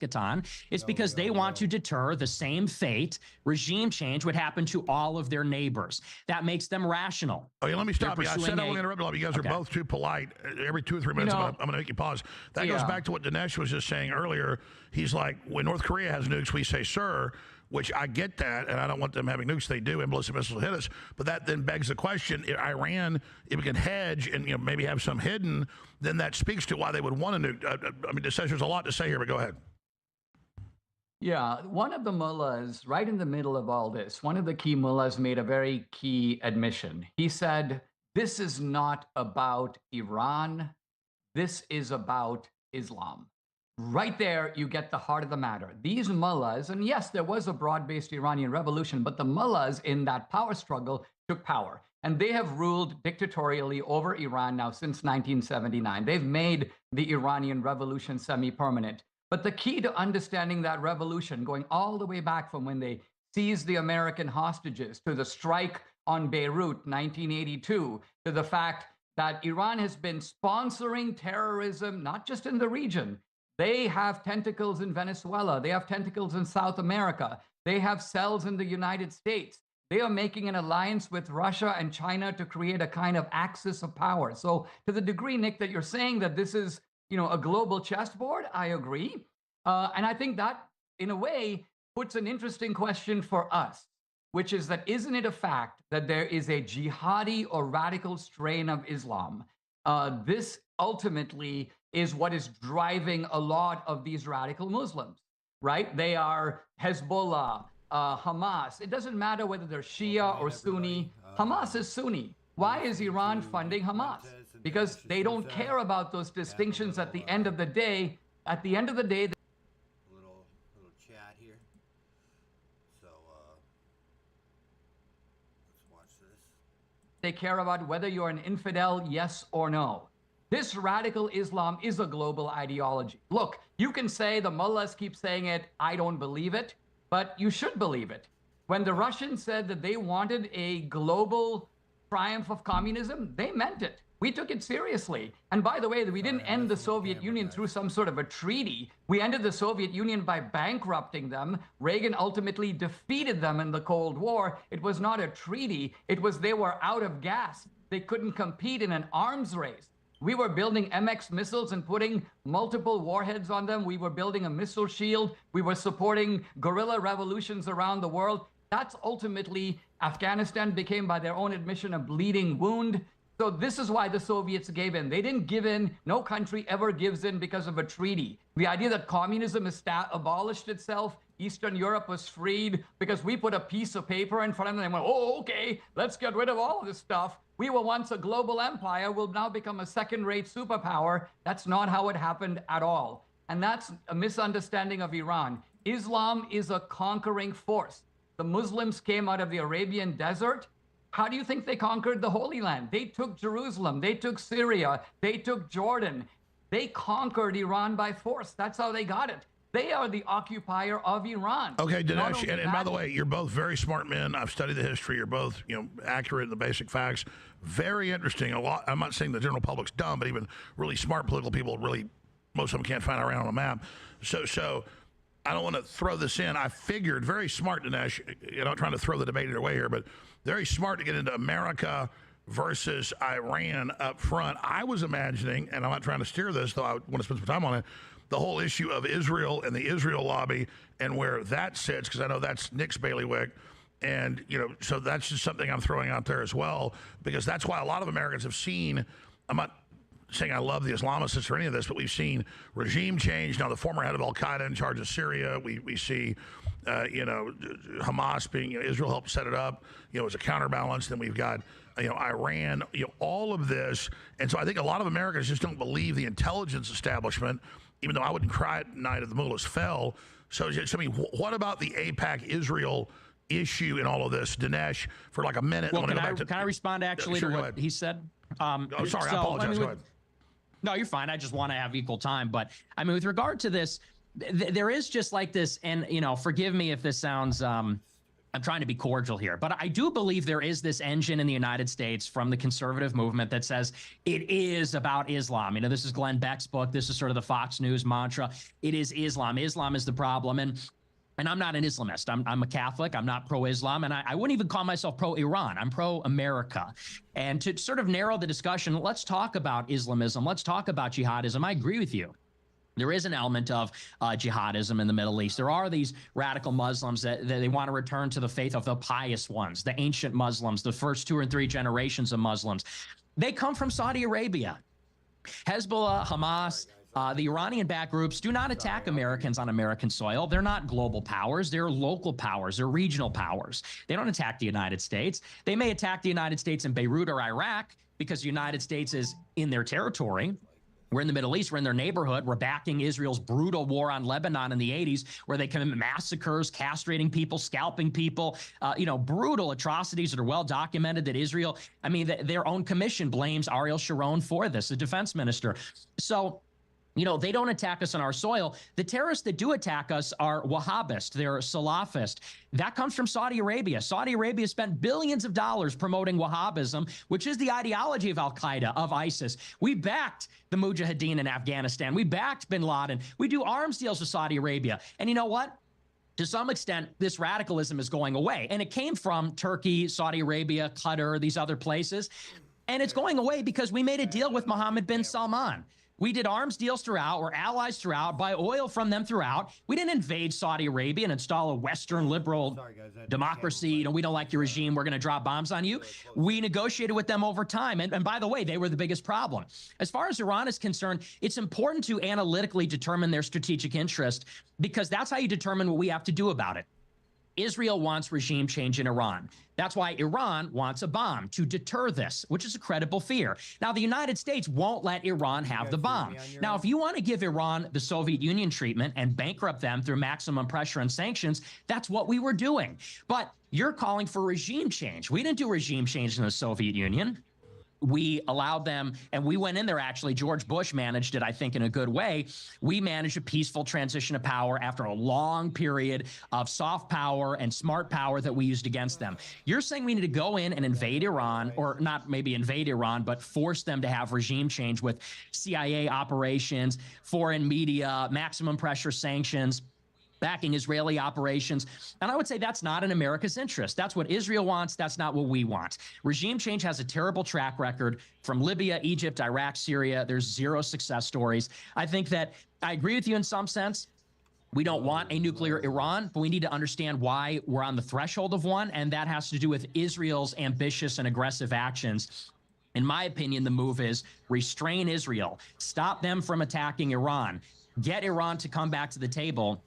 Katan, it's because they want to deter the same fate, regime change, would happen to all of their neighbors. That makes them rational. Okay, let me stop you. I said I won't interrupt you. You guys are both too polite. Every 2 or 3 minutes, I'm going to make you pause. That goes back to what Dinesh was just saying earlier. He's like, when North Korea has nukes, we say, sir, which I get that, and I don't want them having nukes. They do, and ballistic missiles hit us. But that then begs the question, Iran, if it can hedge and maybe have some hidden, then that speaks to why they would want a nuke. I mean, there's a lot to say here, but go ahead. Yeah, one of the mullahs, right in the middle of all this, one of the key mullahs made a very key admission. He said, this is not about Iran. This is about Islam. Right there, you get the heart of the matter. These mullahs, and yes, there was a broad-based Iranian revolution, but the mullahs in that power struggle took power. And they have ruled dictatorially over Iran now since 1979. They've made the Iranian revolution semi-permanent. But the key to understanding that revolution, going all the way back from when they seized the American hostages to the strike on Beirut, 1982, to the fact that Iran has been sponsoring terrorism, not just in the region. They have tentacles in Venezuela. They have tentacles in South America. They have cells in the United States. They are making an alliance with Russia and China to create a kind of axis of power. So to the degree, Nick, that you're saying that this is a global chessboard, I agree. And I think that, in a way, puts an interesting question for us, which is that isn't it a fact that there is a jihadi or radical strain of Islam? This ultimately is what is driving a lot of these radical Muslims, right? They are Hezbollah, Hamas. It doesn't matter whether they're Shia or Sunni. Hamas is Sunni. Why is Iran funding Hamas? Because they don't care about those distinctions at the end of the day. At the end of the day, little chat here. So let's watch this. They care about whether you're an infidel, yes or no. This radical Islam is a global ideology. Look, you can say the mullahs keep saying it, I don't believe it, but you should believe it. When the Russians said that they wanted a global triumph of communism, they meant it. We took it seriously. And by the way, we didn't end the Soviet Union through some sort of a treaty. We ended the Soviet Union by bankrupting them. Reagan ultimately defeated them in the Cold War. It was not a treaty. It was they were out of gas. They couldn't compete in an arms race. We were building MX missiles and putting multiple warheads on them. We were building a missile shield. We were supporting guerrilla revolutions around the world. That's ultimately, Afghanistan became, by their own admission, a bleeding wound. So this is why the Soviets gave in. They didn't give in. No country ever gives in because of a treaty. The idea that communism abolished itself, Eastern Europe was freed because we put a piece of paper in front of them and went, oh, okay, let's get rid of all of this stuff. We were once a global empire, we'll now become a second-rate superpower. That's not how it happened at all. And that's a misunderstanding of Iran. Islam is a conquering force. The Muslims came out of the Arabian desert. How do you think they conquered the Holy Land? They took Jerusalem, they took Syria, they took Jordan. They conquered Iran by force. That's how they got it. They are the occupier of Iran. Okay, Dinesh, and by the way, you're both very smart men. I've studied the history. You're both, accurate in the basic facts. Very interesting. A lot. I'm not saying the general public's dumb, but even really smart political people, most of them can't find around on a map. So I don't want to throw this in. I figured, very smart, Dinesh, not trying to throw the debate either way here, but very smart to get into America versus Iran up front. I was imagining, and I'm not trying to steer this, though I want to spend some time on it, the whole issue of Israel and the Israel lobby and where that sits, because I know that's Nick's bailiwick. And, so that's just something I'm throwing out there as well, because that's why a lot of Americans have seen, I'm not saying I love the Islamists or any of this, but we've seen regime change. Now, the former head of Al-Qaeda in charge of Syria, we see, Hamas being, Israel helped set it up, as a counterbalance. Then we've got, Iran, all of this. And so I think a lot of Americans just don't believe the intelligence establishment, even though I wouldn't cry at night if the mullahs fell. So, what about the AIPAC Israel issue in all of this, Dinesh, for like a minute? Well, can I respond actually to what he said? Sorry, I apologize. Go ahead. No, you're fine. I just want to have equal time. But I mean, with regard to this, there is just like this, and forgive me if this sounds I'm trying to be cordial here, but I do believe there is this engine in the United States from the conservative movement that says it is about Islam. You know, this is Glenn Beck's book. This is sort of the Fox News mantra. It is Islam. Islam is the problem. And I'm not an Islamist. I'm a Catholic. I'm not pro-Islam. And I wouldn't even call myself pro-Iran. I'm pro-America. And to sort of narrow the discussion, let's talk about Islamism. Let's talk about jihadism. I agree with you. There is an element of jihadism in the Middle East. There are these radical Muslims that they want to return to the faith of the pious ones, the ancient Muslims, the first 2 or 3 generations of Muslims. They come from Saudi Arabia. Hezbollah, Hamas, the Iranian-backed groups do not attack Americans on American soil. They're not global powers. They're local powers. They're regional powers. They don't attack the United States. They may attack the United States in Beirut or Iraq because the United States is in their territory. We're in the Middle East. We're in their neighborhood. We're backing Israel's brutal war on Lebanon in the 80s, where they commit massacres, castrating people, scalping people, brutal atrocities that are well documented that Israel, their own commission blames Ariel Sharon for this, the defense minister. So, they don't attack us on our soil. The terrorists that do attack us are Wahhabist. They're Salafist. That comes from Saudi Arabia. Saudi Arabia spent billions of dollars promoting Wahhabism, which is the ideology of Al-Qaeda, of ISIS. We backed the Mujahideen in Afghanistan. We backed bin Laden. We do arms deals with Saudi Arabia. And you know what? To some extent, this radicalism is going away. And it came from Turkey, Saudi Arabia, Qatar, these other places. And it's going away because we made a deal with Mohammed bin Salman. We did arms deals throughout. We're allies throughout, buy oil from them throughout. We didn't invade Saudi Arabia and install a Western liberal democracy. We don't like your regime. We're going to drop bombs on you. We negotiated with them over time. And by the way, they were the biggest problem. As far as Iran is concerned, it's important to analytically determine their strategic interest because that's how you determine what we have to do about it. Israel wants regime change in Iran. That's why Iran wants a bomb to deter this, which is a credible fear. Now, the United States won't let Iran have the bomb. Now, if you want to give Iran the Soviet Union treatment and bankrupt them through maximum pressure and sanctions, that's what we were doing. But you're calling for regime change. We didn't do regime change in the Soviet Union. We allowed them, and we went in there, actually. George Bush managed it, I think, in a good way. We managed a peaceful transition of power after a long period of soft power and smart power that we used against them. You're saying we need to go in and invade Iran, or not maybe invade Iran, but force them to have regime change with CIA operations, foreign media, maximum pressure sanctions, backing Israeli operations. And I would say that's not in America's interest. That's what Israel wants. That's not what we want. Regime change has a terrible track record from Libya, Egypt, Iraq, Syria. There's 0 success stories. I think that I agree with you in some sense. We don't want a nuclear Iran, but we need to understand why we're on the threshold of one. And that has to do with Israel's ambitious and aggressive actions. In my opinion, the move is restrain Israel, stop them from attacking Iran, get Iran to come back to the table,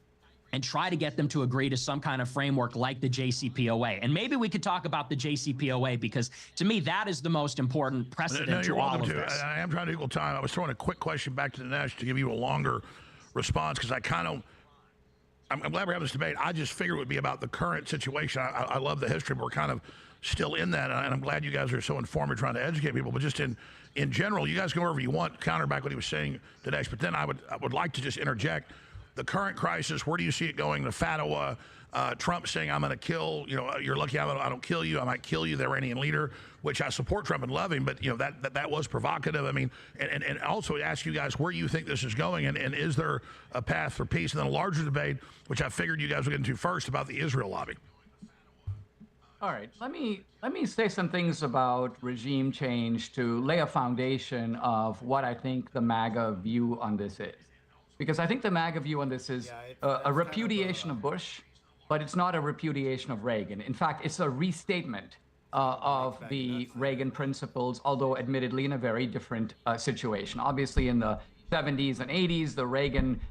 and try to get them to agree to some kind of framework like the JCPOA. And maybe we could talk about the JCPOA because, to me, that is the most important precedent to all of this. I am trying to equal time. I was throwing a quick question back to Dinesh to give you a longer response because I'm glad we're having this debate. I just figured it would be about the current situation. I love the history, but we're kind of still in that, and I'm glad you guys are so informed and trying to educate people. But just in general, you guys go wherever you want, counter back what he was saying, Dinesh. But then I would like to just interject. The current crisis, where do you see it going? The Fatwa, Trump saying, I'm going to kill, you're lucky I don't kill you. I might kill you, the Iranian leader, which I support Trump and love him. But, that was provocative. And also ask you guys where you think this is going. And is there a path for peace? And then a larger debate, which I figured you guys would get into first, about the Israel lobby. All right, let me say some things about regime change to lay a foundation of what I think the MAGA view on this is. Because I think the MAGA view on this is a repudiation of Bush, but it's not a repudiation of Reagan. In fact, it's a restatement of the Reagan principles, although admittedly in a very different situation. Obviously, in the 70s and 80s, the Reagan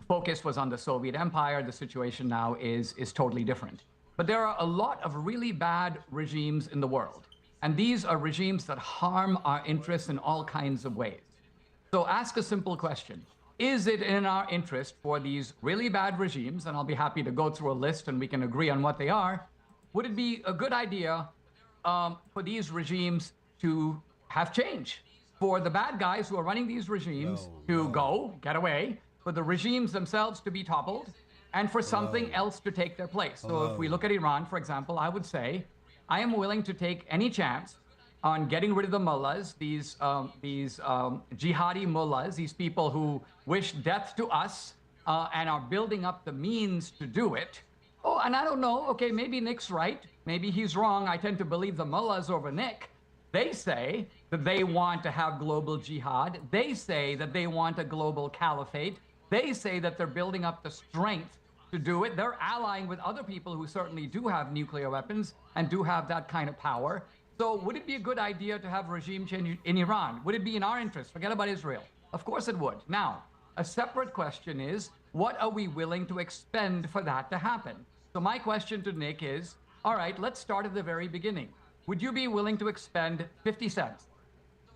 focus was on the Soviet Empire. The situation now is totally different. But there are a lot of really bad regimes in the world. And these are regimes that harm our interests in all kinds of ways. So ask a simple question. Is it in our interest for these really bad regimes, and I'll be happy to go through a list and we can agree on what they are, would it be a good idea for these regimes to have change? For the bad guys who are running these regimes to go, get away, for the regimes themselves to be toppled, and for something else to take their place. So if we look at Iran, for example, I would say, I am willing to take any chance on getting rid of the mullahs, these jihadi mullahs, these people who wish death to us and are building up the means to do it. Oh, and I don't know, okay, maybe Nick's right. Maybe he's wrong. I tend to believe the mullahs over Nick. They say that they want to have global jihad. They say that they want a global caliphate. They say that they're building up the strength to do it. They're allying with other people who certainly do have nuclear weapons and do have that kind of power. So would it be a good idea to have regime change in Iran? Would it be in our interest? Forget about Israel. Of course it would. Now, a separate question is, what are we willing to expend for that to happen? So my question to Nick is, all right, let's start at the very beginning. Would you be willing to expend 50 cents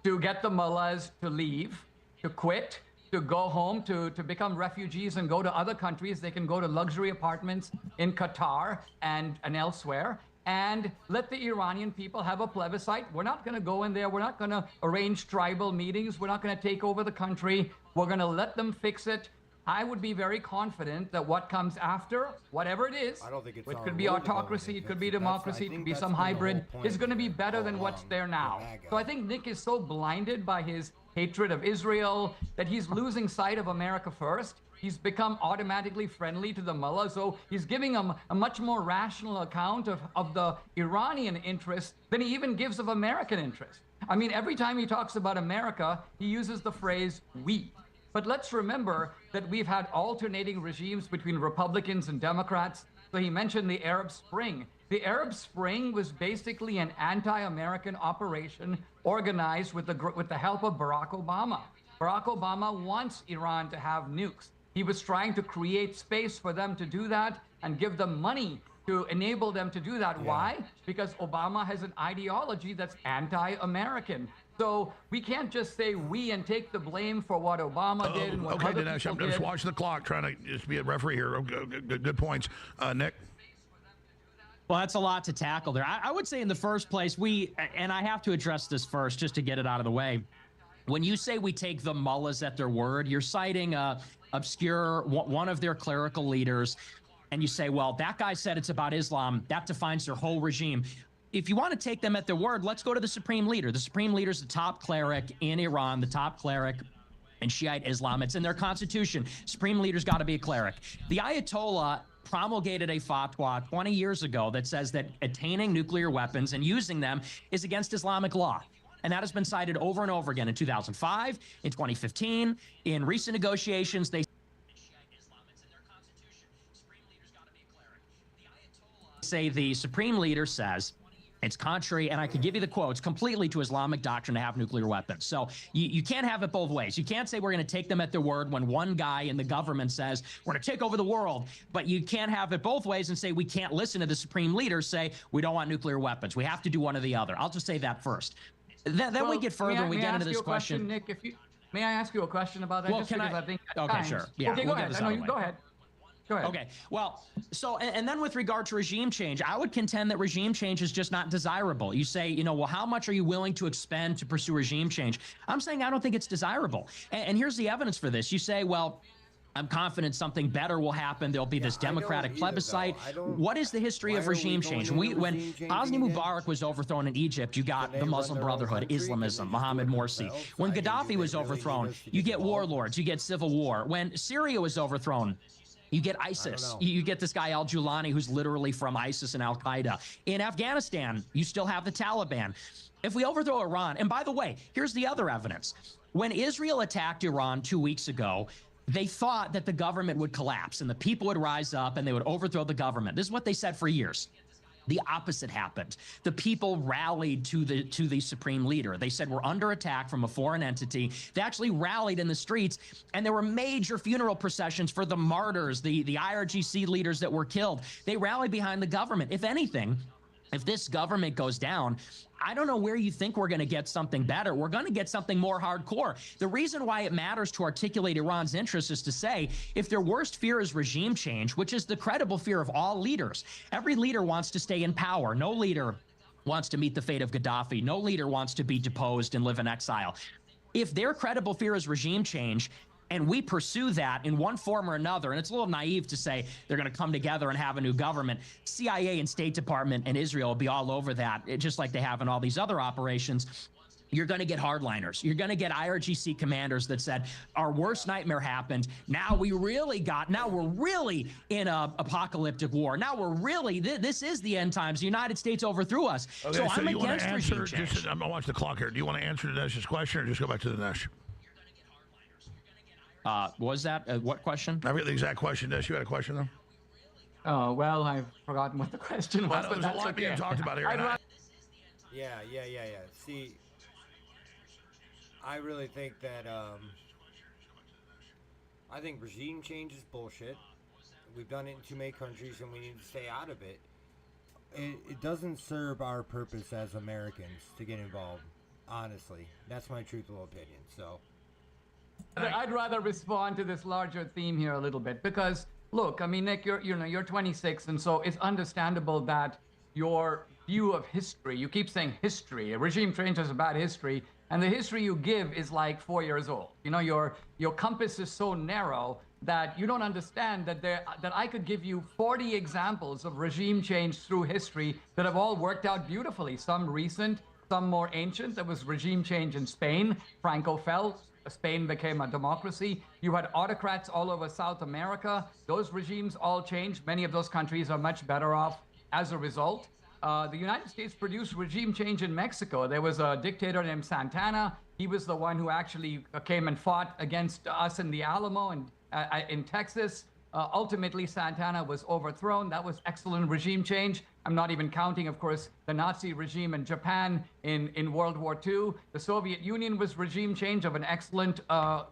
to get the mullahs to leave, to quit, to go home, to become refugees and go to other countries? They can go to luxury apartments in Qatar and elsewhere, and let the Iranian people have a plebiscite. We're not going to go in there. We're not going to arrange tribal meetings. We're not going to take over the country. We're going to let them fix it. I would be very confident that what comes after, whatever it is, I don't think it's it our could be role to go autocracy, in. it could be That's- I democracy, it think could be that's some been the whole hybrid, point is going to be better all than what's along, there now. the MAGA. So I think Nick is so blinded by his hatred of Israel that he's losing sight of America first. He's become automatically friendly to the mullah, so he's giving them a much more rational account of the Iranian interest than he even gives of American interest. I mean, every time he talks about America, he uses the phrase we. But let's remember that we've had alternating regimes between Republicans and Democrats. So he mentioned the Arab Spring. The Arab Spring was basically an anti-American operation organized with the help of Barack Obama. Barack Obama wants Iran to have nukes. He was trying to create space for them to do that and give them money to enable them to do that. Why? Because Obama has an ideology that's anti-American. So we can't just say we and take the blame for what Obama did and what Okay, other Dinesh, people I'm did. just watching the clock, trying to just be a referee here. Okay, good points. Nick? Well, that's a lot to tackle there. I would say in the first place, and I have to address this first just to get it out of the way. When you say we take the mullahs at their word, you're citing obscure one of their clerical leaders, and you say, well, that guy said it's about Islam. That defines their whole regime. If you want to take them at their word, let's go to the supreme leader. The supreme leader is the top cleric in Iran, the top cleric in Shiite Islam. It's in their constitution. Supreme leader's got to be a cleric. The Ayatollah promulgated a fatwa 20 years ago that says that attaining nuclear weapons and using them is against Islamic law. And that has been cited over and over again in 2005, in 2015, in recent negotiations. They say the supreme leader says it's contrary, and I could give you the quotes, completely to Islamic doctrine to have nuclear weapons. So you can't have it both ways. You can't say we're going to take them at their word when one guy in the government says we're going to take over the world, but you can't have it both ways and say we can't listen to the supreme leader say we don't want nuclear weapons. We have to do one or the other. I'll just say that first. Then we get further and we get into this question. Nick, may I ask you a question about that? Well, just can because I? I think Okay, times, sure. Yeah, okay, we'll go get ahead. this I know out of you. the Go way. ahead. Go ahead. Okay, well, so, and then with regard to regime change, I would contend that regime change is just not desirable. You say, well, how much are you willing to expend to pursue regime change? I'm saying I don't think it's desirable. And here's the evidence for this. You say, well, I'm confident something better will happen. There'll be this democratic plebiscite. What is the history of regime change? When Hosni Mubarak was overthrown in Egypt, you got the Muslim Brotherhood, Islamism, Mohammed Morsi. When Gaddafi was overthrown, you get warlords, you get civil war. When Syria was overthrown, you get ISIS. You get this guy al-Julani, who's literally from ISIS and al-Qaeda. In Afghanistan, you still have the Taliban. If we overthrow Iran, and by the way, here's the other evidence. When Israel attacked Iran 2 weeks ago, they thought that the government would collapse and the people would rise up and they would overthrow the government. This is what they said for years. The opposite happened. The people rallied to the supreme leader. They said we're under attack from a foreign entity. They actually rallied in the streets, and there were major funeral processions for the martyrs, the IRGC leaders that were killed. They rallied behind the government. If anything, if this government goes down, I don't know where you think we're going to get something better. We're going to get something more hardcore. The reason why it matters to articulate Iran's interests is to say, if their worst fear is regime change, which is the credible fear of all leaders, every leader wants to stay in power. No leader wants to meet the fate of Gaddafi. No leader wants to be deposed and live in exile. If their credible fear is regime change, and we pursue that in one form or another, and it's a little naive to say they're going to come together and have a new government. CIA and State Department and Israel will be all over that, just like they have in all these other operations. You're going to get hardliners. You're going to get IRGC commanders that said, our worst nightmare happened. Now we're really in a apocalyptic war. Now we're really, this is the end times. The United States overthrew us. Okay, so so I'm you want against to regime answer, change. I'm going to watch the clock here. Do you want to answer Dinesh's question or just go back to Dinesh? What was that? What question? I forget the exact question. Dinesh, you had a question, though? Oh, well, I've forgotten what the question was, Well, but there's a that's lot being okay. talked about here. I'd and I- rather- Yeah. See, I really think that I think regime change is bullshit. We've done it in too many countries, and we need to stay out of it. It doesn't serve our purpose as Americans to get involved. Honestly, that's my truthful opinion. So. I'd rather respond to this larger theme here a little bit because, look, I mean, Nick, you're 26, and so it's understandable that your view of history, you keep saying history, a regime change is about history, and the history you give is like 4 years old. You know, your compass is so narrow that you don't understand that I could give you 40 examples of regime change through history that have all worked out beautifully. Some recent, some more ancient. There was regime change in Spain. Franco fell. Spain became a democracy. You had autocrats all over South America. Those regimes all changed. Many of those countries are much better off as a result. The United States produced regime change in Mexico. There was a dictator named Santana. He was the one who actually came and fought against us in the Alamo and in Texas. Ultimately, Santana was overthrown. That was excellent regime change. I'm not even counting, of course, the Nazi regime in Japan in World War II. The Soviet Union was regime change of an excellent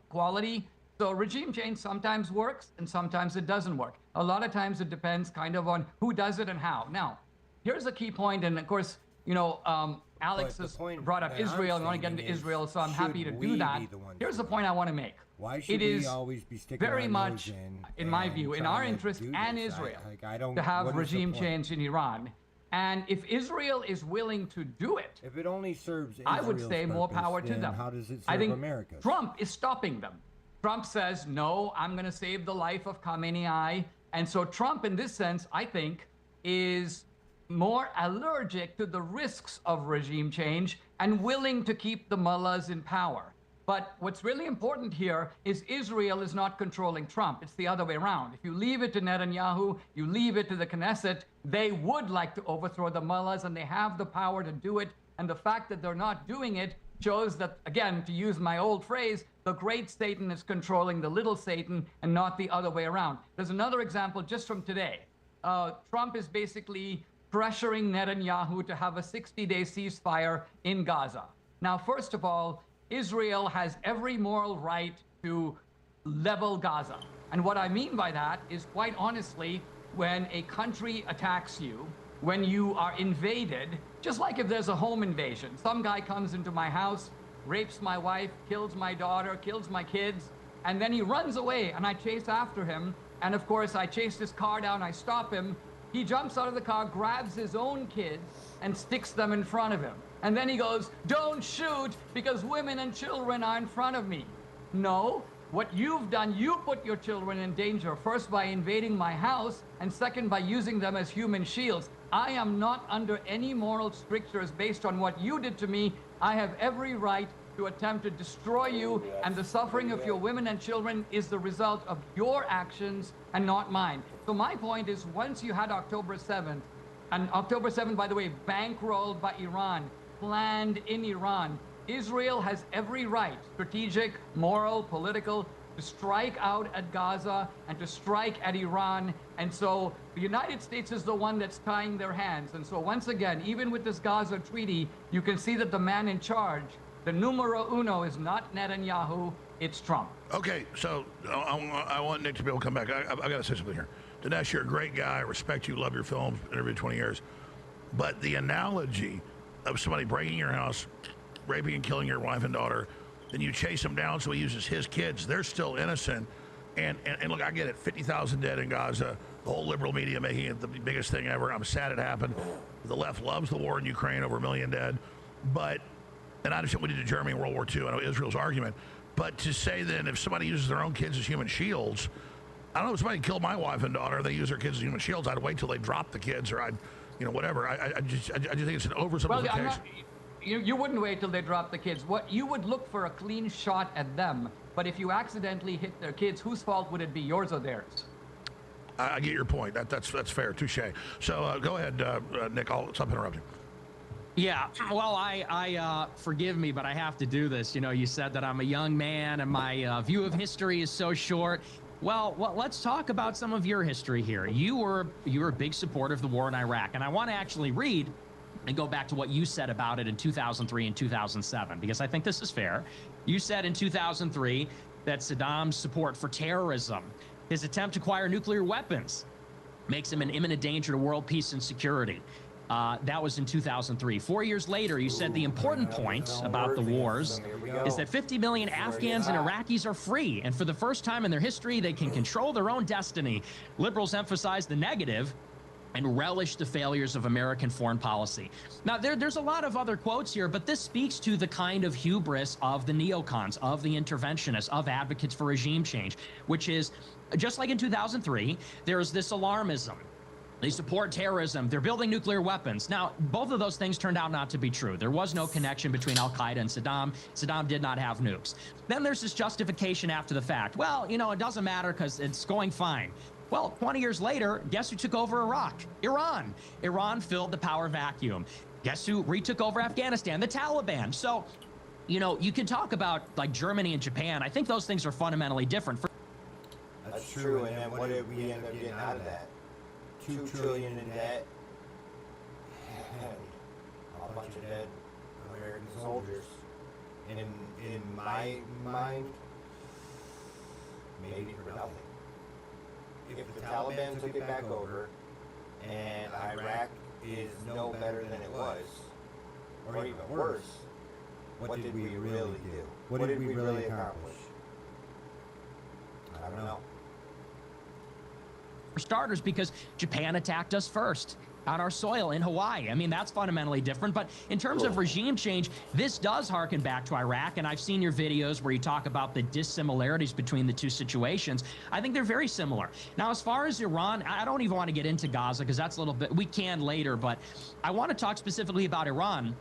quality. So regime change sometimes works and sometimes it doesn't work. A lot of times it depends kind of on who does it and how. Now, here's a key point, and of course, you know, Alex But the has point brought up that I'm Israel. I want to get into saying is, Israel, so I'm happy to should do we that. be the ones Here's the doing point it? I want to make. Why should It we is always be sticking very our much, nose in my and view, in trying our to interest do and this? Israel I don't, to have what is the regime point? change in Iran. And if Israel is willing to do it, If it only serves I would Israel's say more purpose, power to then them. How does it serve I think America? Trump is stopping them. Trump says, no, I'm going to save the life of Khamenei. And so Trump, in this sense, I think, is more allergic to the risks of regime change and willing to keep the mullahs in power. But what's really important here is Israel is not controlling Trump. It's the other way around. If you leave it to Netanyahu, you leave it to the Knesset, they would like to overthrow the mullahs and they have the power to do it. And the fact that they're not doing it shows that, again, to use my old phrase, the great Satan is controlling the little Satan and not the other way around. There's another example just from today. Trump is basically pressuring Netanyahu to have a 60-day ceasefire in Gaza. Now, first of all, Israel has every moral right to level Gaza. And what I mean by that is, quite honestly, when a country attacks you, when you are invaded, just like if there's a home invasion, some guy comes into my house, rapes my wife, kills my daughter, kills my kids, and then he runs away and I chase after him. And of course, I chase his car down, I stop him. He jumps out of the car, grabs his own kids, and sticks them in front of him. And then he goes, don't shoot because women and children are in front of me. No, what you've done, you put your children in danger, first by invading my house, and second by using them as human shields. I am not under any moral strictures based on what you did to me. I have every right to attempt to destroy you, and the suffering of your women and children is the result of your actions and not mine. So my point is, once you had October 7th, and October 7th, by the way, bankrolled by Iran, planned in Iran, Israel has every right, strategic, moral, political, to strike out at Gaza and to strike at Iran. And so the United States is the one that's tying their hands. And so once again, even with this Gaza treaty, you can see that the man in charge, the numero uno, is not Netanyahu, it's Trump. Okay, so I want Nick to be able to come back. I got to say something here. Dinesh, you're a great guy. I respect you, love your films, interviewed 20 years. But the analogy of somebody breaking your house, raping and killing your wife and daughter, then you chase him down so he uses his kids. They're still innocent. And look, I get it, 50,000 dead in Gaza, the whole liberal media making it the biggest thing ever. I'm sad it happened. The left loves the war in Ukraine, over 1 million dead. But, and I understand what we did to Germany in World War II. I know Israel's argument. But to say then if somebody uses their own kids as human shields, I don't know if somebody killed my wife and daughter, they use their kids as human shields, I'd wait till they drop the kids, or I'd, whatever. I just think it's an oversimplification. Well, you wouldn't wait till they drop the kids. What you would look for a clean shot at them. But if you accidentally hit their kids, whose fault would it be, yours or theirs? I get your point. That's fair. Touche. So go ahead, Nick. I'll stop interrupting. Yeah, well, I forgive me, but I have to do this. You said that I'm a young man and my view of history is so short. Well, let's talk about some of your history here. You were a big supporter of the war in Iraq, and I want to actually read and go back to what you said about it in 2003 and 2007, because I think this is fair. You said in 2003 that Saddam's support for terrorism, his attempt to acquire nuclear weapons, makes him an imminent danger to world peace and security. That was in 2003. 4 years later, you said the important point about the wars is that 50 million Afghans and Iraqis are free, and for the first time in their history, they can control their own destiny. Liberals emphasize the negative and relish the failures of American foreign policy. Now, there's a lot of other quotes here, but this speaks to the kind of hubris of the neocons, of the interventionists, of advocates for regime change, which is, just like in 2003, there's this alarmism. They support terrorism. They're building nuclear weapons. Now, both of those things turned out not to be true. There was no connection between al-Qaeda and Saddam. Saddam did not have nukes. Then there's this justification after the fact. Well, it doesn't matter because it's going fine. Well, 20 years later, guess who took over Iraq? Iran. Iran filled the power vacuum. Guess who retook over Afghanistan? The Taliban. So, you can talk about like Germany and Japan. I think those things are fundamentally different. That's true. And then what did we end up getting out of that? $2 trillion in debt, and a bunch of dead American soldiers. And in my mind, maybe for nothing. If the Taliban took it back over, and Iraq is no better than it was, or even worse, what did we really do? What did we really accomplish? I don't know. For starters, because Japan attacked us first on our soil in Hawaii. I mean, that's fundamentally different. But in terms of regime change, this does harken back to Iraq. And I've seen your videos where you talk about the dissimilarities between the two situations. I think they're very similar. Now, as far as Iran, I don't even want to get into Gaza because that's a little bit, we can later. But I want to talk specifically about Iran.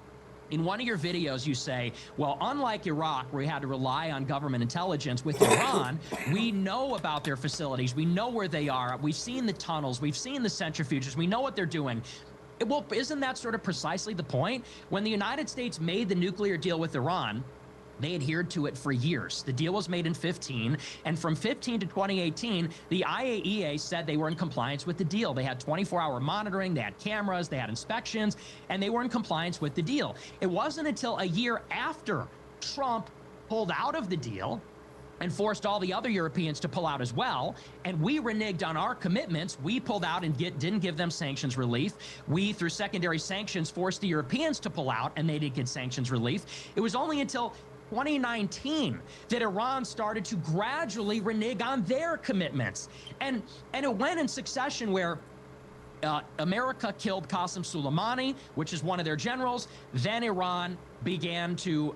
In one of your videos, you say, well, unlike Iraq, where we had to rely on government intelligence, with Iran, we know about their facilities. We know where they are. We've seen the tunnels. We've seen the centrifuges. We know what they're doing. Well, isn't that sort of precisely the point? When the United States made the nuclear deal with Iran, they adhered to it for years. The deal was made in 2015, and from 2015 to 2018, the IAEA said they were in compliance with the deal. They had 24-hour monitoring, they had cameras, they had inspections, and they were in compliance with the deal. It wasn't until a year after Trump pulled out of the deal and forced all the other Europeans to pull out as well, and we reneged on our commitments. We pulled out and didn't give them sanctions relief. We, through secondary sanctions, forced the Europeans to pull out, and they didn't get sanctions relief. It was only until 2019 that Iran started to gradually renege on their commitments. And it went in succession where America killed Qasem Soleimani, which is one of their generals. Then Iran began to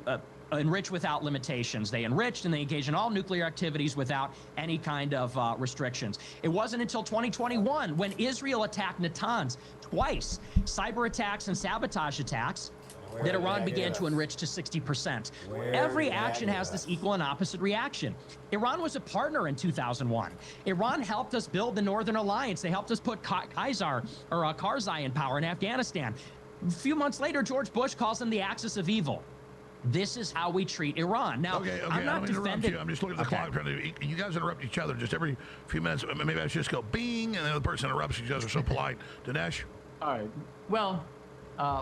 enrich without limitations. They enriched and they engaged in all nuclear activities without any kind of restrictions. It wasn't until 2021 when Israel attacked Natanz twice, cyber attacks and sabotage attacks, that Iran began to enrich to 60%. Every action has this equal and opposite reaction. Iran was a partner in 2001. Iran helped us build the Northern Alliance. They helped us put Karzai in power in Afghanistan. A few months later, George Bush calls them the axis of evil. This is how we treat Iran. Now, okay, I'm not defending. I'm just looking at the clock. You guys interrupt each other just every few minutes. Maybe I should just go bing, and the other person interrupts. You guys are so polite. Dinesh? All right. Well,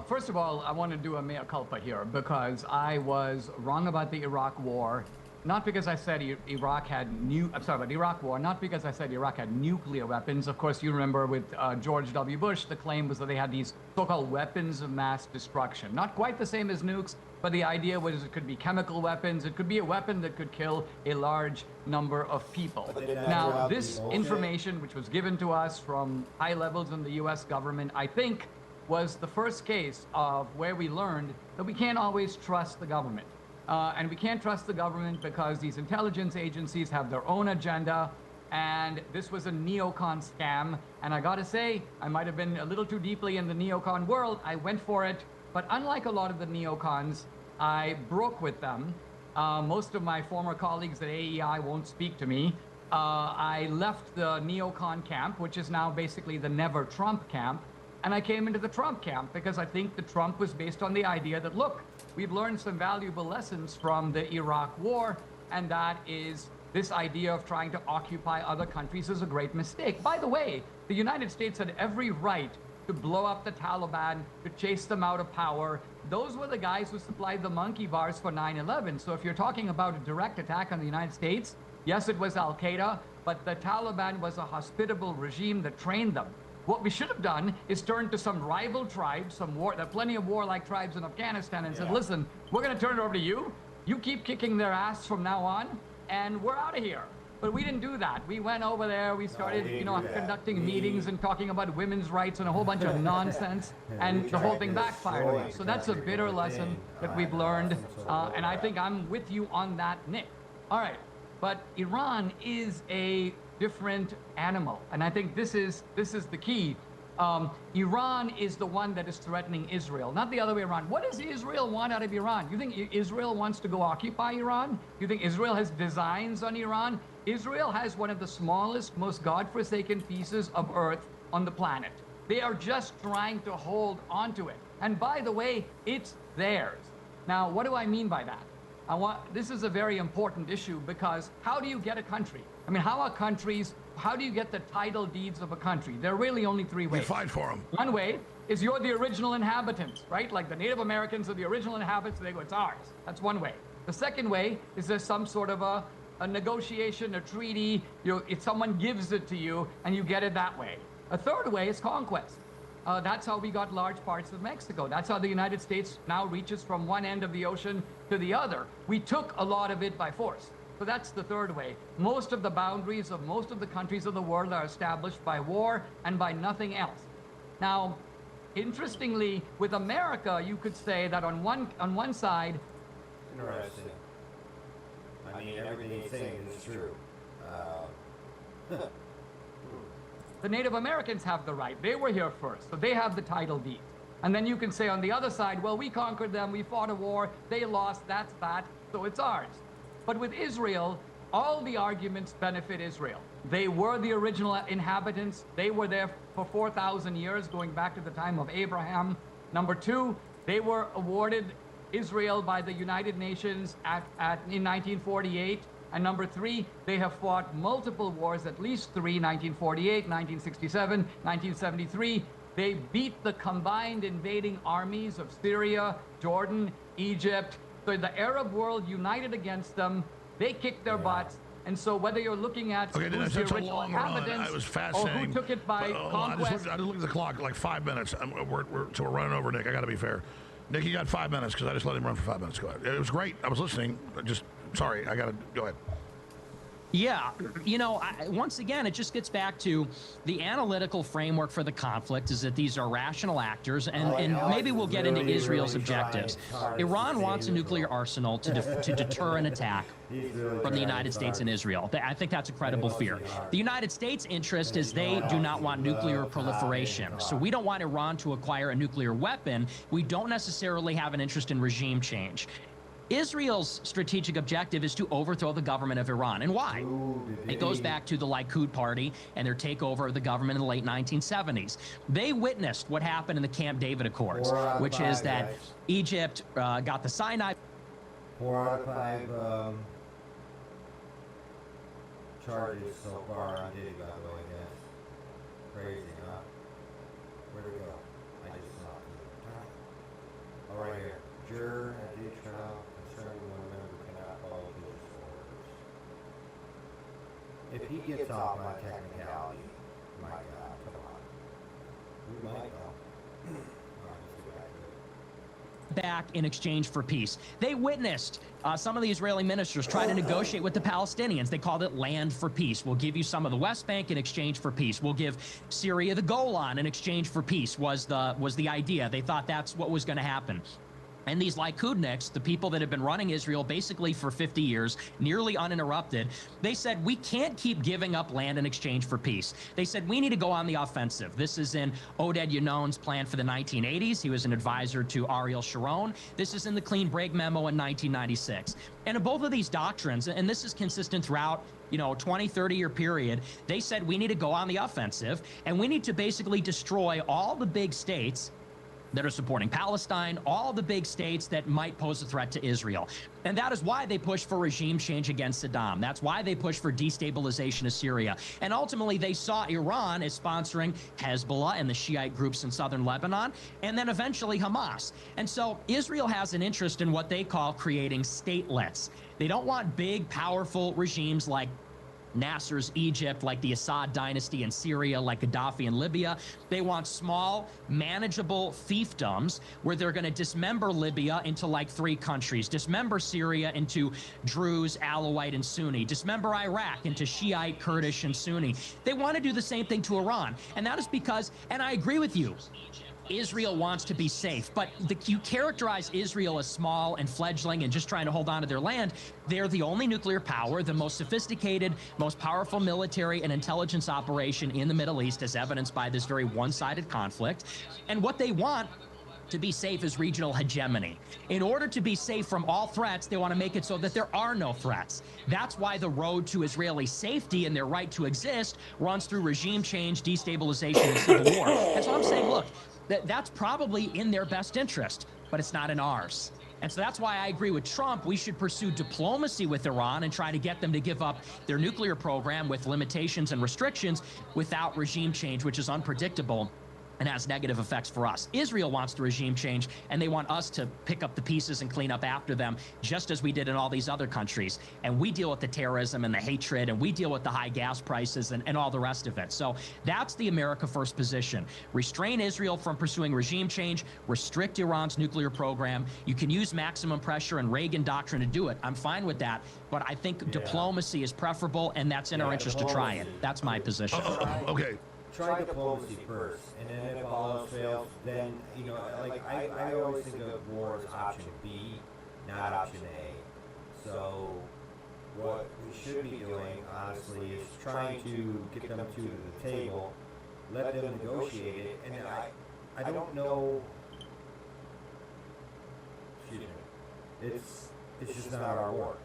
first of all, I want to do a mea culpa here because I was wrong about the Iraq War. Not because I said Iraq had Iraq War, not because I said Iraq had nuclear weapons. Of course, you remember with George W. Bush, the claim was that they had these so-called weapons of mass destruction. Not quite the same as nukes, but the idea was it could be chemical weapons. It could be a weapon that could kill a large number of people. Now, this information, which was given to us from high levels in the U.S. government, I think was the first case of where we learned that we can't always trust the government. And we can't trust the government because these intelligence agencies have their own agenda. And this was a neocon scam. And I got to say, I might have been a little too deeply in the neocon world. I went for it. But unlike a lot of the neocons, I broke with them. Most of my former colleagues at AEI won't speak to me. I left the neocon camp, which is now basically the Never Trump camp. And I came into the Trump camp because I think the Trump was based on the idea that, look, we've learned some valuable lessons from the Iraq war, and that is this idea of trying to occupy other countries is a great mistake. By the way, the United States had every right to blow up the Taliban, to chase them out of power. Those were the guys who supplied the monkey bars for 9/11. So if you're talking about a direct attack on the United States, yes, it was Al-Qaeda, but the Taliban was a hospitable regime that trained them. What we should have done is turn to some rival tribes, there are plenty of warlike tribes in Afghanistan, and said, listen, we're going to turn it over to you. You keep kicking their ass from now on, and we're out of here. But we didn't do that. We went over there, we started, conducting meetings and talking about women's rights and a whole bunch of nonsense, and the whole thing backfired on us. So that's a bitter lesson that we've learned, and I think I'm with you on that, Nick. All right, but Iran is a different animal, and I think this is the key. Iran is the one that is threatening Israel, not the other way around. What does Israel want out of Iran? You think Israel wants to go occupy Iran? You think Israel has designs on Iran? Israel has one of the smallest, most godforsaken pieces of earth on the planet. They are just trying to hold onto it. And by the way, it's theirs. Now, what do I mean by that? This is a very important issue, because how do you get a country? I mean, how do you get the title deeds of a country? There are really only three ways. You fight for them. One way is you're the original inhabitants, right? Like the Native Americans are the original inhabitants, they go, it's ours. That's one way. The second way is there's some sort of a negotiation, a treaty, if someone gives it to you and you get it that way. A third way is conquest. That's how we got large parts of Mexico. That's how the United States now reaches from one end of the ocean to the other. We took a lot of it by force. So that's the third way. Most of the boundaries of most of the countries of the world are established by war and by nothing else. Now, interestingly, with America, you could say that on one side, Interesting. I mean, everything he's saying is true. the Native Americans have the right. They were here first, so they have the title deed. And then you can say on the other side, well, we conquered them, we fought a war, they lost, that's that, so it's ours. But with Israel, all the arguments benefit Israel. They were the original inhabitants. They were there for 4,000 years, going back to the time of Abraham. Number two, they were awarded Israel by the United Nations in 1948. And number three, they have fought multiple wars, at least three, 1948, 1967, 1973. They beat the combined invading armies of Syria, Jordan, Egypt. So the Arab world united against them. They kicked their butts. And so whether you're looking at okay, who's that's the a original long run. inhabitants It was or fascinating. who took it by conquest. I just looked at the clock, like 5 minutes. So we're running over, Nick. I got to be fair. Nick, you got 5 minutes because I just let him run for 5 minutes. Go ahead. It was great. I was listening. Sorry, I got to go ahead. Yeah, once again, it just gets back to the analytical framework for the conflict is that these are rational actors, and maybe we'll get into Israel's objectives. Iran wants a nuclear arsenal to deter an attack from the United States and Israel. I think that's a credible fear. The United States' interest is they do not want nuclear proliferation. So we don't want Iran to acquire a nuclear weapon. We don't necessarily have an interest in regime change. Israel's strategic objective is to overthrow the government of Iran. And why? It goes back to the Likud party and their takeover of the government in the late 1970s. They witnessed what happened in the Camp David Accords, which is that Egypt got the Sinai. 4 out of 5 charges so far on Diddy, by the way, I guess. Crazy, huh? Where'd it go? I just saw it. Oh, right here. Juror at the trial concerning one member cannot follow his orders. If he gets off on technicality, my God, come on. We might go. Back in exchange for peace. They witnessed some of the Israeli ministers try to negotiate with the Palestinians. They called it land for peace. We'll give you some of the West Bank in exchange for peace. We'll give Syria the Golan in exchange for peace was the idea. They thought that's what was going to happen. And these Likudniks, the people that have been running Israel basically for 50 years, nearly uninterrupted, they said, we can't keep giving up land in exchange for peace. They said, we need to go on the offensive. This is in Oded Yanon's plan for the 1980s. He was an advisor to Ariel Sharon. This is in the Clean Break Memo in 1996. And in both of these doctrines, and this is consistent throughout 20, 30-year period, they said we need to go on the offensive, and we need to basically destroy all the big states that are supporting Palestine, all the big states that might pose a threat to Israel. And that is why they push for regime change against Saddam. That's why they push for destabilization of Syria. And ultimately, they saw Iran as sponsoring Hezbollah and the Shiite groups in southern Lebanon, and then eventually Hamas. And so Israel has an interest in what they call creating statelets. They don't want big, powerful regimes like Nasser's Egypt, like the Assad dynasty in Syria, like Gaddafi in Libya. They want small, manageable fiefdoms where they're going to dismember Libya into like 3 countries, dismember Syria into Druze, Alawite, and Sunni, dismember Iraq into Shiite, Kurdish, and Sunni. They want to do the same thing to Iran. And that is because, and I agree with you, Israel wants to be safe, but you characterize Israel as small and fledgling and just trying to hold on to their land. They're the only nuclear power, the most sophisticated, most powerful military and intelligence operation in the Middle East, as evidenced by this very one-sided conflict. And what they want to be safe is regional hegemony. In order to be safe from all threats, they want to make it so that there are no threats. That's why the road to Israeli safety and their right to exist runs through regime change, destabilization, and civil war. And so I'm saying, look, that's probably in their best interest, but it's not in ours. And so that's why I agree with Trump. We should pursue diplomacy with Iran and try to get them to give up their nuclear program with limitations and restrictions without regime change, which is unpredictable and has negative effects for us. Israel wants the regime change, and they want us to pick up the pieces and clean up after them, just as we did in all these other countries. And we deal with the terrorism and the hatred, and we deal with the high gas prices and all the rest of it. So that's the America First position. Restrain Israel from pursuing regime change, restrict Iran's nuclear program. You can use maximum pressure and Reagan doctrine to do it. I'm fine with that, but I think diplomacy is preferable, and that's in our interest to try it. That's my position. Okay. Try diplomacy first, and then if all else fails, then, like, I always think of war as option B, not option A. So, what we should be doing, honestly, is trying to get them to the table, let them negotiate it, and I don't know, excuse me, it's just not our war.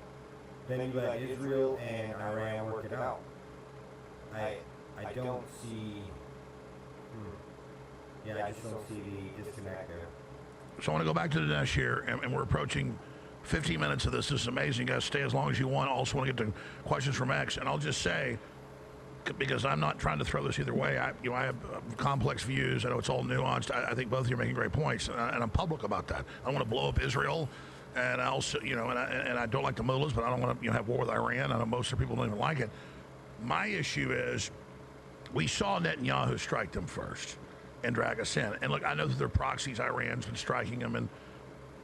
Then you let Israel and Iran work it out. I don't see. I just don't see the disconnect there. So I want to go back to Dinesh here, and we're approaching 15 minutes of this. This is amazing, guys. Stay as long as you want. I also want to get to questions from X, and I'll just say, because I'm not trying to throw this either way. I have complex views. I know it's all nuanced. I think both of you are making great points, and I'm public about that. I don't want to blow up Israel, and I also, and I don't like the mullahs, but I don't want to, have war with Iran. I know most of the people don't even like it. My issue is, we saw Netanyahu strike them first and drag us in. And look, I know that they're proxies. Iran's been striking them in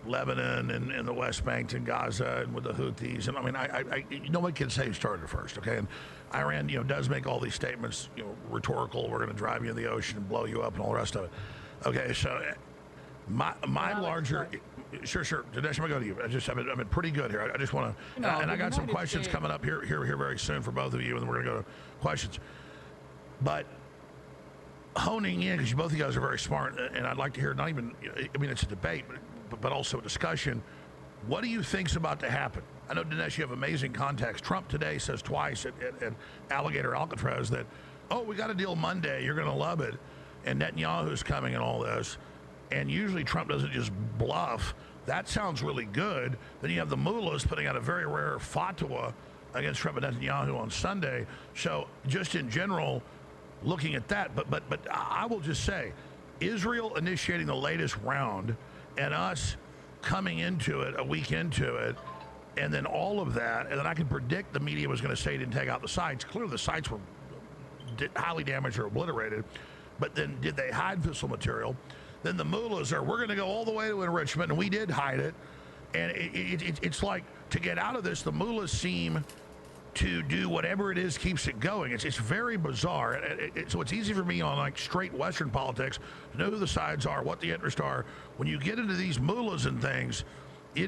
Lebanon and in the West Bank and Gaza and with the Houthis. And I mean, nobody can say who started it first, okay? And Iran, does make all these statements, rhetorical. We're going to drive you in the ocean and blow you up and all the rest of it. Okay, so my larger... Sure. Dinesh, I'm going to go to you. I've been pretty good here. I just want to... and I got some questions coming up here very soon for both of you, and then we're going to go to questions. But honing in, because both of you guys are very smart, and I'd like to hear, it's a debate, but also a discussion. What do you think's about to happen? I know, Dinesh, you have amazing context. Trump today says twice at Alligator Alcatraz that, we got a deal Monday, you're going to love it, and Netanyahu's coming and all this. And usually Trump doesn't just bluff. That sounds really good. Then you have the mullahs putting out a very rare fatwa against Trump and Netanyahu on Sunday. So just in general, looking at that, but I will just say, Israel initiating the latest round and us coming into it, a week into it, and then all of that, and then I can predict the media was going to say he didn't take out the sites. Clearly the sites were highly damaged or obliterated, but then did they hide fissile material? Then the mullahs we're going to go all the way to enrichment, and we did hide it. And it's like, to get out of this, the mullahs seem to do whatever it is keeps it going. It's very bizarre. So it's easy for me on like straight Western politics to know who the sides are, what the interests are. When you get into these mullahs and things, it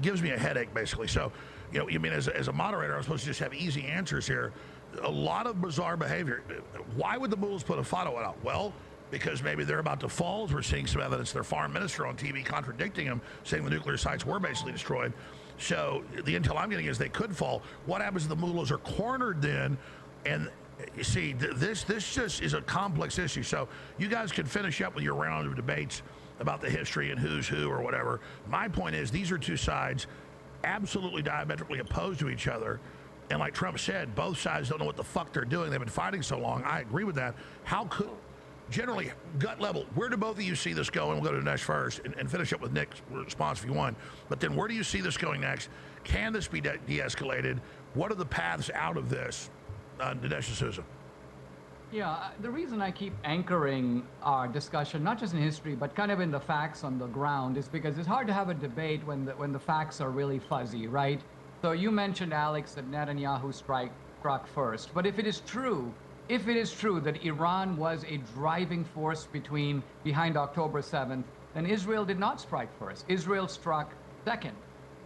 gives me a headache basically. So, you know, I mean, as a moderator, I'm supposed to just have easy answers here. A lot of bizarre behavior. Why would the mullahs put a fatwa out? Well, because maybe they're about to fall. We're seeing some evidence. Their foreign minister on TV contradicting him, saying the nuclear sites were basically destroyed. So the intel I'm getting is they could fall. What happens if the mullahs are cornered then? And you see, this just is a complex issue. So you guys can finish up with your round of debates about the history and who's who or whatever. My point is these are two sides absolutely diametrically opposed to each other. And like Trump said, both sides don't know what the fuck they're doing. They've been fighting so long. I agree with that. How could, generally, gut level, where do both of you see this going? We'll go to Dinesh first and finish up with Nick's response if you want. But then where do you see this going next? Can this be de-escalated? What are the paths out of this? Dinesh D'Souza. Yeah, the reason I keep anchoring our discussion, not just in history, but kind of in the facts on the ground, is because it's hard to have a debate when the facts are really fuzzy, right? So you mentioned, Alex, that Netanyahu struck first. But if it is true that Iran was a driving force behind October 7th, then Israel did not strike first. Israel struck second.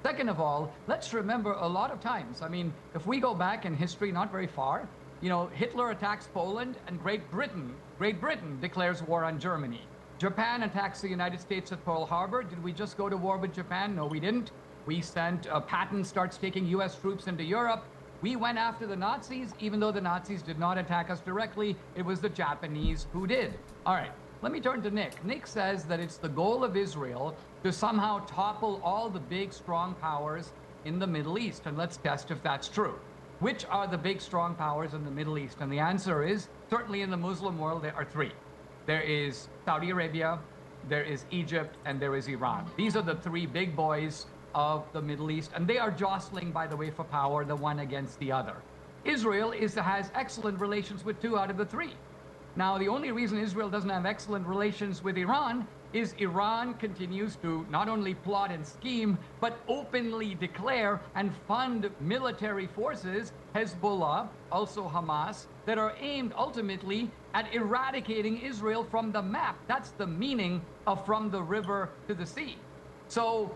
Second of all, let's remember a lot of times, I mean, if we go back in history not very far, you know, Hitler attacks Poland and Great Britain declares war on Germany. Japan attacks the United States at Pearl Harbor. Did we just go to war with Japan? No, we didn't. We sent, Patton starts taking US troops into Europe. We went after the Nazis, even though the Nazis did not attack us directly. It was the Japanese who did. All right, let me turn to Nick. Nick says that it's the goal of Israel to somehow topple all the big, strong powers in the Middle East. And let's test if that's true. Which are the big, strong powers in the Middle East? And the answer is, certainly in the Muslim world, there are three. There is Saudi Arabia, there is Egypt, and there is Iran. These are the three big boys of the Middle East, and they are jostling, by the way, for power, the one against the other. Israel has excellent relations with two out of the three. Now, the only reason Israel doesn't have excellent relations with Iran is Iran continues to not only plot and scheme, but openly declare and fund military forces, Hezbollah, also Hamas, that are aimed ultimately at eradicating Israel from the map. That's the meaning of from the river to the sea. So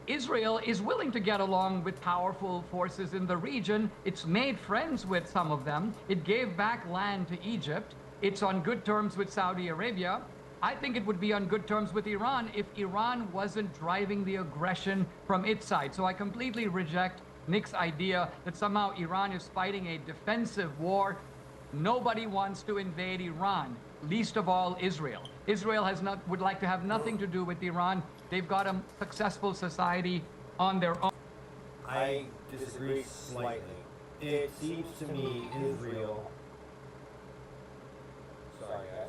Israel is willing to get along with powerful forces in the region. It's made friends with some of them. It gave back land to Egypt. It's on good terms with Saudi Arabia. I think it would be on good terms with Iran if Iran wasn't driving the aggression from its side. So I completely reject Nick's idea that somehow Iran is fighting a defensive war. Nobody wants to invade Iran, least of all Israel. Israel would like to have nothing to do with Iran. They've got a successful society on their own. I disagree slightly. It seems to me Israel... Sorry guys,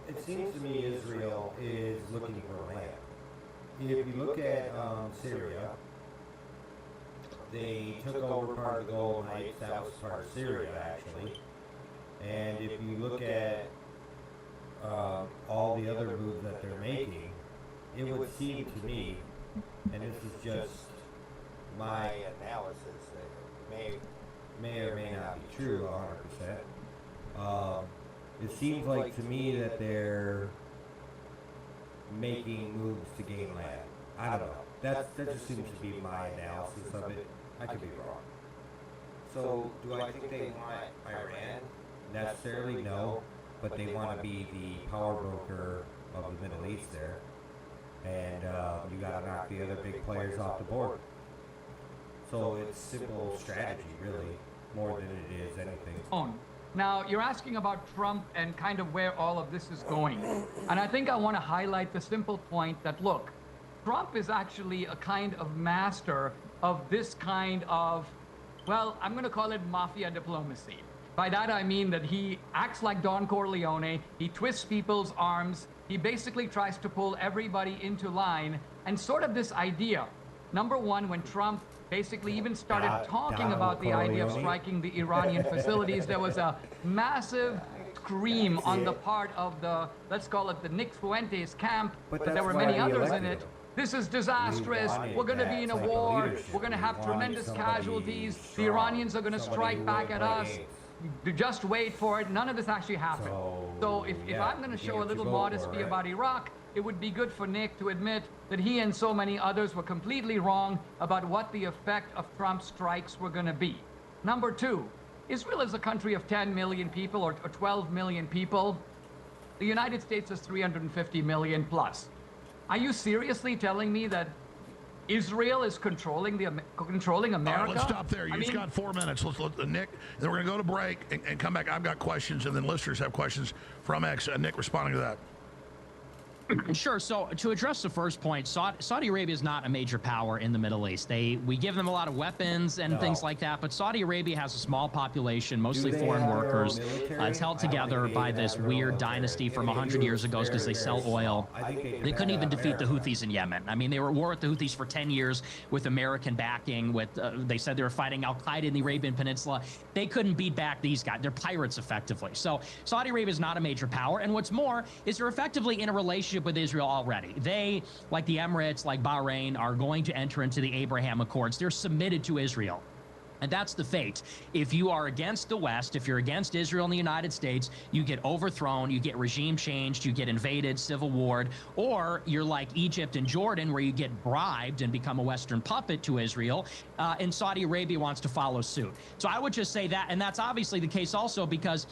it seems to me Israel is looking for land. If you look at Syria, they took over part of the Golan Heights. That was part of Syria, actually. And if you look at all the other moves that they're making, it would seem to me, and this is just my analysis, that may or may not be true 100%. It seems like to me that they're making moves to gain land. I don't know. That just seems to be my analysis of it. I could be wrong. So, do I think they want Iran? Necessarily, no. But they want to be the power broker of the Middle East there. And you got to knock the other big players off the board. So it's simple strategy, really, more than it is anything. Now, you're asking about Trump and kind of where all of this is going. And I think I want to highlight the simple point that, look, Trump is actually a kind of master of this kind of, well, I'm going to call it mafia diplomacy. By that I mean that he acts like Don Corleone, he twists people's arms, he basically tries to pull everybody into line, and sort of this idea. Number one, when Trump basically even started talking about the idea of striking the Iranian facilities, there was a massive scream on the part of the, let's call it the Nick Fuentes camp, but there were many others in it, This is disastrous. We're going to be in a war. We're going to have tremendous casualties. The Iranians are going to strike back at us. Just wait for it. None of this actually happened. So if I'm going to show a little modesty about Iraq, it would be good for Nick to admit that he and so many others were completely wrong about what the effect of Trump's strikes were going to be. Number two, Israel is a country of 10 million people or 12 million people. The United States is 350 million plus. Are you seriously telling me that Israel is controlling controlling America? All right, let's stop there. You just got 4 minutes. Let's Nick, then we're going to go to break and come back. I've got questions, and then listeners have questions from X. Nick responding to that. Sure. So to address the first point, Saudi Arabia is not a major power in the Middle East. We give them a lot of weapons and things like that, but Saudi Arabia has a small population, mostly foreign workers. It's held together by this weird dynasty from 100 years ago because they sell oil. They couldn't even defeat the Houthis in Yemen. I mean, they were at war with the Houthis for 10 years with American backing. They said they were fighting Al-Qaeda in the Arabian Peninsula. They couldn't beat back these guys. They're pirates, effectively. So Saudi Arabia is not a major power. And what's more is they're effectively in a relationship with Israel already. They, like the Emirates, like Bahrain, are going to enter into the Abraham Accords. They're submitted to Israel. And that's the fate. If you are against the West, if you're against Israel and the United States, you get overthrown, you get regime changed, you get invaded, civil warred, or you're like Egypt and Jordan, where you get bribed and become a Western puppet to Israel, and Saudi Arabia wants to follow suit. So I would just say that, and that's obviously the case also because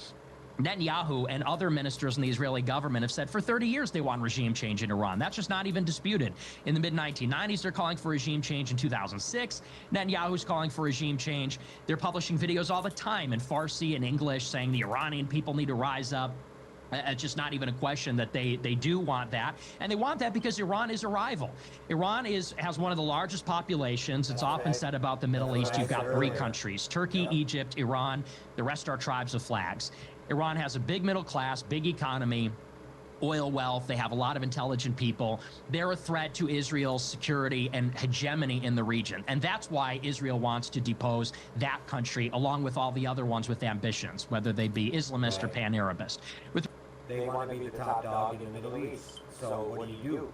Netanyahu and other ministers in the Israeli government have said for 30 years they want regime change in Iran. That's just not even disputed. In the mid-1990s, they're calling for regime change. In 2006, Netanyahu's calling for regime change. They're publishing videos all the time in Farsi and English saying the Iranian people need to rise up. It's just not even a question that they do want that. And they want that because Iran is a rival. Iran has one of the largest populations. It's often said about the Middle East, you've got three countries, Turkey, Egypt, Iran. The rest are tribes of flags. Iran has a big middle class, big economy, oil wealth. They have a lot of intelligent people. They're a threat to Israel's security and hegemony in the region. And that's why Israel wants to depose that country, along with all the other ones with ambitions, whether they be Islamist or pan-Arabist. They want to be the top dog in the Middle East. So what do? You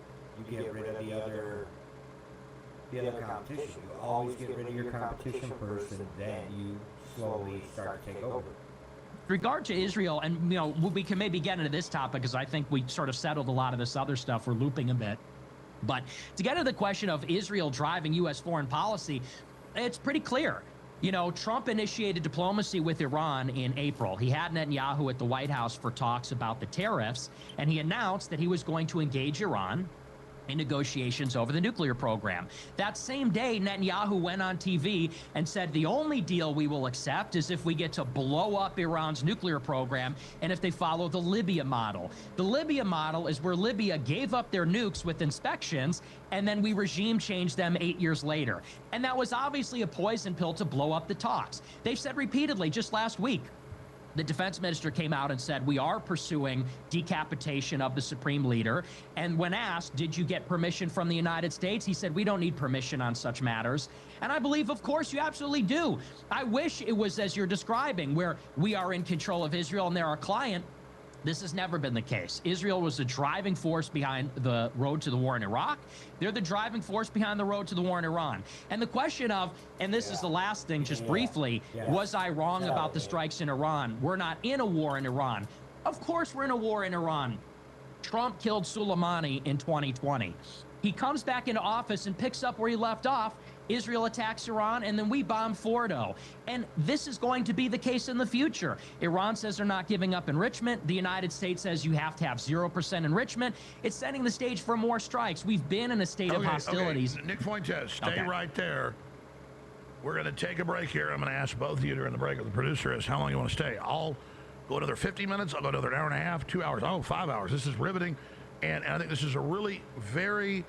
get rid of the other competition. You always get rid of your competition first, and then you slowly start to take over. With regard to Israel, and we can maybe get into this topic because I think we sort of settled a lot of this other stuff. We're looping a bit. But to get to the question of Israel driving U.S. foreign policy, it's pretty clear. Trump initiated diplomacy with Iran in April. He had Netanyahu at the White House for talks about the tariffs, and he announced that he was going to engage Iran in negotiations over the nuclear program. That same day, Netanyahu went on TV and said the only deal we will accept is if we get to blow up Iran's nuclear program and if they follow the Libya model. The Libya model is where Libya gave up their nukes with inspections and then we regime changed them 8 years later. And that was obviously a poison pill to blow up the talks. They've said repeatedly, just last week, the defense minister came out and said, we are pursuing decapitation of the supreme leader. And when asked, did you get permission from the United States? He said, we don't need permission on such matters. And I believe, of course, you absolutely do. I wish it was as you're describing, where we are in control of Israel and they're our client. This has never been the case. Israel was the driving force behind the road to the war in Iraq. They're the driving force behind the road to the war in Iran. And the question of, and this is the last thing, just briefly, was I wrong about the strikes in Iran? We're not in a war in Iran. Of course we're in a war in Iran. Trump killed Soleimani in 2020. He comes back into office and picks up where he left off. Israel attacks Iran, and then we bomb Fordo. And this is going to be the case in the future. Iran says they're not giving up enrichment. The United States says you have to have 0% enrichment. It's setting the stage for more strikes. We've been in a state of hostilities. Okay. Nick Fuentes, stay right there. We're going to take a break here. I'm going to ask both of you during the break, or the producer is, how long you want to stay. I'll go another 50 minutes. I'll go another hour and a half, 2 hours. 5 hours. This is riveting. And I think this is a really very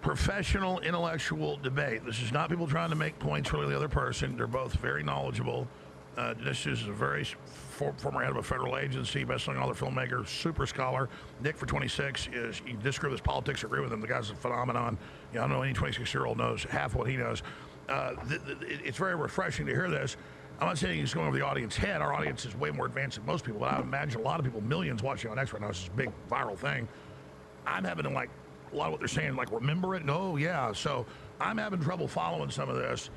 professional, intellectual debate. This is not people trying to make points for the other person. They're both very knowledgeable. This is a very former head of a federal agency, best-selling author, filmmaker, super scholar. Nick, for 26, you disagree with his politics, agree with him. The guy's a phenomenon. I don't know any 26-year-old knows half what he knows. It's very refreshing to hear this. I'm not saying he's going over the audience's head. Our audience is way more advanced than most people, but I would imagine a lot of people, millions watching on X right now. This is a big viral thing. I'm having to a lot of what they're saying, like, remember it? No, yeah. So I'm having trouble following some of this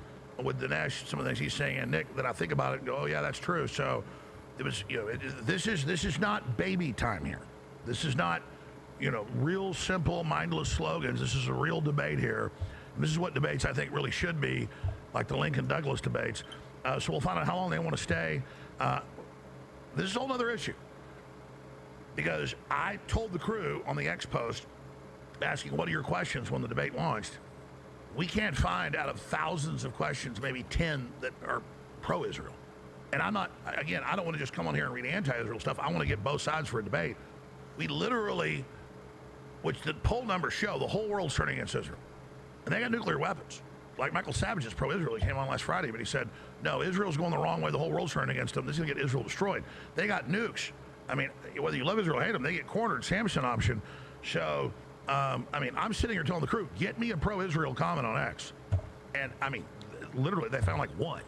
with Dinesh, some of the things he's saying, and Nick, that I think about it and go, oh, yeah, that's true. So it was, this is not baby time here. This is not, real simple, mindless slogans. This is a real debate here. And this is what debates, I think, really should be, like the Lincoln Douglas debates. So we'll find out how long they want to stay. This is a whole other issue. Because I told the crew on the X post, asking what are your questions when the debate launched, we can't find out of thousands of questions, maybe 10 that are pro-Israel. And I'm not, again, I don't want to just come on here and read anti-Israel stuff. I want to get both sides for a debate. We literally, which the poll numbers show, the whole world's turning against Israel. And they got nuclear weapons. Like Michael Savage is pro-Israel. He came on last Friday, but he said, no, Israel's going the wrong way. The whole world's turning against them. This is going to get Israel destroyed. They got nukes. I mean, whether you love Israel or hate them, they get cornered. Samson option. So, I'm sitting here telling the crew, get me a pro-Israel comment on X. And, literally, they found like one.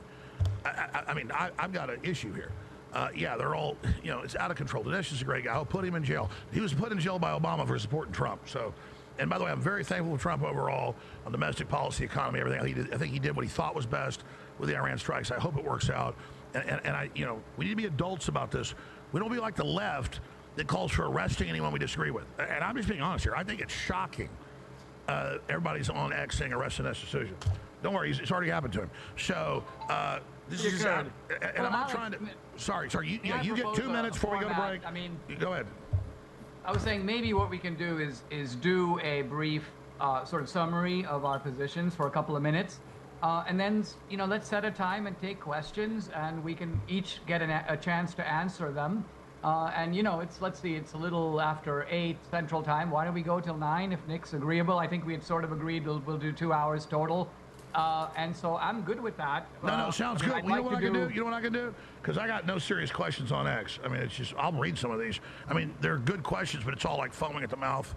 I've got an issue here. Yeah, they're all, it's out of control. Dinesh is a great guy. I'll put him in jail. He was put in jail by Obama for supporting Trump. So, and by the way, I'm very thankful for Trump overall on domestic policy, economy, everything. I think he did what he thought was best with the Iran strikes. I hope it works out. And we need to be adults about this. We don't be like the left that calls for arresting anyone we disagree with. And I'm just being honest here. I think it's shocking. Everybody's on X saying arrest Dinesh D'Souza. Don't worry, it's already happened to him. So this is, and I'm not trying to. Sorry. You get 2 minutes before we go to break. Go ahead. I was saying maybe what we can do is do a brief sort of summary of our positions for a couple of minutes. And then, let's set a time and take questions, and we can each get a chance to answer them. Let's see, it's a little after 8 Central Time. Why don't we go till 9 if Nick's agreeable? I think we had sort of agreed we'll do 2 hours total. And so I'm good with that. No, sounds good. You know what I can do? You know what I can do? Because I got no serious questions on X. It's just, I'll read some of these. They're good questions, but it's all like foaming at the mouth.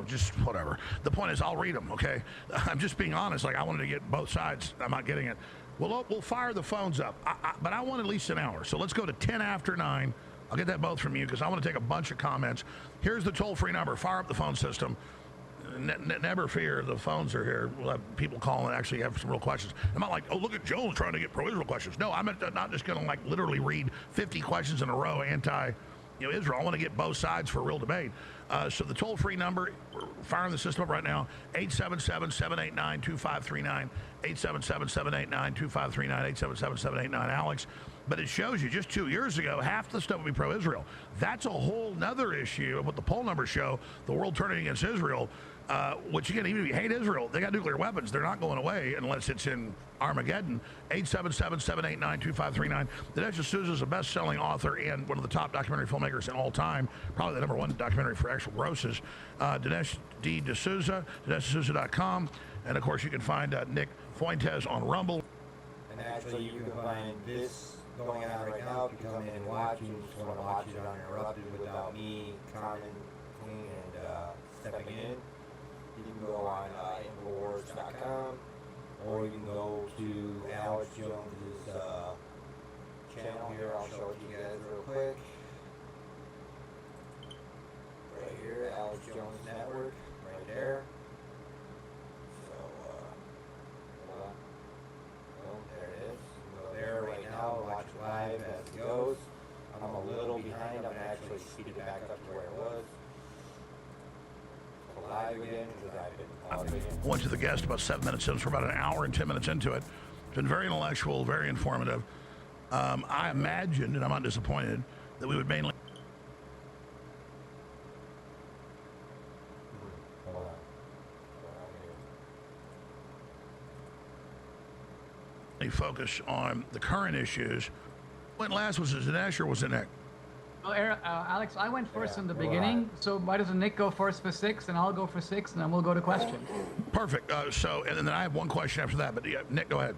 Just whatever. The point is, I'll read them, okay? I'm just being honest. Like, I wanted to get both sides. I'm not getting it. We'll fire the phones up. But I want at least an hour. So let's go to 10 after 9. I'll get that both from you because I want to take a bunch of comments. Here's the toll-free number. Fire up the phone system. Never fear, the phones are here. We'll have people call and actually have some real questions. I'm not like, oh, look at Jones trying to get pro-Israel questions. No, I'm not just going to like literally read 50 questions in a row anti-Israel. I want to get both sides for a real debate. So the toll-free number, we're firing the system up right now, 877-789-2539, 877-789-2539, 877-789-ALEX. But it shows you just 2 years ago, half the stuff would be pro-Israel. That's a whole nother issue of what the poll numbers show, the world turning against Israel, which, again, even if you hate Israel, they got nuclear weapons. They're not going away unless it's in Armageddon. 877-789-2539. Dinesh D'Souza is a best-selling author and one of the top documentary filmmakers in all time, probably the #1 documentary for actual grosses. Dinesh D. D'Souza, DineshD'Souza.com. And, of course, you can find Nick Fuentes on Rumble. And actually, you can find this going on right now if you come in and watch. You just want to watch it uninterrupted without me commenting and stepping in. You can go on Infowars.com, or you can go to Alex Jones's channel here. I'll show it to you guys real quick. Right here, Alex Jones Network, right there. So, hold on. Oh, there it is. Go there right now, watch it live as it goes. I'm a little behind. I'm going to actually speed it back up to where it was. Live again, because I've been pausing it. I went to the guest about 7 minutes in, so we're about an hour and 10 minutes into it. It's been very intellectual, very informative. I imagined, and I'm not disappointed, that we would mainly focus on the current issues. When last was it Dinesh or was it Nick? Well, Alex, I went first in the beginning, so why doesn't Nick go first for 6, and I'll go for 6, and then we'll go to questions. Perfect. And then I have one question after that, but Nick, go ahead.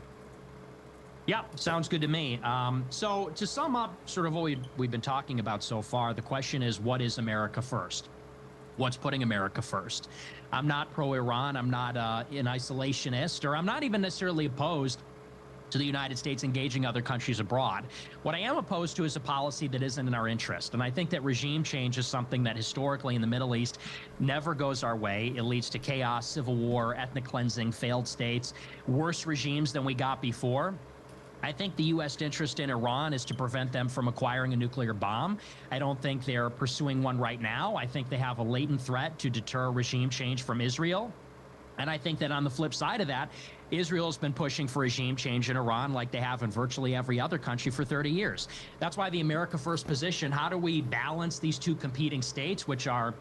Yeah, sounds good to me. So to sum up sort of what we've been talking about so far, the question is, what is America first? What's putting America first? I'm not pro-Iran. I'm not an isolationist, or I'm not even necessarily opposed to the United States engaging other countries abroad. What I am opposed to is a policy that isn't in our interest. And I think that regime change is something that historically in the Middle East never goes our way. It leads to chaos, civil war, ethnic cleansing, failed states, worse regimes than we got before. I think the U.S. interest in Iran is to prevent them from acquiring a nuclear bomb. I don't think they're pursuing one right now. I think they have a latent threat to deter regime change from Israel. And I think that on the flip side of that, Israel's been pushing for regime change in Iran like they have in virtually every other country for 30 years. That's why the America First position, how do we balance these two competing states, which are,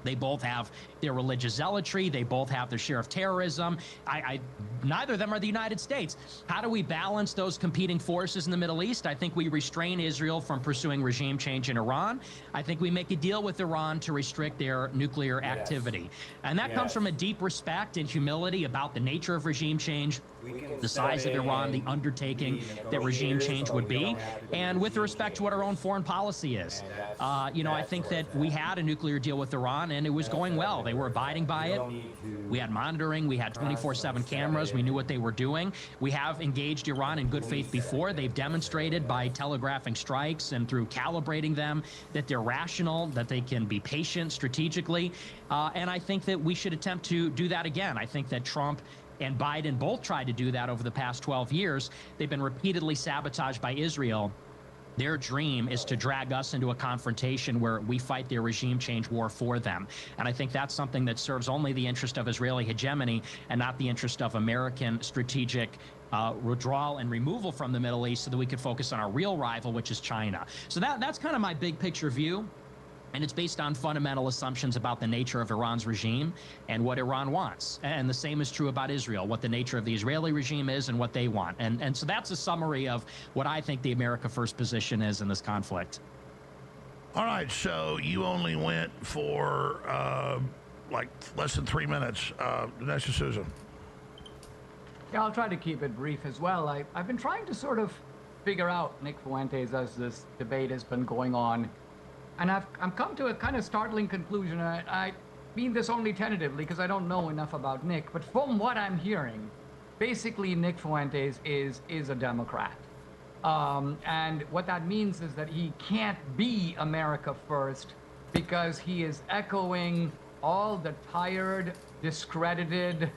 they both have their religious zealotry. They both have their share of terrorism. Neither of them are the United States. How do we balance those competing forces in the Middle East? I think we restrain Israel from pursuing regime change in Iran. I think we make a deal with Iran to restrict their nuclear activity. And that comes from a deep respect and humility about the nature of regime change, the size of Iran, the undertaking that regime change would be, and with respect to what our own foreign policy is. I think that we had a nuclear deal with Iran, and it was going well. They were abiding by it. We had monitoring. We had 24/7 cameras. We knew what they were doing. We have engaged Iran in good faith before. They've demonstrated by telegraphing strikes and through calibrating them that they're rational, that they can be patient strategically. And I think that we should attempt to do that again. I think that Trump and Biden both tried to do that over the past 12 years. They've been repeatedly sabotaged by Israel. Their dream is to drag us into a confrontation where we fight their regime change war for them. And I think that's something that serves only the interest of Israeli hegemony and not the interest of American strategic withdrawal and removal from the Middle East so that we could focus on our real rival, which is China. So that's kind of my big picture view. And it's based on fundamental assumptions about the nature of Iran's regime and what Iran wants. And the same is true about Israel, what the nature of the Israeli regime is and what they want. And so that's a summary of what I think the America First position is in this conflict. All right, so you only went for like less than 3 minutes. Dinesh D'Souza. Yeah, I'll try to keep it brief as well. I've been trying to sort of figure out Nick Fuentes as this debate has been going on. And I've come to a kind of startling conclusion. I mean this only tentatively because I don't know enough about Nick. But from what I'm hearing, basically Nick Fuentes is a Democrat. And what that means is that he can't be America First because he is echoing all the tired, discredited,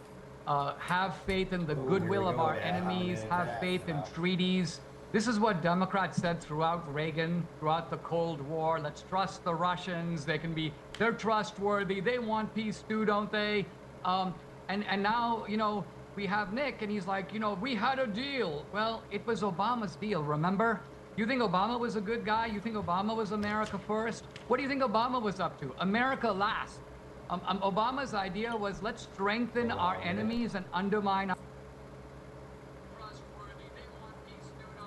have faith in the goodwill of our enemies, have faith in treaties. This is what Democrats said throughout Reagan, throughout the Cold War. Let's trust the Russians. They're trustworthy. They want peace too, don't they? And now, we have Nick, and he's like, we had a deal. Well, it was Obama's deal, remember? You think Obama was a good guy? You think Obama was America first? What do you think Obama was up to? America last. Obama's idea was let's strengthen our enemies and undermine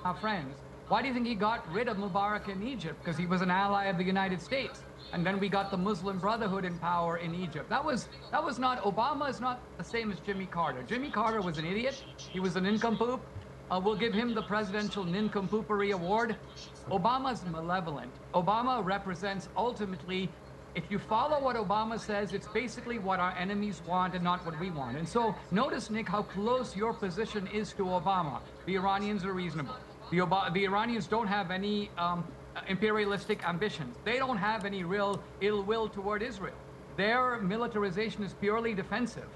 our friends. Why do you think he got rid of Mubarak in Egypt? Because he was an ally of the United States. And then we got the Muslim Brotherhood in power in Egypt. That was not, Obama is not the same as Jimmy Carter. Jimmy Carter was an idiot. He was a nincompoop. We'll give him the Presidential Nincompoopery Award. Obama's malevolent. Obama represents ultimately, if you follow what Obama says, it's basically what our enemies want and not what we want. And so notice, Nick, how close your position is to Obama. The Iranians are reasonable. The Iranians don't have any imperialistic ambitions. They don't have any real ill will toward Israel. Their militarization is purely defensive.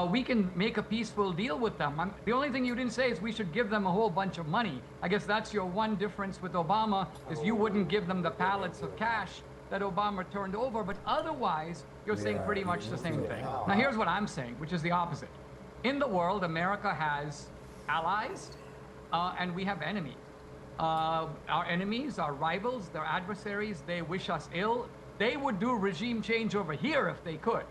We can make a peaceful deal with them. The only thing you didn't say is we should give them a whole bunch of money. I guess that's your one difference with Obama, is you wouldn't give them the pallets of cash that Obama turned over, but otherwise, you're saying pretty much the same thing. Now, here's what I'm saying, which is the opposite. In the world, America has allies, and we have enemies. Our enemies, our rivals, their adversaries, they wish us ill. They would do regime change over here if they could.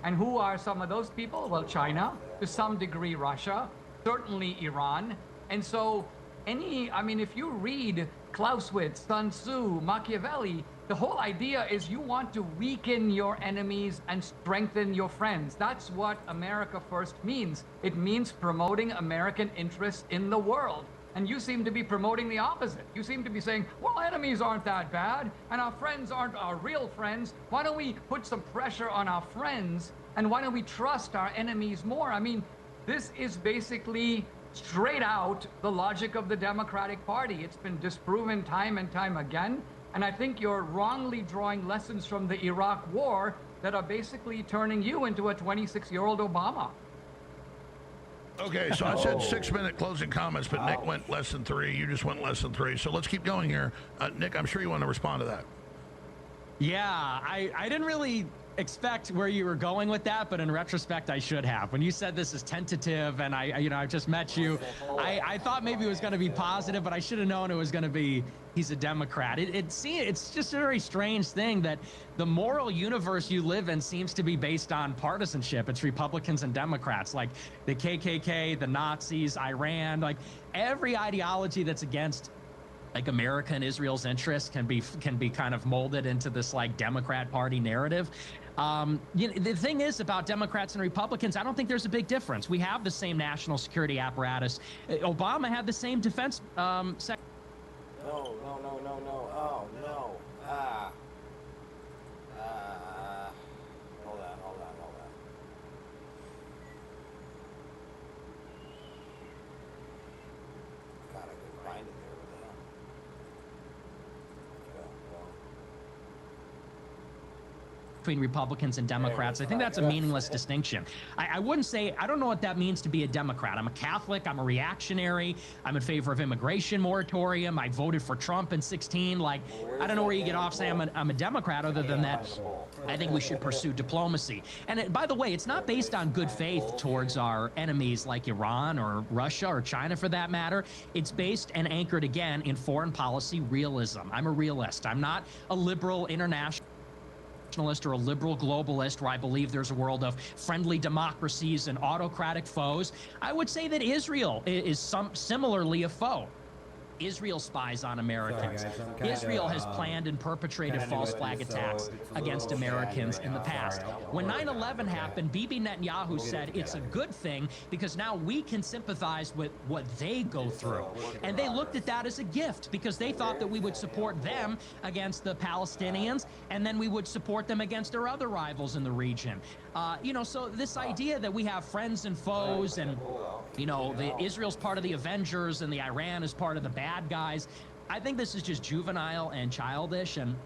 And who are some of those people? Well, China, to some degree Russia, certainly Iran. And so if you read Clausewitz, Sun Tzu, Machiavelli, the whole idea is you want to weaken your enemies and strengthen your friends. That's what America First means. It means promoting American interests in the world. And you seem to be promoting the opposite. You seem to be saying, well, enemies aren't that bad, and our friends aren't our real friends. Why don't we put some pressure on our friends, and why don't we trust our enemies more? I mean, this is basically straight out the logic of the Democratic Party. It's been disproven time and time again. And I think you're wrongly drawing lessons from the Iraq War that are basically turning you into a 26-year-old Obama. Okay, so I said 6-minute closing comments, but Nick went less than 3. You just went less than 3. So let's keep going here. Nick, I'm sure you want to respond to that. Yeah, I didn't really expect where you were going with that, but in retrospect, I should have. When you said this is tentative, and I just met you, I thought maybe it was going to be positive, but I should have known it was going to be he's a Democrat. It's just a very strange thing that the moral universe you live in seems to be based on partisanship. It's Republicans and Democrats, like the KKK, the Nazis, Iran, like every ideology that's against like America and Israel's interests can be kind of molded into this like Democrat Party narrative. The thing is about Democrats and Republicans, I don't think there's a big difference. We have the same national security apparatus. Obama had the same defense sector. No. Oh, no. Hold on. God, I couldn't find it there. What the hell? Between Republicans and Democrats. I think that's a meaningless distinction. I wouldn't say, I don't know what that means to be a Democrat. I'm a Catholic, I'm a reactionary, I'm in favor of immigration moratorium, I voted for Trump in 2016. Like, I don't know where you get off saying I'm a Democrat other than that. I think we should pursue diplomacy. And by the way, it's not based on good faith towards our enemies like Iran or Russia or China for that matter. It's based and anchored again in foreign policy realism. I'm a realist. I'm not a liberal international or a liberal globalist where I believe there's a world of friendly democracies and autocratic foes. I would say that Israel is similarly a foe. Israel spies on Americans. Israel has planned and perpetrated false flag attacks against Americans in the past. When 9/11 happened, Bibi Netanyahu said it's a good thing because now we can sympathize with what they go through. And they looked at that as a gift because they thought that we would support them against the Palestinians and then we would support them against their other rivals in the region. So this idea that we have friends and foes and, Israel's part of the Avengers and the Iran is part of the bad guys. I think this is just juvenile and childish, and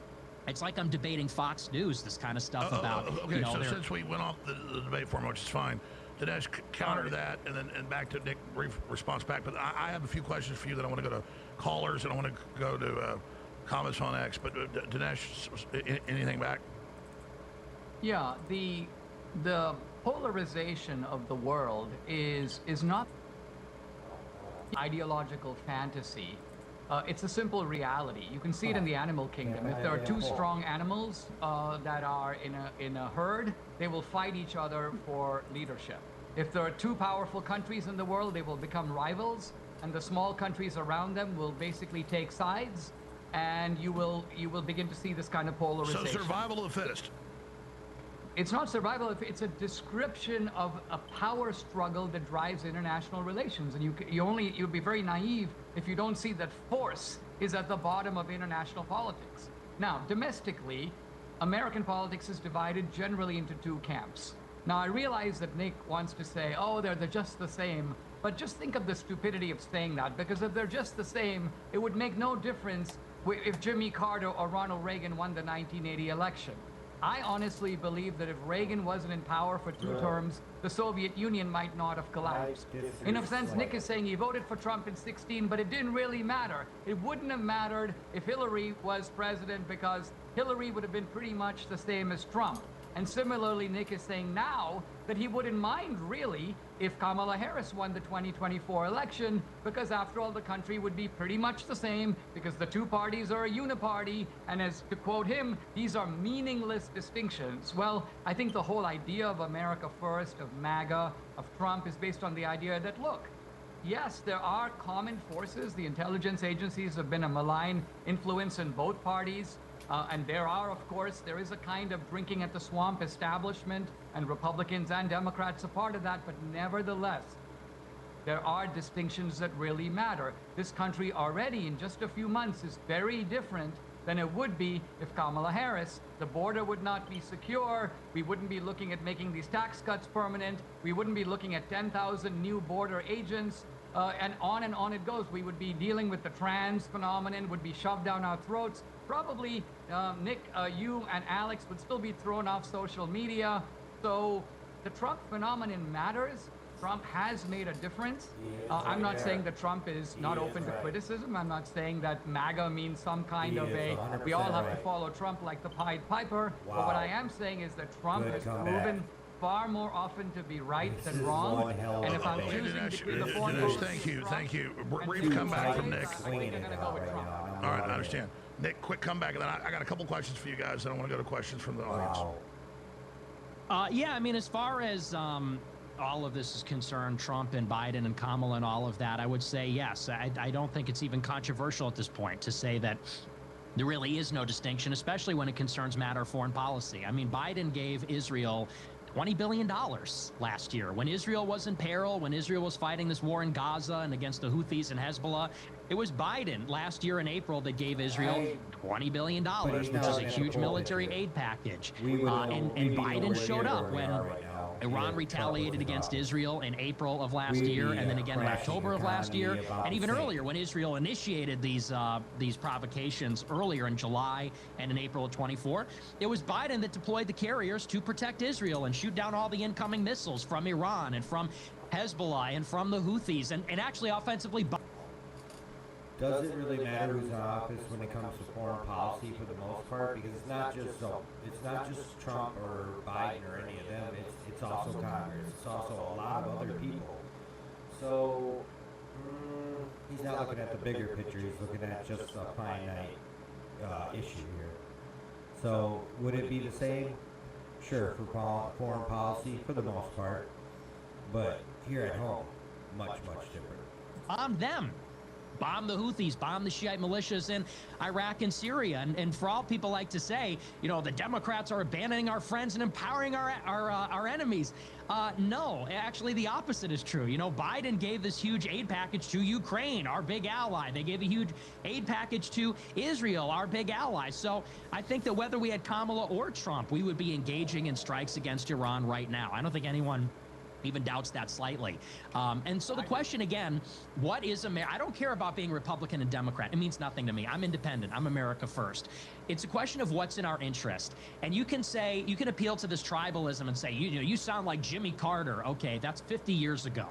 it's like I'm debating Fox News, this kind of stuff about. Okay, so since we went off the debate forum, which is fine, Dinesh, counter that, and back to Nick, brief response back. But I have a few questions for you that I want to go to callers and I want to go to comments on X. But Dinesh, anything back? Yeah, the polarization of the world is not ideological fantasy. It's a simple reality. You can see it in the animal kingdom. If there are two strong animals that are in a herd, they will fight each other for leadership. If there are two powerful countries in the world, they will become rivals, and the small countries around them will basically take sides, and you will begin to see this kind of polarization. So survival of the fittest. It's not survival, it's a description of a power struggle that drives international relations. And you'd be very naive if you don't see that force is at the bottom of international politics. Now, domestically, American politics is divided generally into two camps. Now, I realize that Nick wants to say, oh, they're just the same. But just think of the stupidity of saying that, because if they're just the same, it would make no difference if Jimmy Carter or Ronald Reagan won the 1980 election. I honestly believe that if Reagan wasn't in power for 2 terms, the Soviet Union might not have collapsed. In a sense, Nick is saying he voted for Trump in 2016, but it didn't really matter. It wouldn't have mattered if Hillary was president because Hillary would have been pretty much the same as Trump. And similarly, Nick is saying now that he wouldn't mind, really, if Kamala Harris won the 2024 election, because after all, the country would be pretty much the same, because the two parties are a uniparty, and as to quote him, these are meaningless distinctions. Well, I think the whole idea of America First, of MAGA, of Trump, is based on the idea that, look, yes, there are common forces. The intelligence agencies have been a malign influence in both parties. And there is a kind of drinking at the swamp establishment, and Republicans and Democrats are part of that, but nevertheless, there are distinctions that really matter. This country already, in just a few months, is very different than it would be if Kamala Harris. The border would not be secure. We wouldn't be looking at making these tax cuts permanent. We wouldn't be looking at 10,000 new border agents. and on it goes. We would be dealing with the trans phenomenon, would be shoved down our throats. Probably, Nick, you and Alex would still be thrown off social media. So the Trump phenomenon matters. Trump has made a difference. I'm not saying that Trump is not open to criticism. I'm not saying that MAGA means some kind of we all have to follow Trump like the Pied Piper. Wow. But what I am saying is that Trump has proven far more often to be right than wrong. And if I'm choosing between the four Dinesh, thank you. Brief comeback from Nick. I think I'm going to go with Trump. All right, I understand. Nick, quick comeback, and then I got a couple questions for you guys. Then I want to go to questions from the audience. Wow. Yeah, I mean, as far as all of this is concerned, Trump and Biden and Kamala and all of that, I would say yes. I don't think it's even controversial at this point to say that there really is no distinction, especially when it concerns matter of foreign policy. I mean, Biden gave Israel $20 billion last year. When Israel was in peril, when Israel was fighting this war in Gaza and against the Houthis and Hezbollah, it was Biden last year in April that gave Israel $20 billion, which is a huge military aid package. And Biden showed up when Iran retaliated against Israel in April of last year, and then again in October of last year, and even earlier when Israel initiated these provocations earlier in July and in April of 24. It was Biden that deployed the carriers to protect Israel and shoot down all the incoming missiles from Iran and from Hezbollah and from the Houthis, and actually offensively. Does it really matter who's in office when it comes to foreign policy for the most part? Because it's not just Trump or Biden or any of them. It's also Congress. It's also a lot of other people. So he's not looking at the bigger picture. He's looking at just a finite issue here. So would it be the same? Sure, for foreign policy for the most part, but here at home, much different. Bomb them. Bomb the Houthis, bomb the Shiite militias in Iraq and Syria. And for all people like to say, you know, the Democrats are abandoning our friends and empowering our enemies. No, actually the opposite is true. You know, Biden gave this huge aid package to Ukraine, our big ally. They gave a huge aid package to Israel, our big ally. So I think that whether we had Kamala or Trump, we would be engaging in strikes against Iran right now. I don't think anyone even doubts that slightly. And so the question again, what is America? I don't care about being Republican and Democrat. It means nothing to me. I'm independent. I'm America first. It's a question of what's in our interest. And you can say, you can appeal to this tribalism and say, you know, you sound like Jimmy Carter. Okay, that's 50 years ago.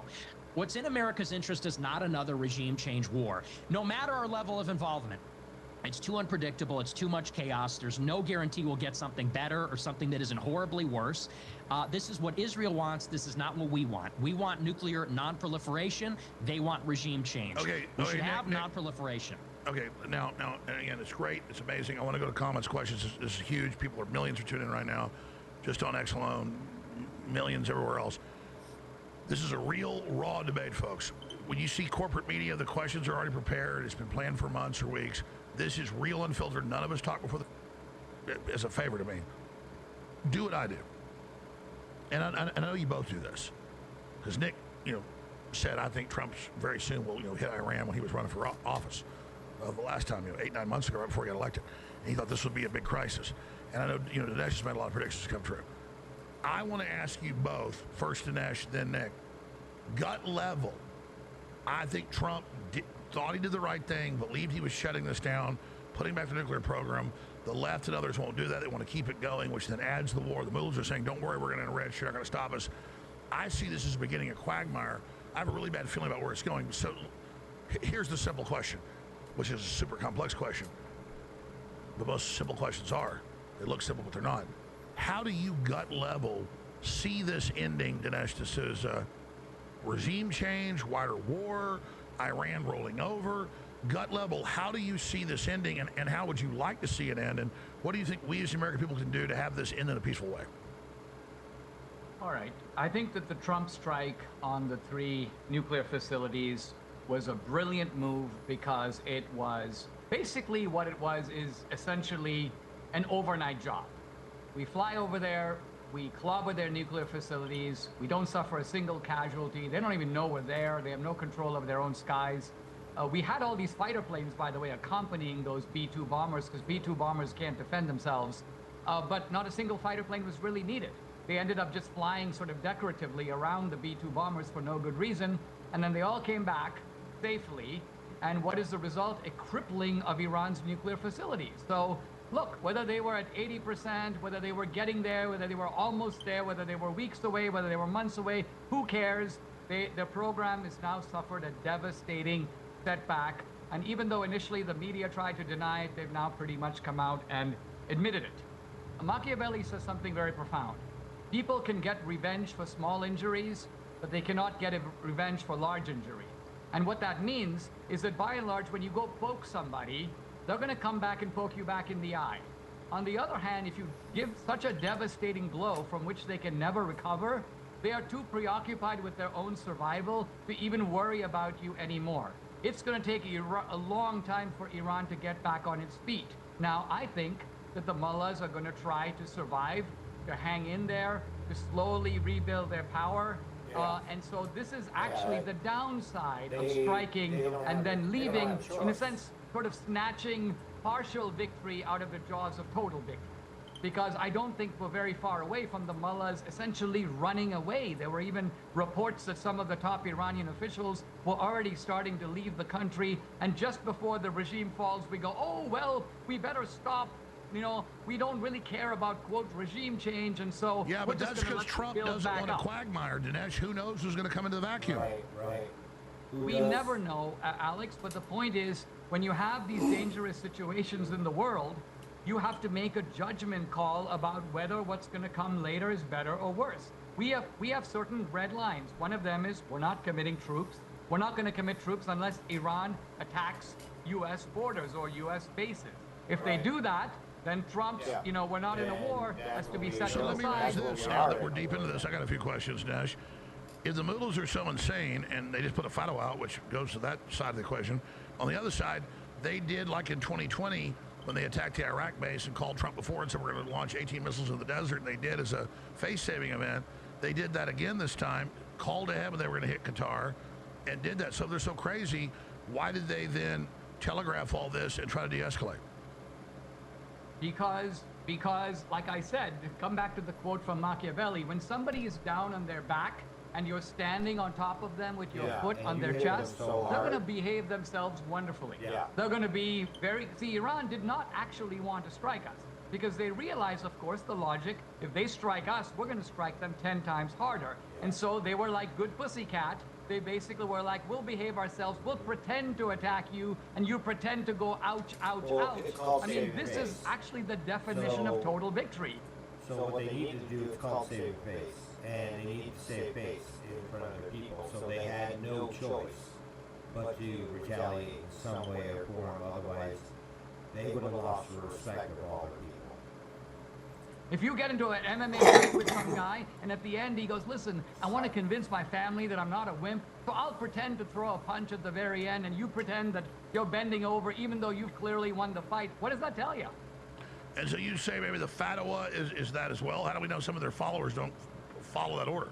What's in America's interest is not another regime change war, no matter our level of involvement. It's too unpredictable. It's too much chaos. There's no guarantee we'll get something better or something that isn't horribly worse. This is what Israel wants. This is not what we want. We want nuclear non-proliferation. They want regime change. Okay. We should have non-proliferation. Okay, now, and again, it's great. It's amazing. I want to go to comments, questions. This is huge. Millions are tuning in right now, just on X alone, millions everywhere else. This is a real, raw debate, folks. When you see corporate media, the questions are already prepared. It's been planned for months or weeks. This is real, unfiltered. None of us talk before as a favor to me. Do what I do. And I know you both do this. Because Nick, said, I think Trump's very soon will, hit Iran when he was running for office. The last time, 8-9 months ago, right before he got elected. And he thought this would be a big crisis. And I know, Dinesh has made a lot of predictions come true. I want to ask you both, first Dinesh, then Nick, gut level, I think Trump thought he did the right thing, believed he was shutting this down, putting back the nuclear program. The left and others won't do that. They want to keep it going, which then adds to the war. The mullahs are saying, don't worry, we're going to enrich. You're not going to stop us. I see this as the beginning of quagmire. I have a really bad feeling about where it's going. So here's the simple question, which is a super complex question. The most simple questions are, they look simple, but they're not. How do you gut level see this ending, Dinesh? This is regime change, wider war, Iran rolling over. Gut level, how do you see this ending, and how would you like to see it end? And what do you think we as American people can do to have this end in a peaceful way? All right. I think that the Trump strike on the 3 nuclear facilities was a brilliant move because it was basically what it was is essentially an overnight job. We fly over there, we clobber their nuclear facilities, we don't suffer a single casualty, they don't even know we're there, they have no control over their own skies. We had all these fighter planes, by the way, accompanying those B-2 bombers because B-2 bombers can't defend themselves, but not a single fighter plane was really needed. They ended up just flying sort of decoratively around the B-2 bombers for no good reason. and then they all came back safely. And what is the result? A crippling of Iran's nuclear facilities. So look, whether they were at 80%, whether they were getting there, whether they were almost there, whether they were weeks away, whether they were months away, who cares? Their program has now suffered a devastating setback. And even though initially the media tried to deny it, they've now pretty much come out and admitted it. Machiavelli says something very profound. People can get revenge for small injuries, but they cannot get revenge for large injuries. And what that means is that by and large, when you go poke somebody, they're going to come back and poke you back in the eye. On the other hand, if you give such a devastating blow from which they can never recover, they are too preoccupied with their own survival to even worry about you anymore. It's going to take a long time for Iran to get back on its feet. Now, I think that the mullahs are going to try to survive, to hang in there, to slowly rebuild their power. And so this is actually the downside of striking and then leaving, in a sense, sort of snatching partial victory out of the jaws of total victory. Because I don't think we're very far away from the mullahs essentially running away. There were even reports that some of the top Iranian officials were already starting to leave the country. And just before the regime falls, we go, oh, well, we better stop. You know, we don't really care about, quote, regime change, and so yeah, but that's because Trump doesn't want a quagmire, Dinesh. Who knows who's going to come into the vacuum? Right. We never know, Alex, but the point is, when you have these dangerous situations in the world, you have to make a judgment call about whether what's going to come later is better or worse. We have certain red lines. One of them is we're not committing troops. We're not going to commit troops unless Iran attacks U.S. borders or U.S. bases. If they do that, then Trump's, you know, we're not in a war, has to be set to the let me side. ask this, now that we're deep into this, I got a few questions, Nash. If the mullahs are so insane, and they just put a fatwa out, which goes to that side of the equation, on the other side, they did like in 2020, when they attacked the Iraq base and called Trump before and said we're going to launch 18 missiles in the desert, and they did as a face-saving event. They did that again this time, called ahead when they were going to hit Qatar, and did that. So if they're so crazy, why did they then telegraph all this and try to de-escalate? Because, like I said, to come back to the quote from Machiavelli, when somebody is down on their back and you're standing on top of them with your foot on their chest, they're going to behave themselves wonderfully. They're going to be very... See, Iran did not actually want to strike us because they realize, of course, the logic. If they strike us, we're going to strike them 10 times harder. And so they were like good pussycat. They basically were like, we'll behave ourselves, we'll pretend to attack you, and you pretend to go ouch, ouch, ouch. I mean, this is actually the definition of total victory. So what they need to do is called saving face, and they need to save face in front of their people. So they had no choice but to retaliate in some way or form. Otherwise, they would have lost the respect of all their people. If you get into an MMA fight with some guy, and at the end he goes, listen, I want to convince my family that I'm not a wimp, so I'll pretend to throw a punch at the very end, and you pretend that you're bending over even though you've clearly won the fight. What does that tell you? And so you say maybe the fatwa is that as well? How do we know some of their followers don't follow that order?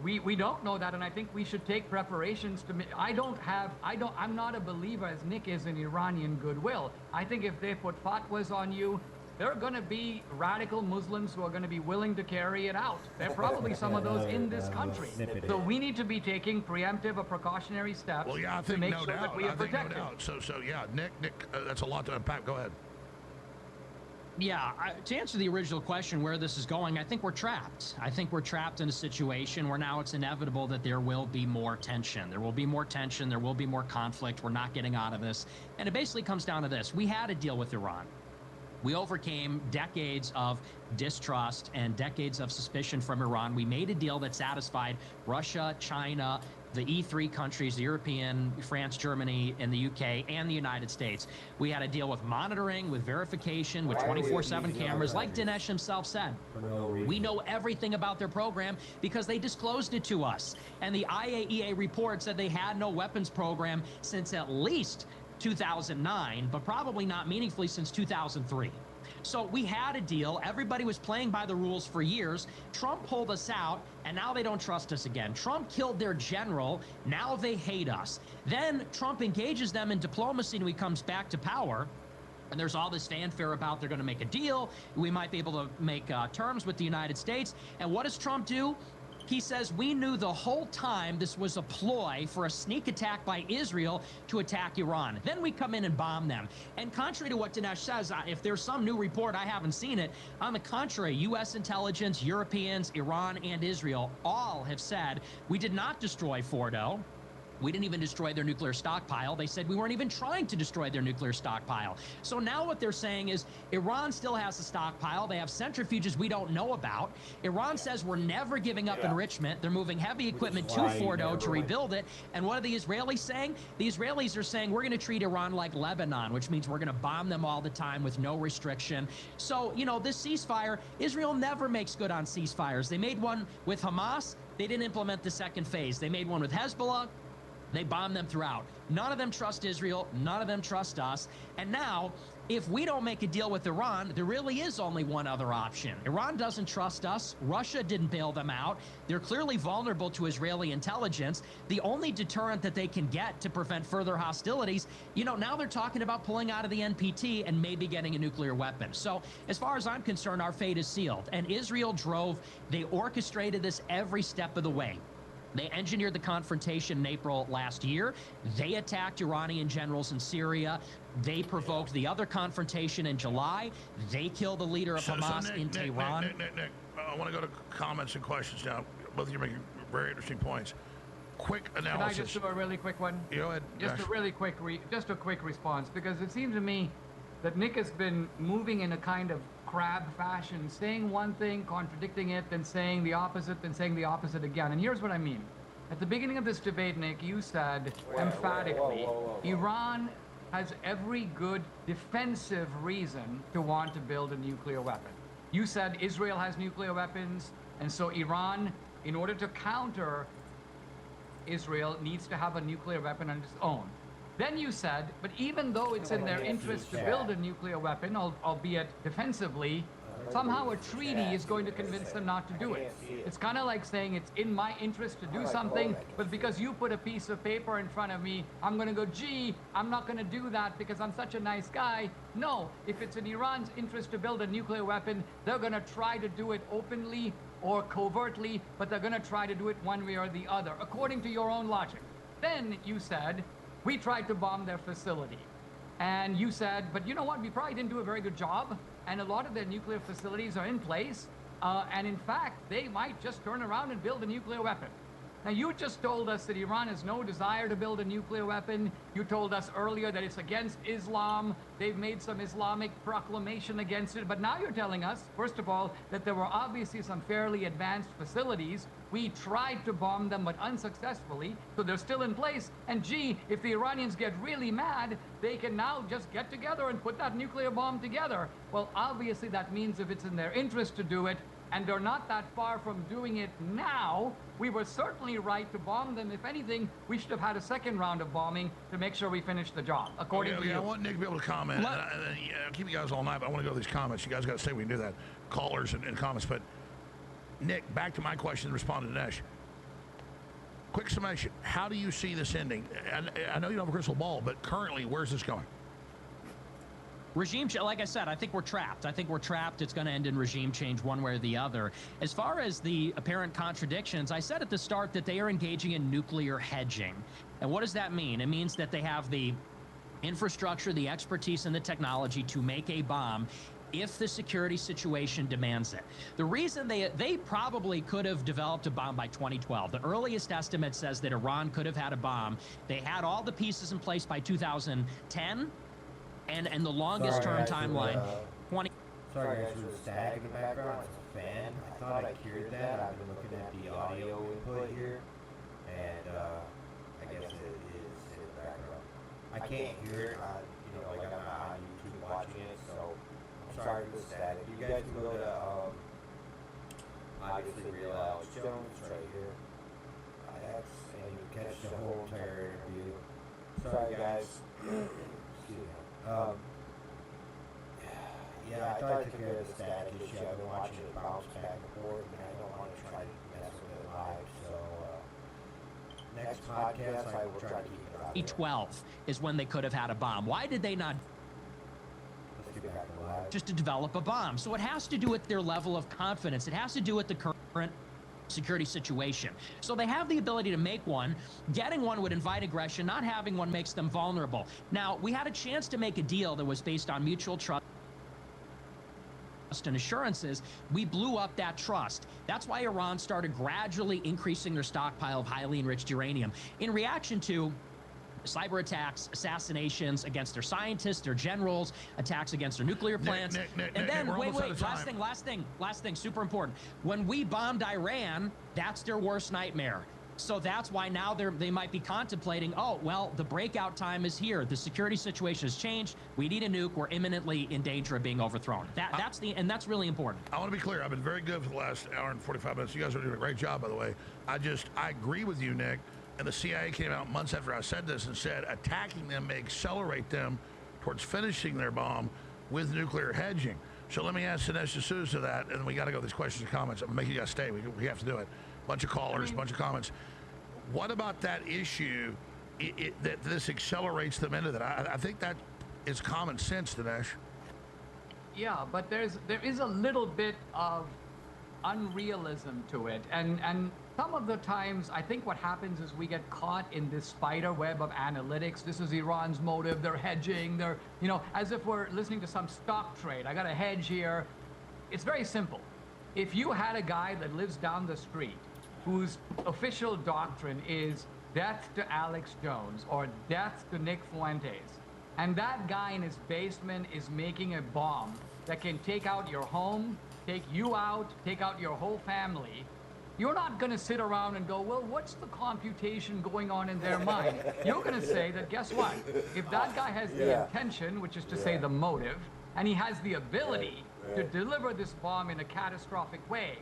We don't know that, and I think we should take preparations to... I'm not a believer, as Nick is, in Iranian goodwill. I think if they put fatwas on you, there are going to be radical Muslims who are going to be willing to carry it out. There are probably some of those in this country. So we need to be taking preemptive or precautionary steps I think to make no sure doubt. that we are I think protected. no doubt. So yeah, Nick, that's a lot to unpack. Go ahead. Yeah, to answer the original question, where this is going, I think we're trapped. I think we're trapped in a situation where now it's inevitable that there will be more tension. There will be more tension. There will be more conflict. We're not getting out of this. And it basically comes down to this. We had a deal with Iran. We overcame decades of distrust and decades of suspicion from Iran. We made a deal that satisfied Russia, China, the E3 countries, the European, France, Germany, and the UK, and the United States. We had a deal with monitoring, with verification, with 24/7 cameras, like Dinesh himself said. We know everything about their program because they disclosed it to us. And the IAEA report said they had no weapons program since at least 2009, but probably not meaningfully since 2003. So we had a deal. Everybody was playing by the rules for years. Trump pulled us out, and now they don't trust us again. Trump killed their general. Now they hate us. Then Trump engages them in diplomacy, and he comes back to power. And there's all this fanfare about they're going to make a deal. We might be able to make terms with the United States. And what does Trump do? He says, we knew the whole time this was a ploy for a sneak attack by Israel to attack Iran. Then we come in and bomb them. And contrary to what Dinesh says, if there's some new report, I haven't seen it. On the contrary, U.S. intelligence, Europeans, Iran, and Israel all have said we did not destroy Fordo. We didn't even destroy their nuclear stockpile. They said we weren't even trying to destroy their nuclear stockpile. So now what they're saying is Iran still has a stockpile. They have centrifuges we don't know about. Iran says we're never giving up enrichment. They're moving heavy equipment to Fordo to rebuild it. And what are the Israelis saying? The Israelis are saying we're going to treat Iran like Lebanon, which means we're going to bomb them all the time with no restriction. So, you know, this ceasefire, Israel never makes good on ceasefires. They made one with Hamas. They didn't implement the second phase. They made one with Hezbollah. They bomb them throughout. None of them trust Israel. None of them trust us. And now, if we don't make a deal with Iran, there really is only one other option. Iran doesn't trust us. Russia didn't bail them out. They're clearly vulnerable to Israeli intelligence. The only deterrent that they can get to prevent further hostilities, you know, now they're talking about pulling out of the NPT and maybe getting a nuclear weapon. So as far as I'm concerned, our fate is sealed. And Israel they orchestrated this every step of the way. They engineered the confrontation in April last year. They attacked Iranian generals in Syria. They provoked the other confrontation in July. They killed the leader of Hamas in Tehran. Nick, I want to go to comments and questions now. Both of you are making very interesting points. Quick analysis. Can I just do a really quick one? Go ahead. Just a really quick, a quick response, because it seems to me that Nick has been moving in a kind of crab fashion, saying one thing, contradicting it, then saying the opposite, then saying the opposite again. And here's what I mean. At the beginning of this debate, Nick, you said emphatically, Iran has every good defensive reason to want to build a nuclear weapon. You said Israel has nuclear weapons, and so Iran, in order to counter Israel, needs to have a nuclear weapon on its own. Then you said, but even though it's in their interest to build a nuclear weapon, albeit defensively, somehow a treaty is going to convince them not to do it. It's kind of like saying it's in my interest to do something, but because you put a piece of paper in front of me, I'm going to go, gee, I'm not going to do that because I'm such a nice guy. No, if it's in Iran's interest to build a nuclear weapon, they're going to try to do it openly or covertly, but they're going to try to do it one way or the other, according to your own logic. Then you said, we tried to bomb their facility. And you said, but you know what? We probably didn't do a very good job. And a lot of their nuclear facilities are in place. And in fact, they might just turn around and build a nuclear weapon. Now, you just told us that Iran has no desire to build a nuclear weapon. You told us earlier that it's against Islam. They've made some Islamic proclamation against it. But now you're telling us, first of all, that there were obviously some fairly advanced facilities. We tried to bomb them, but unsuccessfully. So they're still in place. And gee, if the Iranians get really mad, they can now just get together and put that nuclear bomb together. Well, obviously that means if it's in their interest to do it, and they're not that far from doing it now, we were certainly right to bomb them. If anything, we should have had a second round of bombing to make sure we finished the job, according to you. I want Nick to be able to comment. I'll keep you guys all night, but I want to go to these comments. You guys got to stay. We can do that. Callers and comments. But, Nick, back to my question and respond to Dinesh. Quick summation. How do you see this ending? I know you don't have a crystal ball, but currently, where's this going? Regime change, like I said, I think we're trapped. It's going to end in regime change one way or the other. As far as the apparent contradictions, I said at the start that they are engaging in nuclear hedging. And what does that mean? It means that they have the infrastructure, the expertise, and the technology to make a bomb if the security situation demands it. The reason they probably could have developed a bomb by 2012. The earliest estimate says that Iran could have had a bomb. They had all the pieces in place by 2010. And the longest term timeline, 20. Sorry guys for the static in the background. It's a fan. I thought I cured that. I've been looking at the audio input here, and I guess it is in the background. I can't hear it. Like I'm not on YouTube watching it, so I'm sorry for the static. You guys can go to obviously Real Alex Jones right here. And you catch the whole entire interview. Sorry guys. Excuse me. Yeah, I thought I took care of the static issue. I've been watching it bounce back and forth, and I don't want to try to mess with it live. So, next podcast, I will try to keep it out. 2012 is when they could have had a bomb. Why did they not? Let's get back to live. Just to develop a bomb. So it has to do with their level of confidence. It has to do with the current security situation. So they have the ability to make one. Getting one would invite aggression. Not having one makes them vulnerable. Now, we had a chance to make a deal that was based on mutual trust and assurances. We blew up that trust. That's why Iran started gradually increasing their stockpile of highly enriched uranium in reaction to cyber attacks, assassinations against their scientists, their generals, attacks against their nuclear plants. Nick, wait, last thing, super important. When we bombed Iran, that's their worst nightmare. So that's why now they might be contemplating, oh, well, the breakout time is here. The security situation has changed. We need a nuke. We're imminently in danger of being overthrown. That's really important. I want to be clear. I've been very good for the last hour and 45 minutes. You guys are doing a great job, by the way. I agree with you, Nick. And the CIA came out months after I said this and said attacking them may accelerate them towards finishing their bomb with nuclear hedging. So let me ask Dinesh D'Souza that, and we got to go with these questions and comments. I'm going to make you guys stay. We have to do it. Bunch of callers, bunch of comments. What about that issue that this accelerates them into that? I think that is common sense, Dinesh. Yeah, but there is a little bit of unrealism to it, and some of the times I think what happens is we get caught in this spider web of analytics. This is Iran's motive. They're hedging. They're, as if we're listening to some stock trade. I got a hedge here. It's very simple. If you had a guy that lives down the street whose official doctrine is death to Alex Jones or death to Nick Fuentes, and that guy in his basement is making a bomb that can take out your home, take you out, take out your whole family, you're not going to sit around and go, well, what's the computation going on in their mind? You're going to say that, guess what? If that guy has the intention, which is to say the motive, and he has the ability to deliver this bomb in a catastrophic way,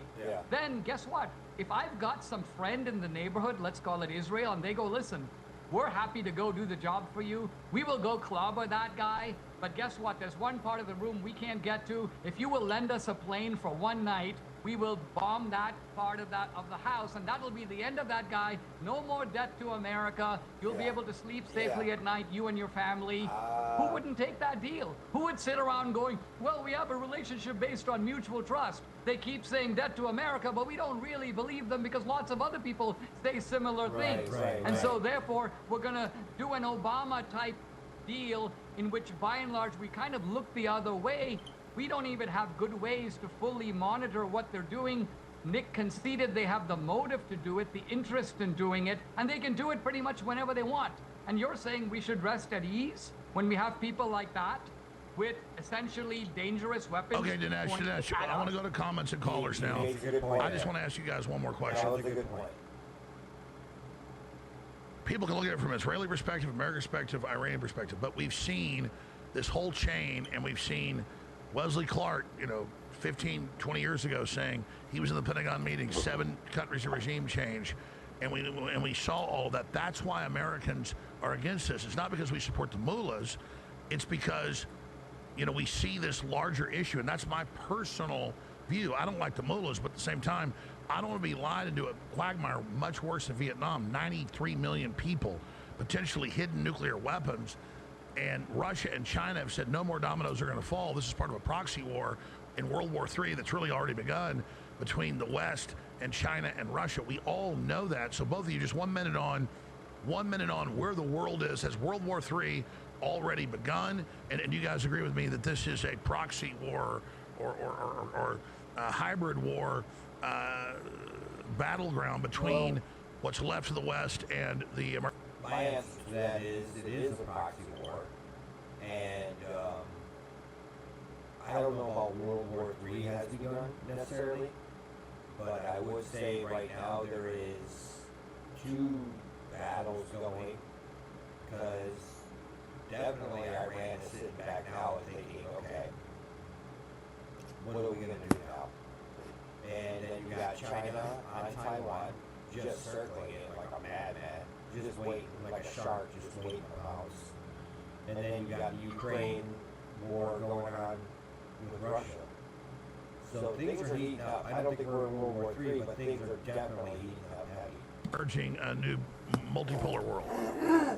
then guess what? If I've got some friend in the neighborhood, let's call it Israel, and they go, listen, we're happy to go do the job for you. We will go clobber that guy. But guess what? There's one part of the room we can't get to. If you will lend us a plane for one night, we will bomb that part of the house, and that'll be the end of that guy. No more debt to America. You'll be able to sleep safely at night, you and your family. Who wouldn't take that deal? Who would sit around going, well, we have a relationship based on mutual trust. They keep saying debt to America, but we don't really believe them because lots of other people say similar things. So therefore, we're going to do an Obama-type deal in which, by and large, we kind of look the other way. We don't even have good ways to fully monitor what they're doing. Nick conceded they have the motive to do it, the interest in doing it, and they can do it pretty much whenever they want. And you're saying we should rest at ease when we have people like that with essentially dangerous weapons? Okay, Dinesh, I want to go to comments and callers now. I just want to ask you guys one more question. That was a good point. People can look at it from an Israeli perspective, American perspective, Iranian perspective, but we've seen this whole chain, and we've seen Wesley Clark, 15, 20 years ago saying he was in the Pentagon meeting, 7 countries of regime change, and we saw all that. That's why Americans are against this. It's not because we support the mullahs. It's because, we see this larger issue, and that's my personal view. I don't like the mullahs, but at the same time, I don't want to be lied into a quagmire much worse than Vietnam. 93 million people, potentially hidden nuclear weapons. And Russia and China have said no more dominoes are going to fall. This is part of a proxy war in World War III that's really already begun between the West and China and Russia. We all know that. So both of you, just 1 minute on where the world is. Has World War III already begun? And you guys agree with me that this is a proxy war or a hybrid war battleground between what's left of the West and the American? My answer to that is it is a proxy war, and I don't know about World War III has begun necessarily, but I would say right now there is 2 battles going, because definitely Iran is sitting back now and thinking, okay, what are we going to do now? And then you got China on Taiwan just circling it like a madman. Just waiting, like a shark, just waiting on the house. And then you got the Ukraine war going on with Russia. So things are heating up. I don't think we're in World War III, but things are definitely heating up heavy. Urging a new multipolar world.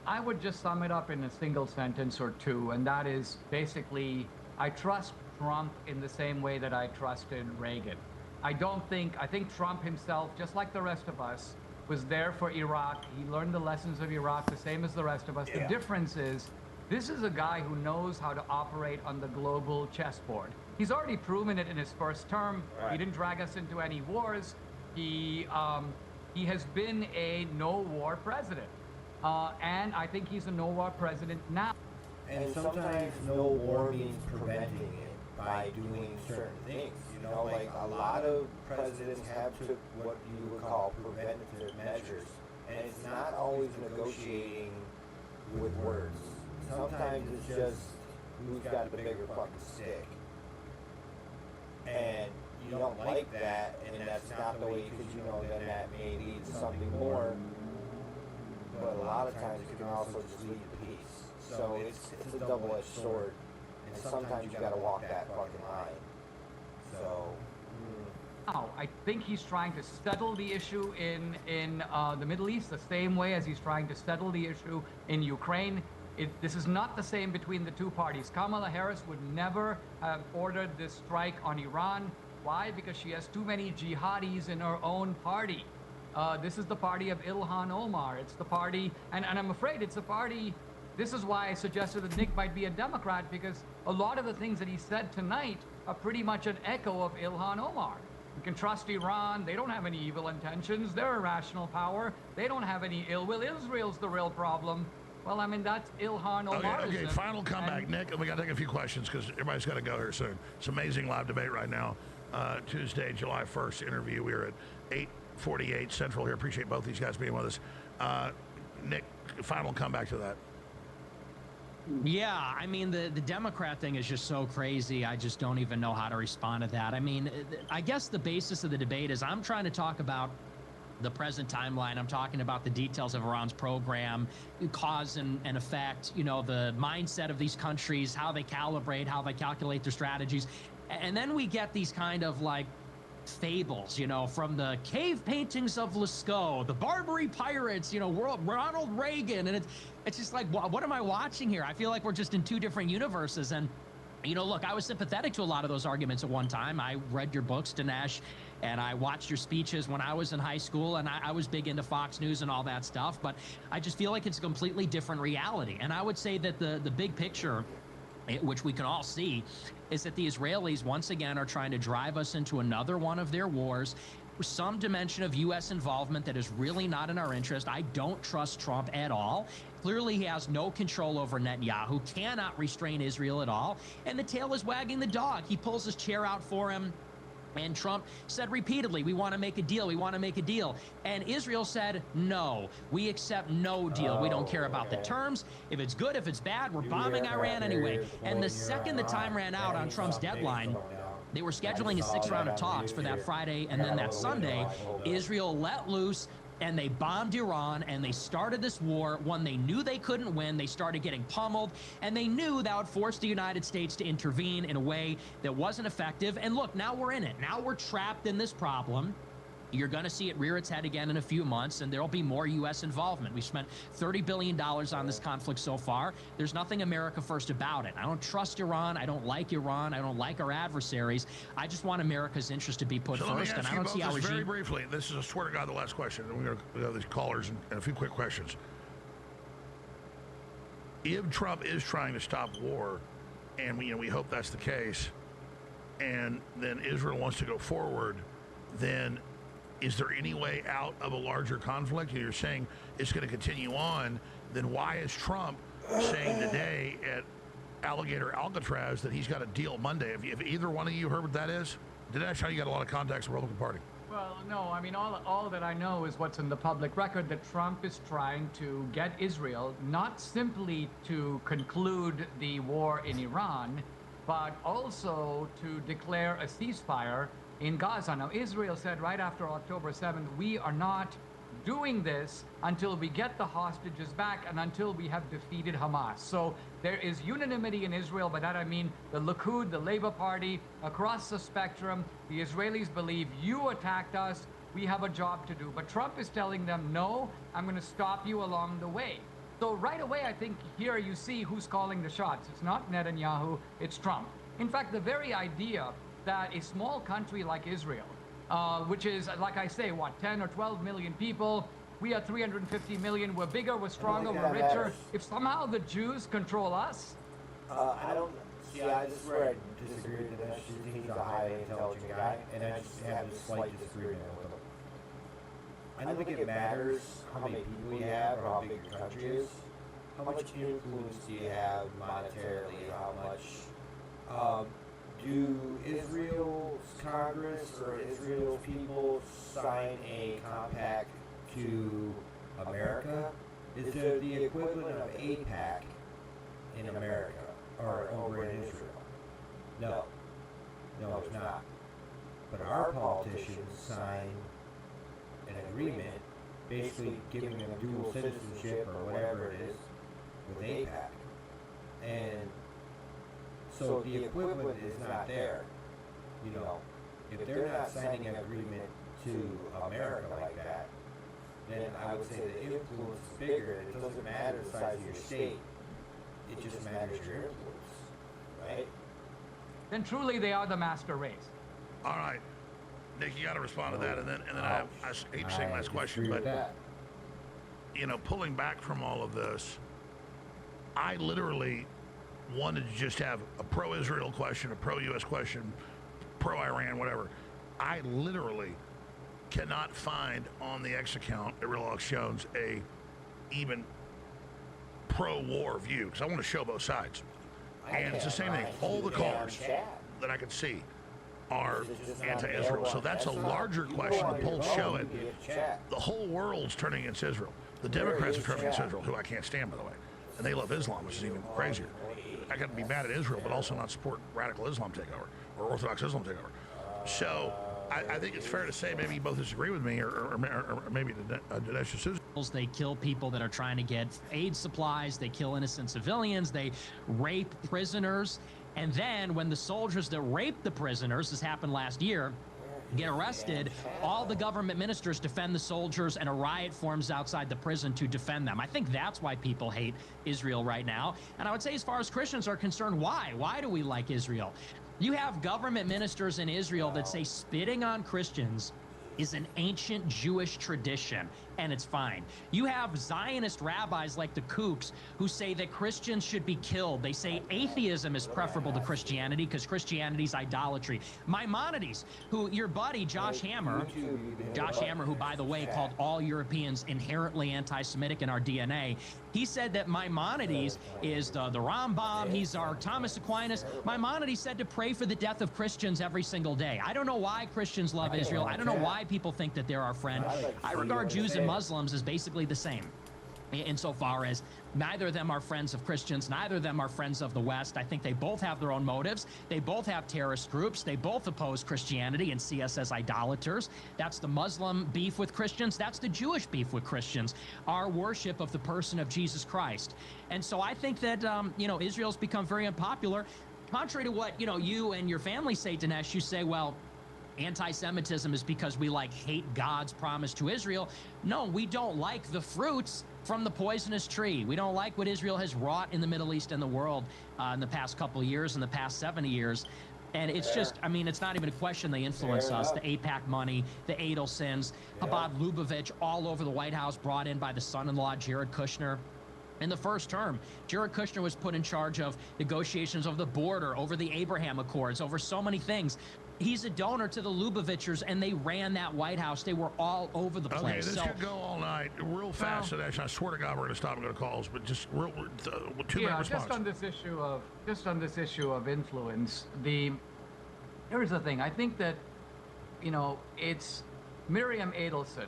I would just sum it up in a single sentence or two, and that is basically, I trust Trump in the same way that I trusted Reagan. I think Trump himself, just like the rest of us, was there for Iraq. He learned the lessons of Iraq the same as the rest of us. Yeah. The difference is, this is a guy who knows how to operate on the global chessboard. He's already proven it in his first term. Right. He didn't drag us into any wars. He has been a no-war president. And I think he's a no-war president now. And sometimes no war means preventing it by doing certain things. You know, like a lot of presidents have took what you would call preventative measures. And it's not always negotiating with words. Sometimes it's just who's got the bigger fucking stick. And you don't like that, and that's not the way, because you know then that may lead to something more. But a lot of times it can also just lead to peace. So it's a double-edged sword, and sometimes you got to walk that fucking line. So. Now, I think he's trying to settle the issue in the Middle East the same way as he's trying to settle the issue in Ukraine. This is not the same between the two parties. Kamala Harris would never have ordered this strike on Iran. Why? Because she has too many jihadis in her own party. This is the party of Ilhan Omar. It's the party, and I'm afraid it's a party. This is why I suggested that Nick might be a Democrat, because a lot of the things that he said tonight are pretty much an echo of Ilhan Omar. We can trust Iran. They don't have any evil intentions. They're a rational power. They don't have any ill will. Israel's the real problem. Well, I mean, that's Ilhan Omar. Okay, final comeback, Nick. And we got to take a few questions because everybody's got to go here soon. It's amazing live debate right now. Tuesday, July 1st interview. We're at 8:48 Central here. Appreciate both these guys being with us. Nick, final comeback to that. Yeah, I mean, the Democrat thing is just so crazy. I just don't even know how to respond to that. I mean, I guess the basis of the debate is I'm trying to talk about the present timeline. I'm talking about the details of Iran's program, cause and effect, you know, the mindset of these countries, how they calibrate, how they calculate their strategies. And then we get these kind of like fables, you know, from the cave paintings of Lascaux, the Barbary pirates, you know, Ronald Reagan. And it's just like, what am I watching here? I feel like we're just in two different universes. And, you know, look, I was sympathetic to a lot of those arguments at one time. I read your books, Dinesh, and I watched your speeches when I was in high school, and I was big into Fox News and all that stuff. But I just feel like it's a completely different reality. And I would say that the big picture, which we can all see, is that the Israelis once again are trying to drive us into another one of their wars, some dimension of U.S. involvement that is really not in our interest. I don't trust Trump at all. Clearly, he has no control over Netanyahu, cannot restrain Israel at all, and the tail is wagging the dog. He pulls his chair out for him. And Trump said repeatedly, we want to make a deal. We want to make a deal. And Israel said, no, we accept no deal. We don't care about the terms. If it's good, if it's bad, we're bombing Iran anyway. And the second the time ran out on Trump's deadline, they were scheduling a 6th round of talks for that Friday and then that Sunday. Israel let loose, and they bombed Iran, and they started this war, one they knew they couldn't win. They started getting pummeled, and they knew that would force the United States to intervene in a way that wasn't effective. And look, now we're in it. Now we're trapped in this problem. You're going to see it rear its head again in a few months, and there'll be more U.S. involvement. We've spent $30 billion on this conflict so far. There's nothing America first about it. I don't trust Iran. I don't like Iran. I don't like our adversaries. I just want America's interest to be put first, and I don't see how regime... Very briefly, this is, I swear to God, the last question. And we're going to have these callers and a few quick questions. If Trump is trying to stop war, and we hope that's the case, and then Israel wants to go forward, then is there any way out of a larger conflict? You're saying it's going to continue on. Then why is Trump saying today at Alligator Alcatraz that he's got a deal Monday? If either one of you heard what that is? Dinesh, how you got a lot of contacts with the Republican Party? Well, no, I mean, all that I know is what's in the public record, that Trump is trying to get Israel not simply to conclude the war in Iran, but also to declare a ceasefire in Gaza. Now, Israel said right after October 7th, we are not doing this until we get the hostages back and until we have defeated Hamas. So there is unanimity in Israel. By that I mean the Likud, the Labour Party, across the spectrum. The Israelis believe you attacked us. We have a job to do. But Trump is telling them, no, I'm going to stop you along the way. So right away, I think here you see who's calling the shots. It's not Netanyahu, it's Trump. In fact, the very idea that a small country like Israel which is, like I say, what, 10 or 12 million people. We are 350 million. We're bigger, we're stronger, we're richer. Matters. If somehow the Jews control us, I don't see. This is where I disagree with Dinesh. I think he's a highly intelligent guy, and I just have a slight disagreement with him. I don't think it matters how many people you have or how big your country is. How much influence do you have monetarily? How much do Israel's Congress or Israel's people sign a compact to America? Is there the equivalent of AIPAC in America or over in Israel? No. No, it's not. But our politicians sign an agreement basically giving them dual citizenship or whatever it is with AIPAC. And so the equivalent is not there. You know, if they're not signing an agreement to America like that, then I would say the influence is bigger, and it doesn't matter the size of your state. It just matters your influence, right? then truly they are the master race. All right, Nick, you got to respond to that, and then I hate to say last question, but you know, pulling back from all of this, I literally wanted to just have a pro-Israel question, a pro-U.S. question, pro-Iran, whatever. I literally cannot find on the X account at Real Alex Jones a even pro-war view, because I want to show both sides. And it's the same thing. All the callers that I could see are anti-Israel. So that's a larger question. The polls show it. The whole world's turning against Israel. The Democrats are turning against Israel, who I can't stand, by the way. And they love Islam, which is even crazier. I got to be mad at Israel, but also not support radical Islam takeover or Orthodox Islam takeover. So I think it's fair to say maybe you both disagree with me, or maybe Dinesh D'Souza. They kill people that are trying to get aid supplies. They kill innocent civilians. They rape prisoners. And then when the soldiers that raped the prisoners, this happened last year, get arrested, all the government ministers defend the soldiers, and a riot forms outside the prison to defend them. I think that's why people hate Israel right now. And I would say, as far as Christians are concerned, why? Why do we like Israel? You have government ministers in Israel that say spitting on Christians is an ancient Jewish tradition, and it's fine. You have Zionist rabbis like the Kooks who say that Christians should be killed. They say atheism is preferable to Christianity because Christianity's idolatry. Maimonides, who your buddy Josh Hammer, who, by the way, called all Europeans inherently anti-Semitic in our DNA, he said that Maimonides is the Rambam, he's our Thomas Aquinas. Maimonides said to pray for the death of Christians every single day. I don't know why Christians love Israel. I don't know why people think that they're our friend. I regard Jews and Muslims as basically the same, insofar as neither of them are friends of Christians, neither of them are friends of the West. I think they both have their own motives. They both have terrorist groups. They both oppose Christianity and see us as idolaters. That's the Muslim beef with Christians. That's the Jewish beef with Christians, our worship of the person of Jesus Christ. And so I think that, Israel's become very unpopular. Contrary to what, you and your family say, Dinesh, you say, well, anti-Semitism is because we hate God's promise to Israel. No, we don't like the fruits from the poisonous tree. We don't like what Israel has wrought in the Middle East and the world in the past couple of years, in the past 70 years. And it's just, it's not even a question they influence us. The AIPAC money, the Adelsons, Chabad Lubavitch, all over the White House, brought in by the son-in-law, Jared Kushner. In the first term, Jared Kushner was put in charge of negotiations over the border, over the Abraham Accords, over so many things. He's a donor to the Lubavitchers, and they ran that White House. They were all over the place. Okay, this could go all night. Real fast, Dinesh. I swear to God, we're going to stop and go to calls, but just real 2-minute response. Just on this issue of influence. Here's the thing. I think that, it's Miriam Adelson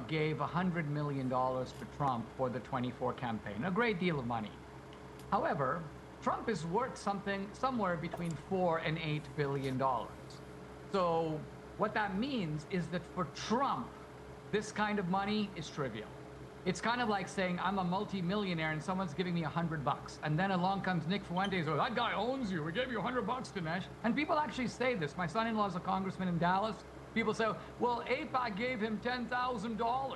gave $100 million to Trump for the 24 campaign, a great deal of money. However, Trump is worth somewhere between $4 and $8 billion. So what that means is that for Trump, this kind of money is trivial. It's kind of like saying I'm a multi-millionaire and someone's giving me $100, and then along comes Nick Fuentes, or that guy owns you. We gave you $100, Dinesh. And people actually say this. My son-in-law is a congressman in Dallas. People say, well, AIPAC gave him $10,000.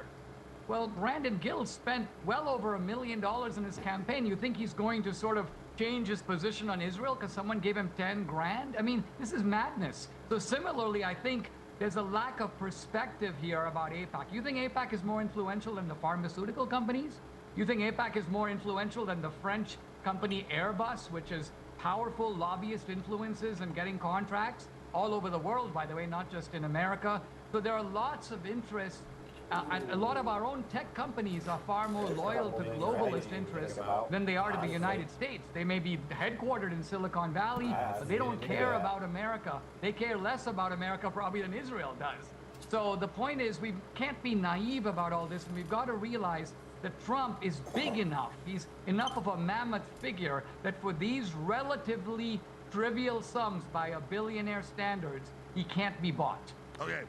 Well, Brandon Gill spent well over $1 million in his campaign. You think he's going to sort of change his position on Israel because someone gave him 10 grand? This is madness. So similarly, I think there's a lack of perspective here about APAC. You think APAC is more influential than the pharmaceutical companies? You think APAC is more influential than the French company Airbus, which is powerful lobbyist influences and getting contracts all over the world, by the way, not just in America. So there are lots of interests. And a lot of our own tech companies are far more loyal to globalist interests than they are to the United States. They may be headquartered in Silicon Valley, but they don't care about America. They care less about America probably than Israel does. So the point is, we can't be naive about all this, and we've got to realize that Trump is big enough. He's enough of a mammoth figure that for these relatively trivial sums by a billionaire standards, he can't be bought. Okay.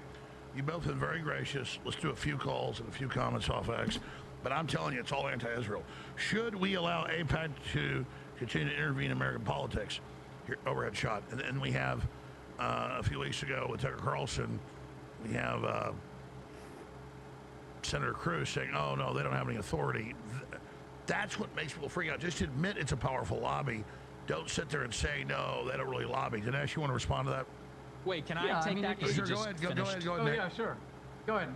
You both have been very gracious. Let's do a few calls and a few comments off X. But I'm telling you, it's all anti-Israel. Should we allow AIPAC to continue to intervene in American politics? Here, overhead shot. And then we have, a few weeks ago with Tucker Carlson, we have Senator Cruz saying, oh, no, they don't have any authority. That's what makes people freak out. Just admit it's a powerful lobby. Don't sit there and say, no, they don't really lobby. Dinesh, you want to respond to that? Wait, can I take that? Sure, go ahead, go ahead, Oh, Nick. yeah, sure. Go ahead.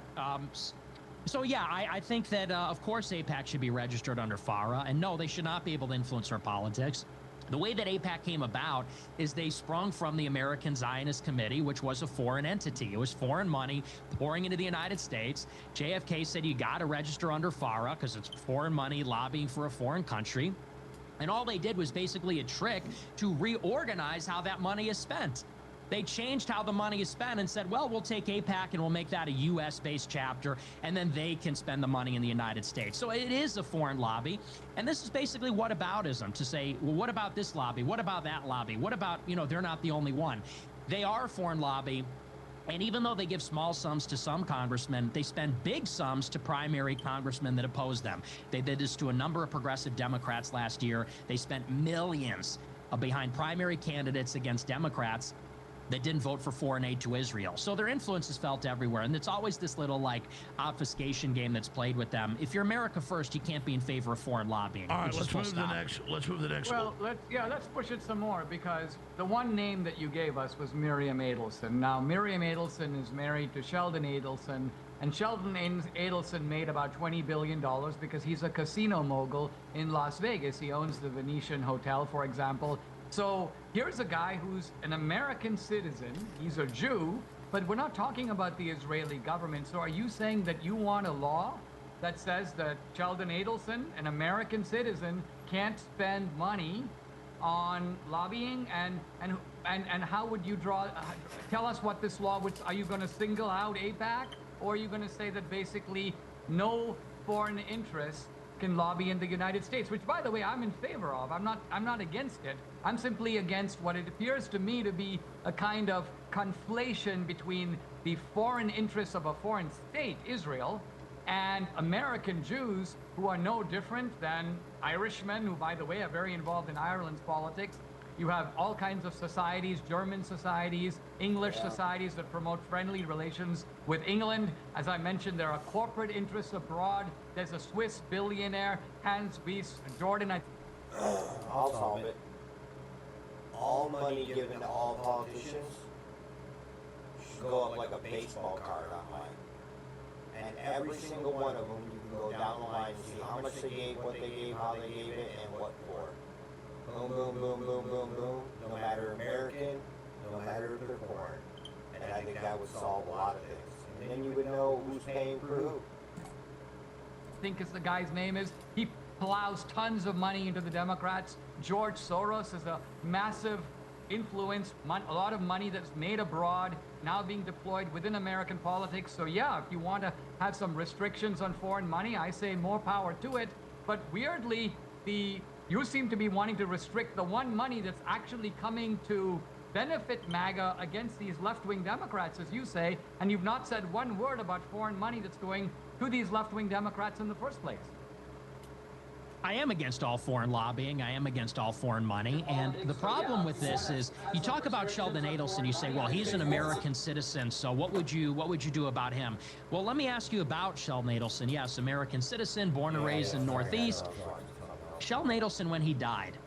So yeah, I think that of course AIPAC should be registered under FARA, and no, they should not be able to influence our politics. The way that AIPAC came about is they sprung from the American Zionist Committee, which was a foreign entity. It was foreign money pouring into the United States. JFK said you got to register under FARA because it's foreign money lobbying for a foreign country. And all they did was basically a trick to reorganize how that money is spent. They changed how the money is spent and said, well, we'll take AIPAC and we'll make that a U.S.-based chapter, and then they can spend the money in the United States. So it is a foreign lobby. And this is basically whataboutism, to say, well, what about this lobby? What about that lobby? What about, they're not the only one. They are a foreign lobby. And even though they give small sums to some congressmen, they spend big sums to primary congressmen that oppose them. They did this to a number of progressive Democrats last year. They spent millions behind primary candidates against Democrats that didn't vote for foreign aid to Israel. So their influence is felt everywhere. And it's always this little obfuscation game that's played with them. If you're America first, you can't be in favor of foreign lobbying. All right, let's move to the next. Let's move to the next. Well, let's push it some more, because the one name that you gave us was Miriam Adelson. Now, Miriam Adelson is married to Sheldon Adelson, and Sheldon Adelson made about $20 billion because he's a casino mogul in Las Vegas. He owns the Venetian Hotel, for example. So here's a guy who's an American citizen. He's a Jew, but we're not talking about the Israeli government. So are you saying that you want a law that says that Sheldon Adelson, an American citizen, can't spend money on lobbying? And how would you tell us what this law would? Are you going to single out AIPAC, or are you going to say that basically no foreign interests can lobby in the United States, which, by the way, I'm in favor of. I'm not against it. I'm simply against what it appears to me to be a kind of conflation between the foreign interests of a foreign state, Israel, and American Jews, who are no different than Irishmen, who, by the way, are very involved in Ireland's politics. You have all kinds of societies, German societies, English societies that promote friendly relations with England. As I mentioned, there are corporate interests abroad. There's a Swiss billionaire, Hans Wyss, Jordan. I'll solve it. All money given to all politicians should go up like a baseball card online. And every single one of them, you can go down the line and see how much they gave, what they gave, how they gave it, and what for. Boom, boom, boom, boom, boom, boom. No matter American, no matter if they're foreign. And I think that would solve a lot of things. And then you would know who's paying for who. I think as the guy's name is, he plows tons of money into the Democrats. George Soros is a massive influence, a lot of money that's made abroad, now being deployed within American politics. So yeah, if you want to have some restrictions on foreign money, I say more power to it. But weirdly, you seem to be wanting to restrict the one money that's actually coming to benefit MAGA against these left-wing Democrats, as you say, and you've not said one word about foreign money that's going to these left-wing Democrats in the first place. I am against all foreign lobbying. I am against all foreign money. And the problem with this is, you talk about Sheldon Adelson, you say, well, he's an American citizen, so what would you do about him? Well, let me ask you about Sheldon Adelson. Yes, American citizen, born and raised in Northeast. Sheldon Adelson, when he died,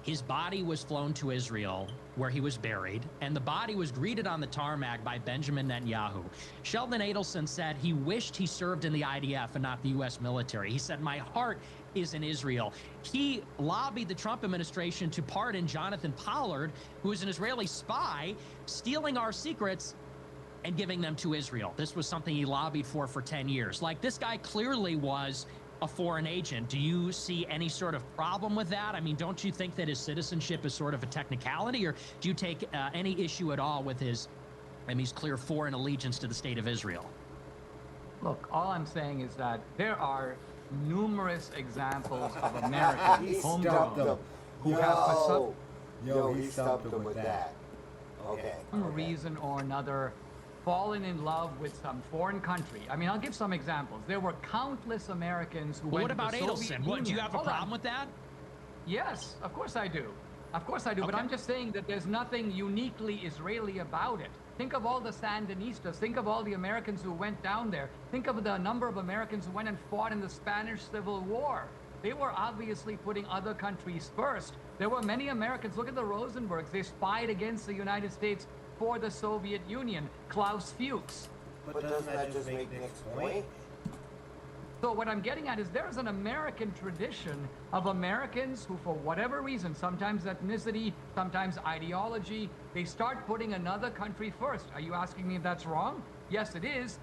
His body was flown to Israel, where he was buried, and the body was greeted on the tarmac by Benjamin Netanyahu. Sheldon Adelson said he wished he served in the IDF and not the U.S. military. He said, "My heart is in Israel." He lobbied the Trump administration to pardon Jonathan Pollard, who is an Israeli spy, stealing our secrets and giving them to Israel. This was something he lobbied for 10 years. Like, this guy clearly was a foreign agent. Do you see any sort of problem with that? I mean, don't you think that his citizenship is sort of a technicality, or do you take any issue at all with his clear foreign allegiance to the state of Israel? Look, all I'm saying is that there are numerous examples of Americans, homegrown, who have for he stumped him with that. Okay. some reason or another fallen in love with some foreign country. I mean, I'll give some examples. There were countless Americans who went What about to the Soviet Adelson? What, do you Union. have a Hold on. problem with that? Yes, of course I do. Of course I do, but Okay. I'm just saying that there's nothing uniquely Israeli about it. Think of all the Sandinistas. Think of all the Americans who went down there. Think of the number of Americans who went and fought in the Spanish Civil War. They were obviously putting other countries first. There were many Americans. Look at the Rosenbergs. They spied against the United States for the Soviet Union. Klaus Fuchs. But doesn't that just make Nick's point? So what I'm getting at is there's an American tradition of Americans who, for whatever reason, sometimes ethnicity, sometimes ideology, they start putting another country first. Are you asking me if that's wrong? Yes, it is.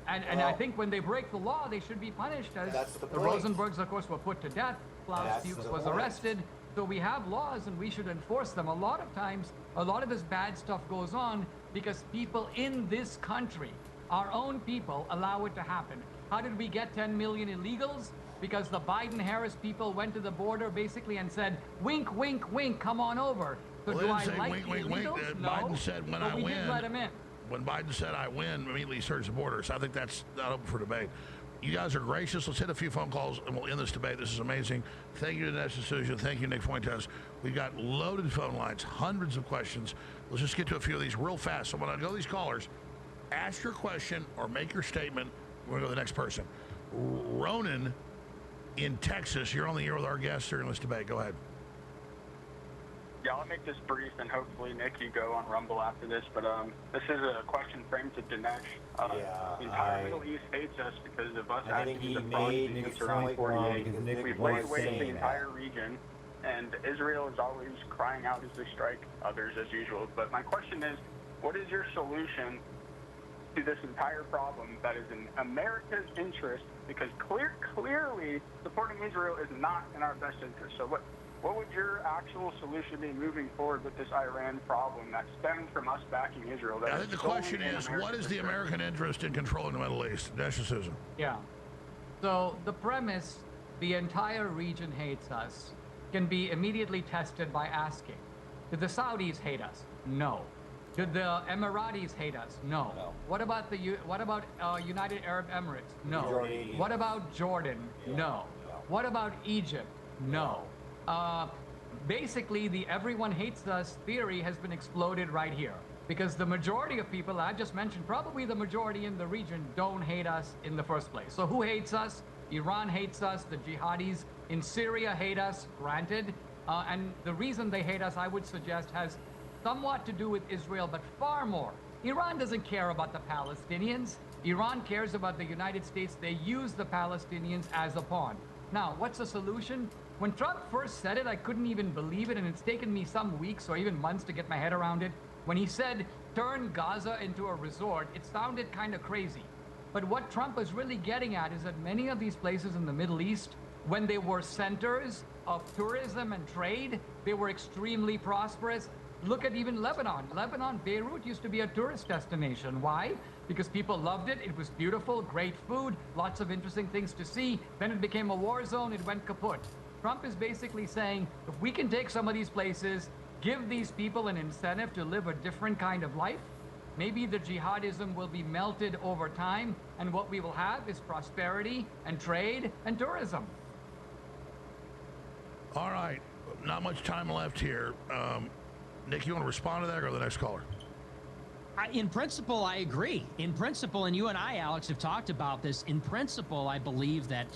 And I Well, think when they break the law, they should be punished. As That's the the point. Rosenbergs, of course, were put to death. Klaus That's Fuchs the was point. arrested. So we have laws and we should enforce them. A lot of times, a lot of this bad stuff goes on because people in this country, our own people, allow it to happen. How did we get 10 million illegals? Because the Biden-Harris people went to the border basically and said, wink, wink, wink, come on over. So Well, do they I didn't say like wink, the wink, wink. illegals? No. Biden said, when but I we win. did let them in. When Biden said I win, immediately surged the border. So I think that's not open for debate. You guys are gracious. Let's hit a few phone calls and we'll end this debate. This is amazing. Thank you to Dinesh D'Souza. Thank you, Nick Fuentes. We've got loaded phone lines, hundreds of questions. Let's just get to a few of these real fast. So when I go to these callers, ask your question or make your statement. We're going to go to the next person. Ronan in Texas, you're on the air with our guests during this debate. Go ahead. Yeah, I'll make this brief, and hopefully, Nick, you go on Rumble after this. But this is a question framed to Dinesh. Yeah, the entire Middle East hates us because of us I think acting he as a front made against Nick's around point wrong 48. because Nick We've was laid waste saying the that. entire region, and Israel is always crying out as they strike others as usual. But my question is, what is your solution to this entire problem that is in America's interest? Because clearly supporting Israel is not in our best interest. So what would your actual solution be moving forward with this Iran problem that stems from us backing Israel? That I think the solely question in is, America's what is the interest? American interest in controlling the Middle East? Dinesh D'Souza. Yeah. So the premise, the entire region hates us, can be immediately tested by asking, did the Saudis hate us? No. Did the Emiratis hate us? No. No. What about United Arab Emirates? No. Jordanian. What about Jordan? No. No. What about Egypt? No. Basically, the everyone hates us theory has been exploded right here. Because the majority of people I just mentioned, probably the majority in the region, don't hate us in the first place. So who hates us? Iran hates us. The jihadis in Syria hate us, granted. And the reason they hate us, I would suggest, has somewhat to do with Israel, but far more. Iran doesn't care about the Palestinians. Iran cares about the United States. They use the Palestinians as a pawn. Now, what's the solution? When Trump first said it, I couldn't even believe it, and it's taken me some weeks or even months to get my head around it. When he said, turn Gaza into a resort, it sounded kind of crazy. But what Trump was really getting at is that many of these places in the Middle East, when they were centers of tourism and trade, they were extremely prosperous. Look at even Lebanon. Lebanon, Beirut used to be a tourist destination. Why? Because people loved it. It was beautiful, great food, lots of interesting things to see. Then it became a war zone. It went kaput. Trump is basically saying, if we can take some of these places, give these people an incentive to live a different kind of life, maybe the jihadism will be melted over time, and what we will have is prosperity and trade and tourism. All right. Not much time left here. Nick, you want to respond to that or go to the next caller? In principle, I agree. In principle, and you and I, Alex, have talked about this. In principle, I believe that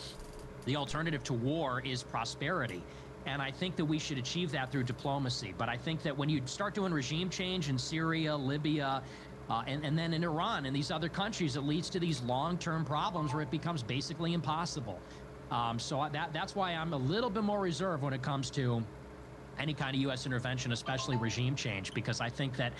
the alternative to war is prosperity. And I think that we should achieve that through diplomacy. But I think that when you start doing regime change in Syria, Libya, and then in Iran and these other countries, it leads to these long-term problems where it becomes basically impossible. So that's why I'm a little bit more reserved when it comes to any kind of U.S. intervention, especially regime change, because I think that,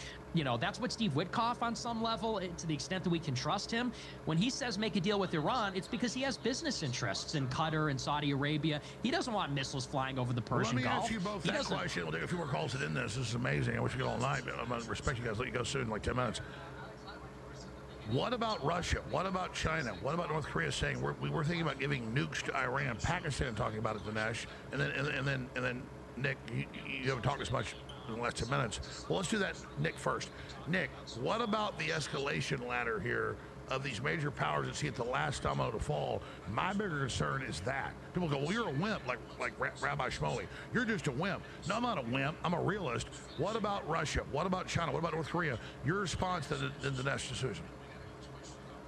that's what Steve Witkoff on some level, to the extent that we can trust him, when he says make a deal with Iran, it's because he has business interests in Qatar and Saudi Arabia. He doesn't want missiles flying over the Persian Well, let me Gulf. ask you both that question. We'll take a few more calls in this. This is amazing. I wish we could all night, but I'm going to respect you guys. Let you go soon in like 10 minutes. What about Russia? What about China? What about North Korea saying we were thinking about giving nukes to Iran? Pakistan talking about it, Dinesh, and then Nick, you haven't talked as much in the last 10 minutes. Well, let's do that, Nick, first. Nick, what about the escalation ladder here of these major powers that see it the last domino to fall? My bigger concern is that. People go, well, you're a wimp, like Rabbi Shmuley. You're just a wimp. No, I'm not a wimp. I'm a realist. What about Russia? What about China? What about North Korea? Your response to the Dinesh decision?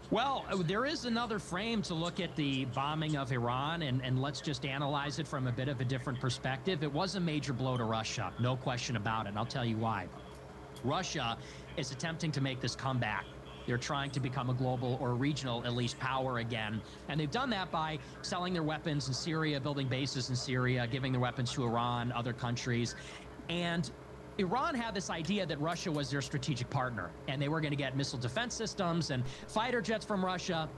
Well, there is another frame to look at the bombing of Iran, and let's just analyze it from a bit of a different perspective. It was a major blow to Russia, no question about it, and I'll tell you why. Russia is attempting to make this comeback. They're trying to become a global or regional, at least, power again. And they've done that by selling their weapons in Syria, building bases in Syria, giving their weapons to Iran, other countries. And Iran had this idea that Russia was their strategic partner, and they were going to get missile defense systems and fighter jets from Russia.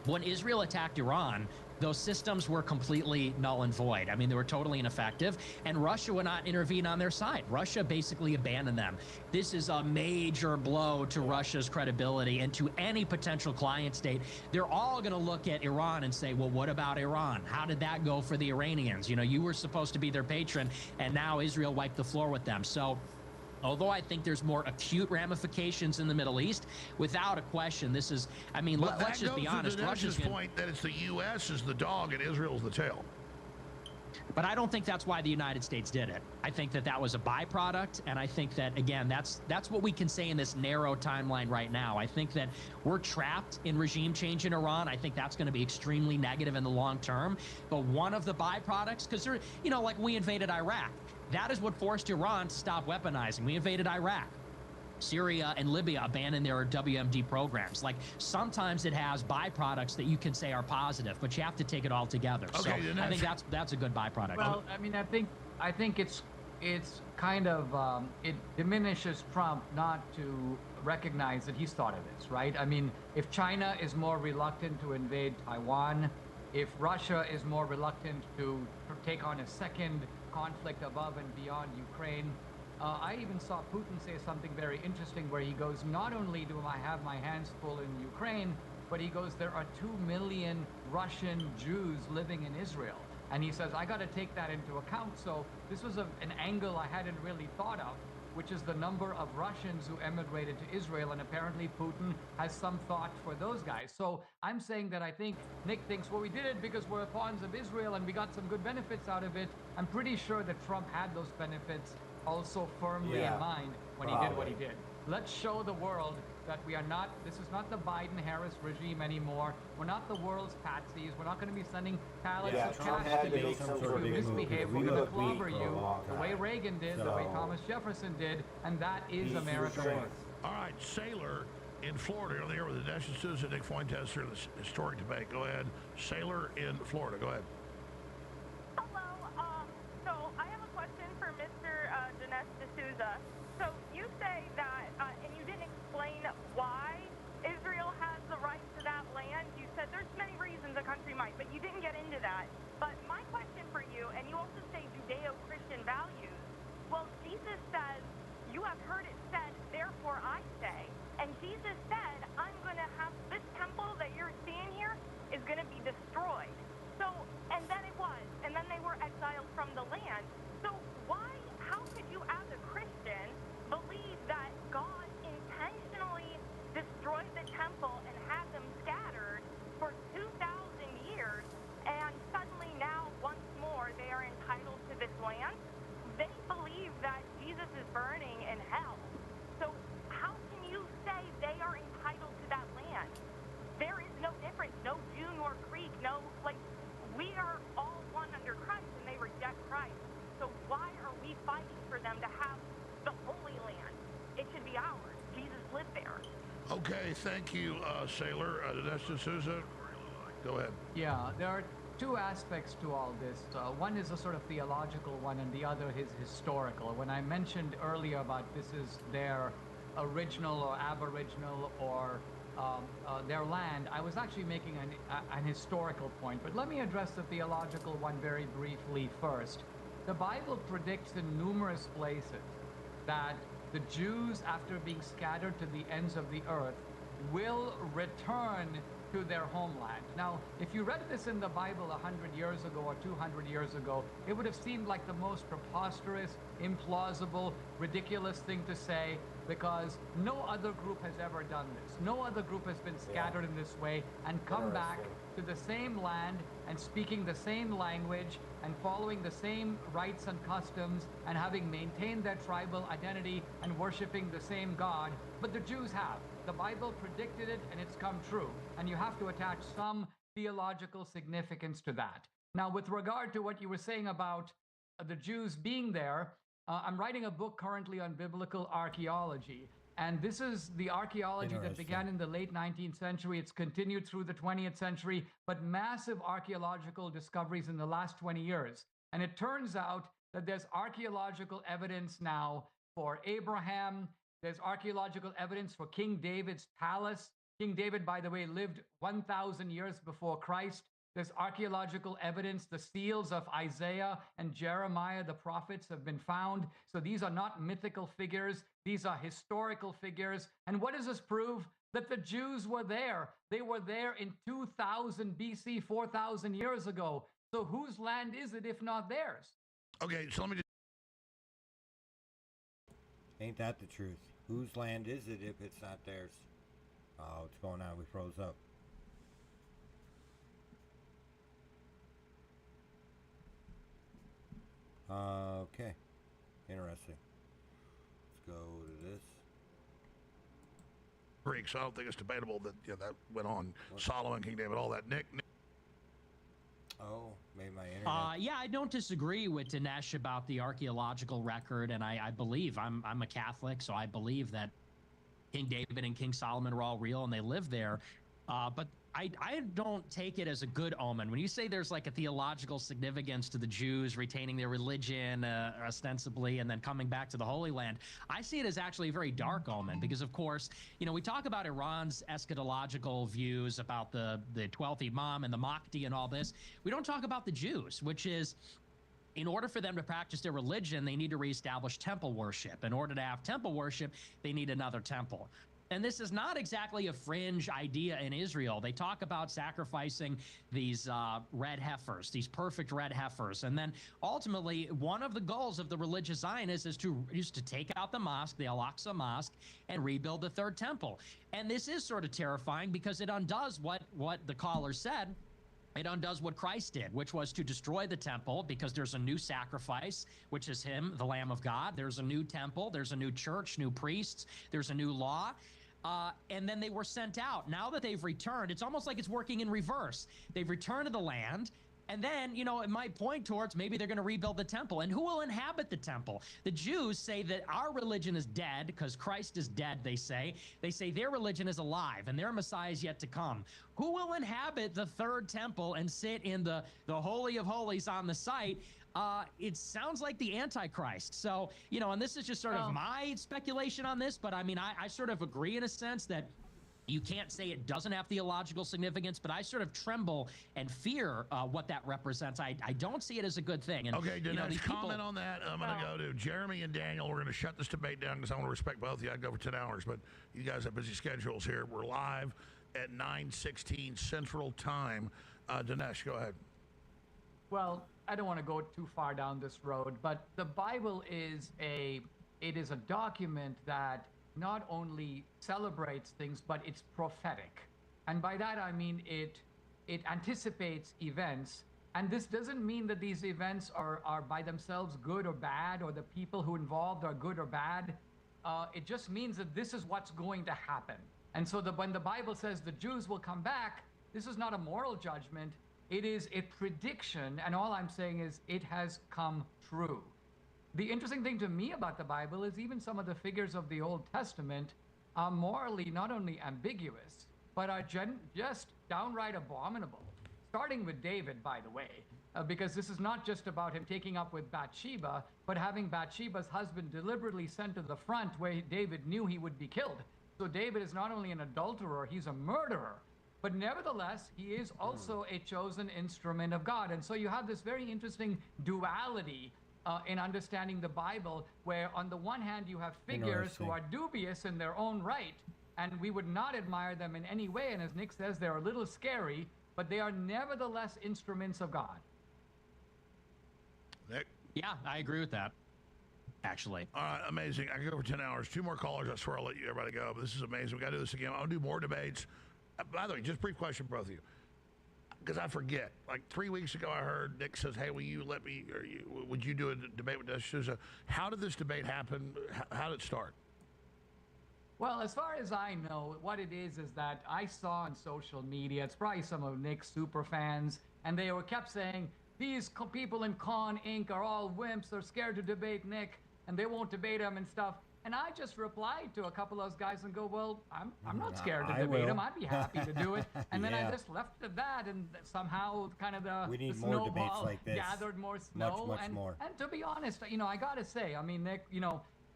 When Israel attacked Iran, those systems were completely null and void. I mean, they were totally ineffective, and Russia would not intervene on their side. Russia basically abandoned them. This is a major blow to Russia's credibility and to any potential client state. They're all going to look at Iran and say, well, what about Iran? How did that go for the Iranians? You were supposed to be their patron, and now Israel wiped the floor with them. So although I think there's more acute ramifications in the Middle East, without a question, this is, let's just be honest. Russia's point that it's the U.S. is the dog and Israel's the tail. But I don't think that's why the United States did it. I think that was a byproduct, and I think that, again, that's what we can say in this narrow timeline right now. I think that we're trapped in regime change in Iran. I think that's going to be extremely negative in the long term. But one of the byproducts, because like we invaded Iraq. That is what forced Iran to stop weaponizing. We invaded Iraq. Syria and Libya abandoned their WMD programs. Like, sometimes it has byproducts that you can say are positive, but you have to take it all together. Okay, so I think that's a good byproduct. Well, I think it's kind of it diminishes Trump not to recognize that he's thought of this, right? I mean, if China is more reluctant to invade Taiwan, if Russia is more reluctant to take on a second conflict above and beyond Ukraine. I even saw Putin say something very interesting where he goes, not only do I have my hands full in Ukraine, but he goes, there are 2 million Russian Jews living in Israel. And he says, I got to take that into account. So this was an angle I hadn't really thought of, which is the number of Russians who emigrated to Israel, and apparently Putin has some thought for those guys. So I'm saying that I think Nick thinks, well, we did it because we're pawns of Israel and we got some good benefits out of it. I'm pretty sure that Trump had those benefits also firmly in mind when he did what he did. Let's show the world that this is not the Biden-Harris regime anymore. We're not the world's patsies. We're not going to be sending pallets of cash to you if you misbehave. We're going to clobber you the way Reagan did, the way Thomas Jefferson did, and that is America. All right, Sailor in Florida. You're on the air with the National Citizen, Nick Fuentes here in this historic debate. Go ahead. Sailor in Florida. Go ahead. Hello. So I have a question for Mr. Dinesh D'Souza. So you say that, and you didn't explain why Israel has the right to that land. You said there's many reasons a country might, but you didn't get into that. But my question for you, and you also say Judeo-Christian values. Well, Jesus says, you have heard it said, therefore I say. And Jesus said, I'm going to have this temple that you're seeing here is going to be destroyed. So, and then it was. And then they were exiled from the land. So how could you as a Christian believe that God intentionally destroyed the temple and had them scattered for 2,000 years, and suddenly now, once more, they are entitled to this land? They believe that Jesus is burning in hell. So how can you say they are entitled to that land? There is no difference, no Jew nor Greek, we are all one under Christ, and they reject Christ. fighting for them to have the Holy Land. It should be ours. Jesus lived there. Okay, thank you, Sailor. Dinesh D'Souza, go ahead. Yeah, there are two aspects to all this. One is a sort of theological one, and the other is historical. When I mentioned earlier about this is their original or aboriginal or their land, I was actually making an historical point. But let me address the theological one very briefly first. The Bible predicts in numerous places that the Jews, after being scattered to the ends of the earth, will return to their homeland. Now, if you read this in the Bible 100 years ago or 200 years ago, it would have seemed like the most preposterous, implausible, ridiculous thing to say, because no other group has ever done this. No other group has been scattered in this way and come back to the same land and speaking the same language and following the same rites and customs and having maintained their tribal identity and worshiping the same God. But the Jews have. The Bible predicted it, and it's come true. And you have to attach some theological significance to that. Now, with regard to what you were saying about the Jews being there, I'm writing a book currently on biblical archaeology. And this is the archaeology that began in the late 19th century. It's continued through the 20th century, but massive archaeological discoveries in the last 20 years. And it turns out that there's archaeological evidence now for Abraham. There's archaeological evidence for King David's palace. King David, by the way, lived 1,000 years before Christ. There's archaeological evidence. The seals of Isaiah and Jeremiah, the prophets, have been found. So these are not mythical figures. These are historical figures. And what does this prove? That the Jews were there. They were there in 2000 BC, 4,000 years ago. So whose land is it if not theirs? Okay, so let me just... Ain't that the truth? Whose land is it if it's not theirs? Oh, what's going on? We froze up. Okay. Interesting. Let's go to this. Greeks, I don't think it's debatable that that went on. Solomon, King David, all that. Nick. Oh, maybe my internet. Yeah, I don't disagree with Dinesh about the archaeological record, and I believe I'm a Catholic, so I believe that King David and King Solomon were all real and they lived there. But I don't take it as a good omen. When you say there's like a theological significance to the Jews retaining their religion ostensibly and then coming back to the Holy Land, I see it as actually a very dark omen because, of course, we talk about Iran's eschatological views about the 12th Imam and the Mahdi and all this. We don't talk about the Jews, which is, in order for them to practice their religion, they need to reestablish temple worship. In order to have temple worship, they need another temple. And this is not exactly a fringe idea in Israel. They talk about sacrificing these red heifers, these perfect red heifers. And then ultimately, one of the goals of the religious Zionists is to take out the mosque, the Al-Aqsa Mosque, and rebuild the third temple. And this is sort of terrifying because it undoes what the caller said. It undoes what Christ did, which was to destroy the temple because there's a new sacrifice, which is him, the Lamb of God. There's a new temple. There's a new church, new priests. There's a new law. And then they were sent out. Now that they've returned, it's almost like it's working in reverse. They've returned to the land. And then, it might point towards maybe they're going to rebuild the temple. And who will inhabit the temple? The Jews say that our religion is dead because Christ is dead, they say. They say their religion is alive and their Messiah is yet to come. Who will inhabit the third temple and sit in the Holy of Holies on the site? It sounds like the Antichrist. So, and this is just sort of my speculation on this, but I mean, I sort of agree in a sense that you can't say it doesn't have theological significance, but I sort of tremble and fear what that represents. I don't see it as a good thing. And, okay, Dinesh, comment on that. I'm going to go to Jeremy and Daniel. We're going to shut this debate down because I want to respect both of you. I'd go for 10 hours, but you guys have busy schedules here. We're live at 9:16 Central Time. Dinesh, go ahead. Well, I don't want to go too far down this road, but the Bible is a document that not only celebrates things, but it's prophetic. And by that, I mean it anticipates events. And this doesn't mean that these events are by themselves good or bad, or the people who involved are good or bad. It just means that this is what's going to happen. And so when the Bible says the Jews will come back, this is not a moral judgment. It is a prediction, and all I'm saying is it has come true. The interesting thing to me about the Bible is even some of the figures of the Old Testament are morally not only ambiguous, but are just downright abominable. Starting with David, by the way, because this is not just about him taking up with Bathsheba, but having Bathsheba's husband deliberately sent to the front where David knew he would be killed. So David is not only an adulterer, he's a murderer. But nevertheless, he is also a chosen instrument of God. And so you have this very interesting duality in understanding the Bible, where on the one hand, you have figures who are dubious in their own right, and we would not admire them in any way. And as Nick says, they're a little scary, but they are nevertheless instruments of God. Nick? Yeah, I agree with that, actually. All right, amazing. I could go for 10 hours. 2 more callers. I swear I'll let you everybody go, but this is amazing. We got to do this again. I'll do more debates. By the way, just brief question for both of you, because I forget. Like 3 weeks ago, I heard Nick says, "Hey, will you let me? Or would you do a debate with Dennis D'Souza?" How did this debate happen? How did it start? Well, as far as I know, what it is that I saw on social media, it's probably some of Nick's super fans, and they kept saying, these people in Con Inc. are all wimps, they're scared to debate Nick, and they won't debate him and stuff. And I just replied to a couple of those guys and go, well, I'm not scared to debate him. I'd be happy to do it. And then I just left it at that, and somehow kind of the snowball like this. gathered more snow. Much more. And to be honest, I got to say, I mean, Nick,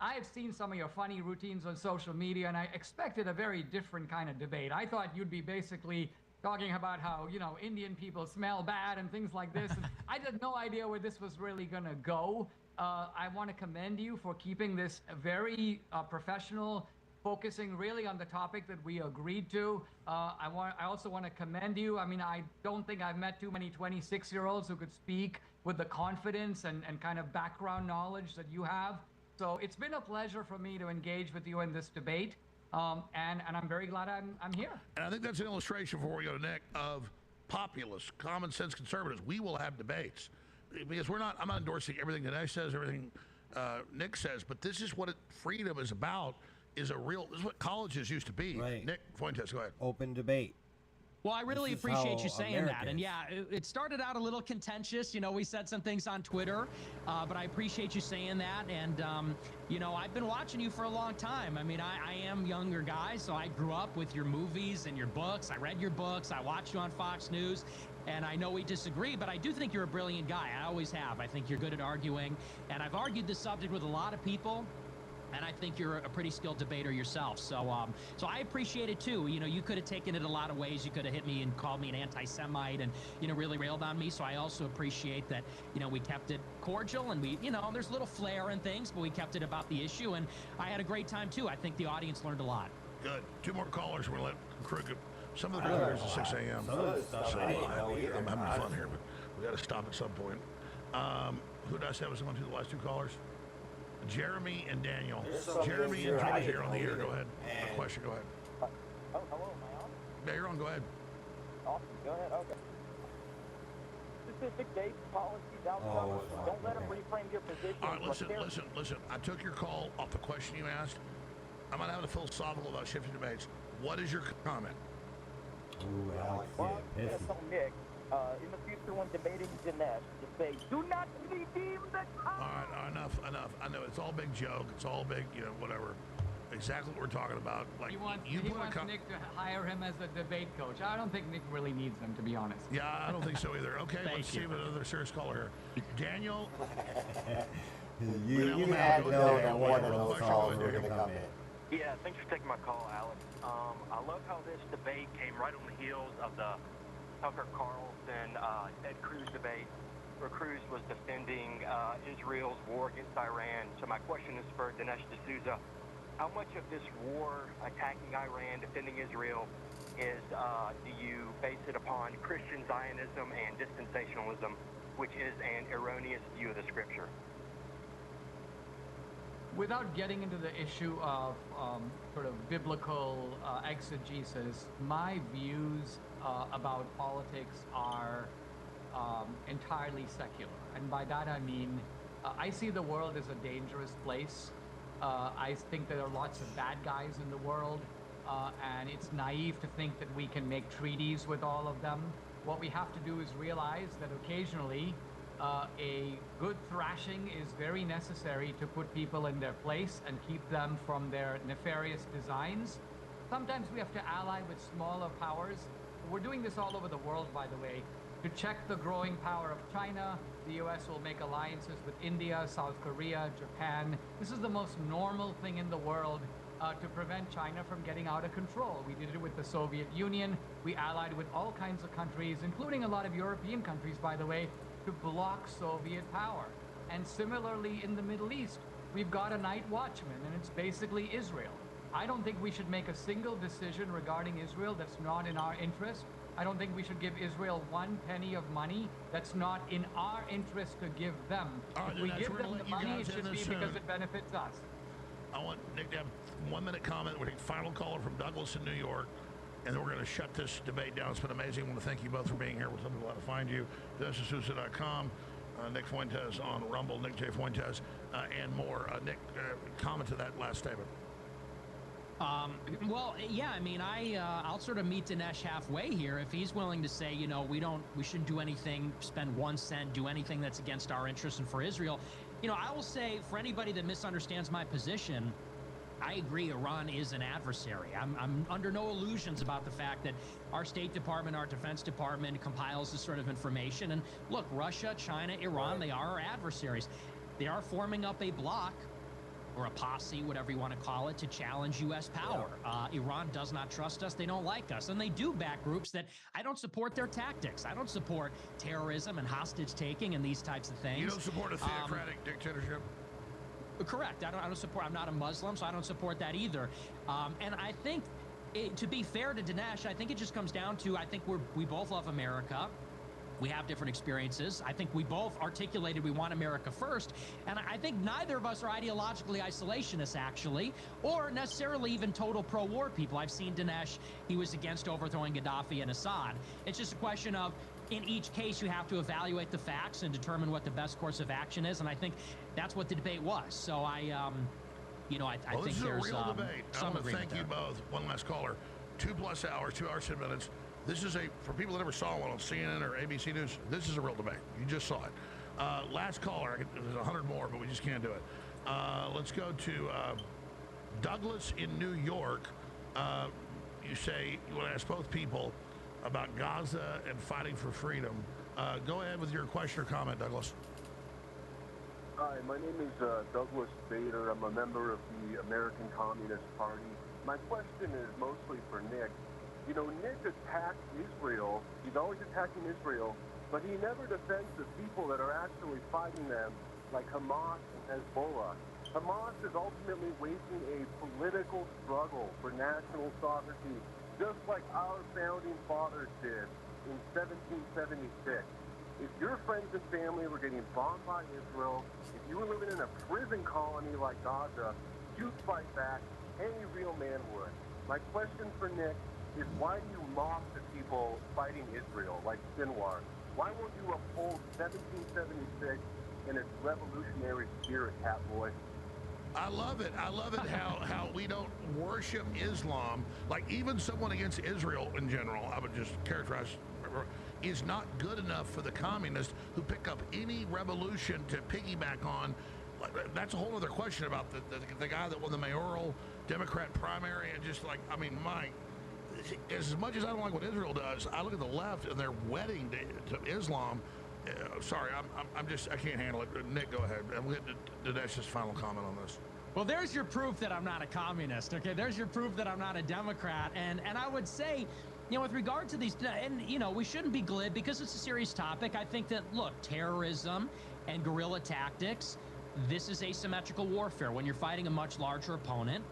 I have seen some of your funny routines on social media, and I expected a very different kind of debate. I thought you'd be basically talking about how, Indian people smell bad and things like this. And I had no idea where this was really going to go. I want to commend you for keeping this very professional, focusing really on the topic that we agreed to. I also want to commend you. I mean, I don't think I've met too many 26-year-olds who could speak with the confidence and kind of background knowledge that you have. So it's been a pleasure for me to engage with you in this debate. And I'm very glad I'm here. And I think that's an illustration, before we go to Nick, of populists, common sense conservatives. We will have debates, because I'm not endorsing everything that Dinesh says, everything Nick says, but this is what freedom is about. This is what colleges used to be. Right. Nick Fuentes, go ahead. Open debate. Well, I really This is appreciate how you saying America that. And is. yeah, it started out a little contentious. We said some things on Twitter, but I appreciate you saying that. And, I've been watching you for a long time. I mean, I am a younger guy, so I grew up with your movies and your books. I read your books. I watched you on Fox News. And I know we disagree, but I do think you're a brilliant guy. I always have. I think you're good at arguing. And I've argued this subject with a lot of people. And I think you're a pretty skilled debater yourself. So so I appreciate it too. You could have taken it a lot of ways. You could have hit me and called me an anti-Semite and, really railed on me. So I also appreciate that, we kept it cordial, and we, there's a little flair and things, but we kept it about the issue. And I had a great time too. I think the audience learned a lot. Good. 2 more callers. We're going to let crew go. Some of the crew at 6 a.m. Some of the stuff I didn't know either. I'm having fun here, but we got to stop at some point. Who does have someone to the last 2 callers? Jeremy and Daniel. Jeremy and Jimmy's here on the air. Go ahead. A question. Go ahead. Oh, hello. Am I on? Yeah, you're on. Go ahead. Awesome. Go ahead. Okay. Specific dates, policies, outcomes. Don't let them reframe your position. All right, listen. I took your call off the question you asked. I'm not having a philosophical about shifting debates. What is your comment? Ooh, Alex, Well, I'm yeah, going to pissy. tell Nick, in the future when debating Dinesh, just say, do not redeem the time. All right, enough. I know it's all big joke. It's all big, whatever. Exactly what we're talking about. Like He wants you put a Nick to hire him as a debate coach. I don't think Nick really needs him, to be honest. Yeah, I don't think so either. Okay, Thank let's you. see what another serious caller here. Daniel. You had known that one of those calls were going to come in. Yeah, thanks for taking my call, Alex. I love how this debate came right on the heels of the Tucker Carlson, Ted Cruz debate, where Cruz was defending Israel's war against Iran. So my question is for Dinesh D'Souza. How much of this war attacking Iran, defending Israel, is do you base it upon Christian Zionism and dispensationalism, which is an erroneous view of the scripture? Without getting into the issue of sort of biblical exegesis, my views about politics are entirely secular. And by that I mean, I see the world as a dangerous place. I think there are lots of bad guys in the world, and it's naive to think that we can make treaties with all of them. What we have to do is realize that occasionally a good thrashing is very necessary to put people in their place and keep them from their nefarious designs. Sometimes we have to ally with smaller powers. We're doing this all over the world, by the way, to check the growing power of China. The US will make alliances with India, South Korea, Japan. This is the most normal thing in the world to prevent China from getting out of control. We did it with the Soviet Union. We allied with all kinds of countries, including a lot of European countries, by the way, to block Soviet power. And similarly in the Middle East, we've got a night watchman, and it's basically Israel. I don't think we should make a single decision regarding Israel that's not in our interest. I don't think we should give Israel 1 penny of money that's not in our interest to give them. If we give them the money, it should be because it benefits us. I want Nick to have a 1-minute comment. We're taking final caller from Douglas in New York, and then we're going to shut this debate down. It's been amazing. I want to thank you both for being here. We'll tell people how to find you. DenisDeSouza.com, Nick Fuentes on Rumble, Nick J. Fuentes, and more. Nick, comment to that last statement. Well, yeah, I mean, I'll sort of meet Dinesh halfway here. If he's willing to say, you know, we shouldn't do anything, spend 1 cent, do anything that's against our interests and for Israel. You know, I will say, for anybody that misunderstands my position, I agree Iran is an adversary. I'm under no illusions about the fact that our State Department, our Defense Department compiles this sort of information. And look, Russia, China, Iran, they are our adversaries. They are forming up a bloc or a posse, whatever you want to call it, to challenge U.S. power. Iran does not trust us. They don't like us. And they do back groups that I don't support their tactics. I don't support terrorism and hostage taking and these types of things. You don't support a theocratic dictatorship? Correct. I don't support, I'm not a Muslim, so I don't support that either. And I think, to be fair to Dinesh, I think it just comes down to, I think we both love America. We have different experiences. I think we both articulated we want America first. And I think neither of us are ideologically isolationists, actually, or necessarily even total pro-war people. I've seen Dinesh, he was against overthrowing Gaddafi and Assad. It's just a question of, in each case, you have to evaluate the facts and determine what the best course of action is. And I think that's what the debate was. So I think there's a real debate. I want to thank you both. One last caller. 2+ hours, 2 hours, 10 minutes. This is for people that never saw one on CNN or ABC News, this is a real debate. You just saw it. Last caller, there's 100 more, but we just can't do it. Let's go to Douglas in New York. You say you want to ask both people about Gaza and fighting for freedom. Go ahead with your question or comment, Douglas. Hi, my name is Douglas Bader. I'm a member of the American Communist Party. My question is mostly for Nick. You know, Nick attacks Israel. He's always attacking Israel, but he never defends the people that are actually fighting them, like Hamas and Hezbollah. Hamas is ultimately waging a political struggle for national sovereignty, just like our founding fathers did in 1776. If your friends and family were getting bombed by Israel, if you were living in a prison colony like Gaza, you'd fight back. Any real man would. My question for Nick is, why do you mock the people fighting Israel, like Sinwar? Why won't you uphold 1776 and its revolutionary spirit, Catboy? I love it. I love it how we don't worship Islam. Like, even someone against Israel in general, I would just characterize, is not good enough for the communists who pick up any revolution to piggyback on. That's a whole other question about the guy that won the mayoral Democrat primary, and just like, I mean, as much as I don't like what Israel does, I look at the left and their wedding to Islam. Sorry, I can't handle it. Nick, go ahead. And we'll get to Dinesh's final comment on this. Well, there's your proof that I'm not a communist, okay? There's your proof that I'm not a Democrat. And I would say, you know, with regard to these, and, you know, we shouldn't be glib because it's a serious topic. I think that, look, terrorism and guerrilla tactics, this is asymmetrical warfare. When you're fighting a much larger opponent,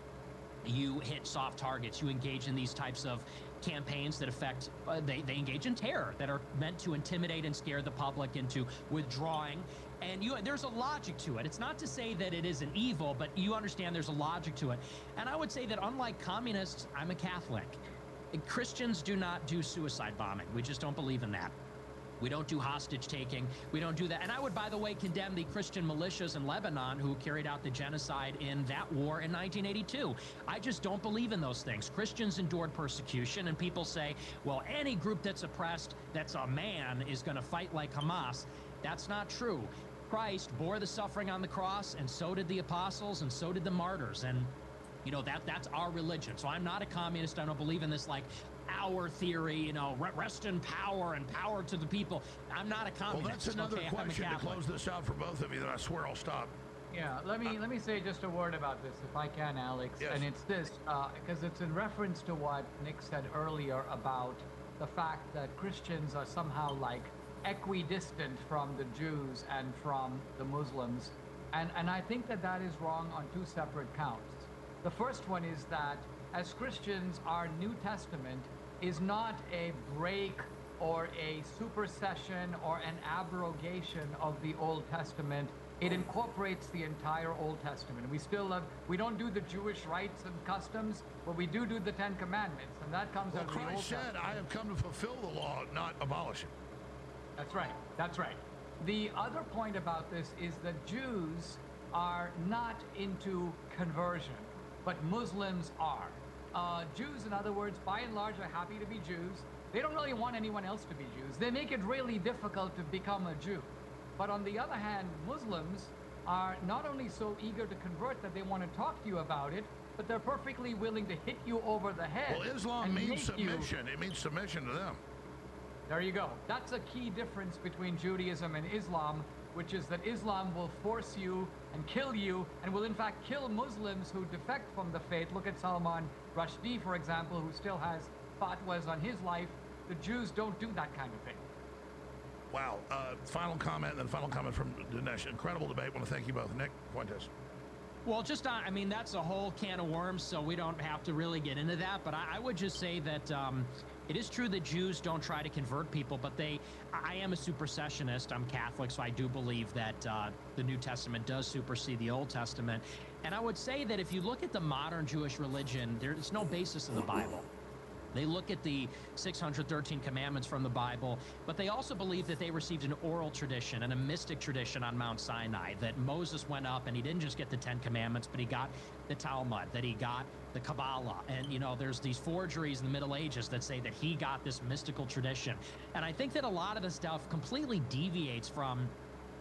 you hit soft targets. You engage in these types of campaigns that affect, they engage in terror, that are meant to intimidate and scare the public into withdrawing. And there's a logic to it. It's not to say that it isn't evil, but you understand there's a logic to it. And I would say that unlike communists, I'm a Catholic. Christians do not do suicide bombing. We just don't believe in that. We don't do hostage taking. We don't do that. And I would, by the way, condemn the Christian militias in Lebanon who carried out the genocide in that war in 1982. I just don't believe in those things. Christians endured persecution, and people say, well, any group that's oppressed, that's a man, is going to fight like Hamas. That's not true. Christ bore the suffering on the cross, and so did the apostles, and so did the martyrs. And, you know, that's our religion. So I'm not a communist. I don't believe in this, like, our theory, you know, rest in power and power to the people. I'm not a communist. Well, that's another okay, question to close this out for both of you, then I swear I'll stop. Yeah, let me say just a word about this, if I can, Alex. Yes. And it's this, because it's in reference to what Nick said earlier about the fact that Christians are somehow like equidistant from the Jews and from the Muslims. And I think that that is wrong on two separate counts. The first one is that as Christians, our New Testament is not a break or a supersession or an abrogation of the Old Testament. It incorporates the entire Old Testament. We don't do the Jewish rites and customs, but we do the Ten Commandments, and that comes out of the Old Christ said, Testament. I have come to fulfill the law, not abolish it. That's right. That's right. The other point about this is that Jews are not into conversion, but Muslims are. Jews, in other words, by and large, are happy to be Jews. They don't really want anyone else to be Jews. They make it really difficult to become a Jew. But on the other hand, Muslims are not only so eager to convert that they want to talk to you about it, but they're perfectly willing to hit you over the head. Well, Islam and means make submission. It means submission to them. There you go. That's a key difference between Judaism and Islam, which is that Islam will force you and kill you, and will in fact kill Muslims who defect from the faith. Look at Salman Rushdie, for example, who still has fatwas on his life. The Jews don't do that kind of thing. Wow. Final comment, and then final comment from Dinesh. Incredible debate. I want to thank you both. Nick Fuentes. Well, just on, I mean, that's a whole can of worms, so we don't have to really get into that. But I would just say that it is true that Jews don't try to convert people, but I am a supersessionist. I'm Catholic, so I do believe that the New Testament does supersede the Old Testament. And I would say that if you look at the modern Jewish religion, there's no basis in the Bible. They look at the 613 commandments from the Bible, but they also believe that they received an oral tradition and a mystic tradition on Mount Sinai, that Moses went up and he didn't just get the 10 commandments, but he got the Talmud, that he got the Kabbalah. And, you know, there's these forgeries in the Middle Ages that say that he got this mystical tradition. And I think that a lot of the stuff completely deviates from,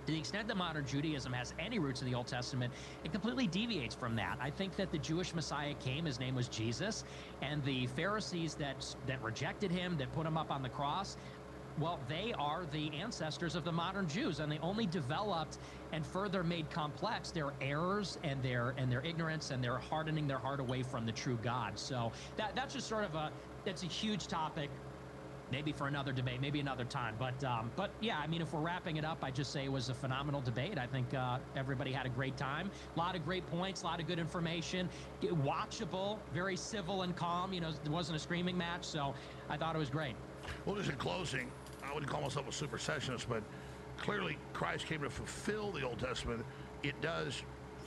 to the extent that modern Judaism has any roots in the Old Testament, it completely deviates from that. I think that the Jewish Messiah came, his name was Jesus, and the Pharisees that rejected him, that put him up on the cross, well, they are the ancestors of the modern Jews, and they only developed and further made complex their errors and their ignorance, and their hardening their heart away from the true God. So that's just sort of that's a huge topic. Maybe for another debate, maybe another time. But yeah, I mean, if we're wrapping it up, I just say it was a phenomenal debate. I think everybody had a great time. A lot of great points, a lot of good information. Watchable, very civil and calm. You know, it wasn't a screaming match, so I thought it was great. Well, just in closing, I wouldn't call myself a supersessionist, but clearly Christ came to fulfill the Old Testament. It does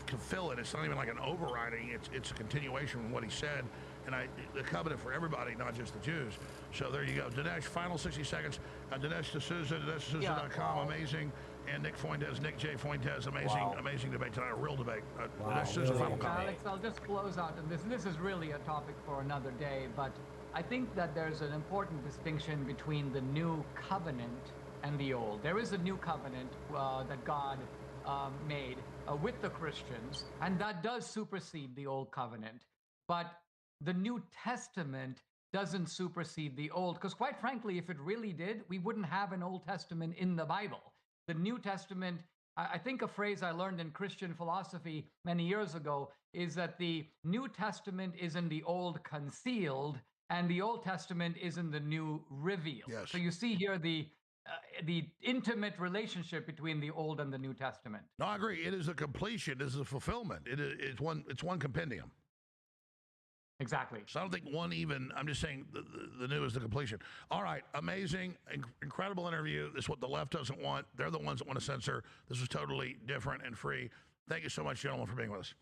fulfill it. It's not even like an overriding. It's a continuation from what he said. And the covenant for everybody, not just the Jews. So there you go. Dinesh, final 60 seconds. Dinesh D'Souza, DineshD'Souza.com, amazing. And Nick Fuentes, Nick J. Fuentes, amazing debate tonight, a real debate. Dinesh D'Souza, final comment. Alex, I'll just close out on this. This is really a topic for another day, but I think that there's an important distinction between the new covenant and the old. There is a new covenant that God made with the Christians, and that does supersede the old covenant. But the New Testament doesn't supersede the Old, because quite frankly, if it really did, we wouldn't have an Old Testament in the Bible. The New Testament, I think a phrase I learned in Christian philosophy many years ago is that the New Testament is in the Old concealed, and the Old Testament is in the New revealed. Yes. So you see here the intimate relationship between the Old and the New Testament. No, I agree. It is a completion. It is a fulfillment. It's one compendium. Exactly. So I don't think I'm just saying the new is the completion. All right. Amazing, incredible interview. This is what the left doesn't want. They're the ones that want to censor. This was totally different and free. Thank you so much, gentlemen, for being with us.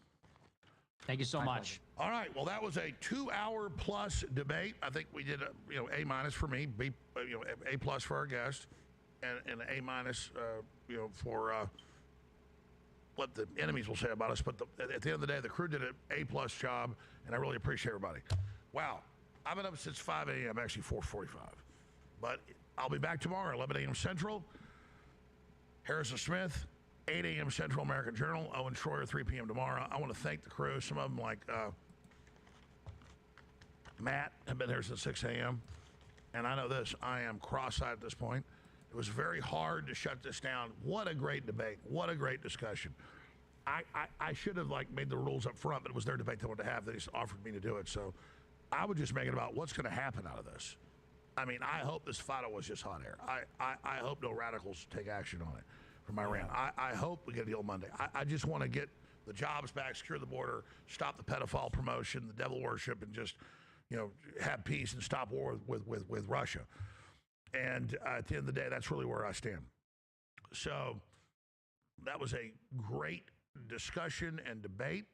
Thank you so much. All right. Well, that was a 2-hour plus debate. I think we did A- for me, B, A+ for our guest, and A- for what the enemies will say about us. But at the end of the day, the crew did an A+ job, and I really appreciate everybody. Wow. I've been up since 5 a.m., actually 4:45. But I'll be back tomorrow, 11 a.m. Central. Harrison Smith, 8 a.m. Central American Journal. Owen Schroyer, 3 p.m. tomorrow. I want to thank the crew. Some of them, like Matt, have been here since 6 a.m. And I know this, I am cross-eyed at this point. It was very hard to shut this down. What a great debate. What a great discussion. I should have made the rules up front, but it was their debate they wanted to have. They just offered me to do it. So I would just make it about what's going to happen out of this. I mean, I hope this fight was just hot air. I hope no radicals take action on it from Iran. I hope we get a deal Monday. I just want to get the jobs back, secure the border, stop the pedophile promotion, the devil worship, and just, have peace and stop war with Russia. And at the end of the day, that's really where I stand. So that was a great discussion and debate.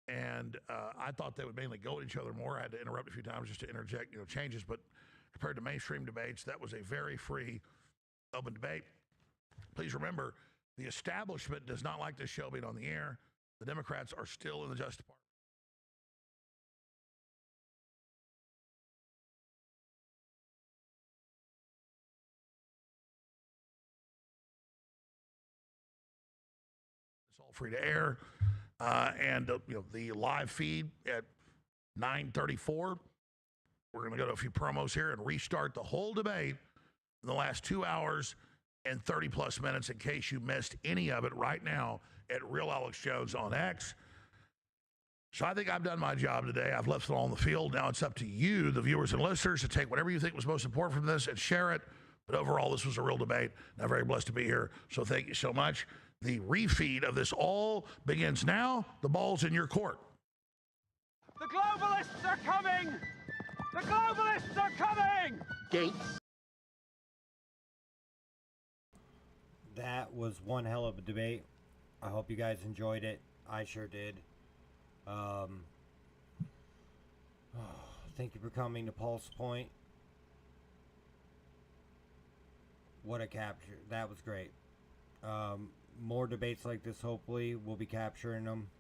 And I thought they would mainly go at each other more. I had to interrupt a few times just to interject, changes. But compared to mainstream debates, that was a very free, open debate. Please remember, the establishment does not like this show being on the air. The Democrats are still in the Justice Department. It's all free to air. And the live feed at 9:34. We're going to go to a few promos here and restart the whole debate in the last 2 hours and 30 plus minutes in case you missed any of it right now at Real Alex Jones on X. So I think I've done my job today. I've left it all on the field. Now it's up to you, the viewers and listeners, to take whatever you think was most important from this and share it. But overall, this was a real debate, and I'm very blessed to be here. So thank you so much. The refeed of this all begins now. The ball's in your court. The globalists are coming! The globalists are coming! Gates. That was one hell of a debate. I hope you guys enjoyed it. I sure did. Thank you for coming to Pulse Point. What a capture. That was great. More debates like this, hopefully. We'll be capturing them.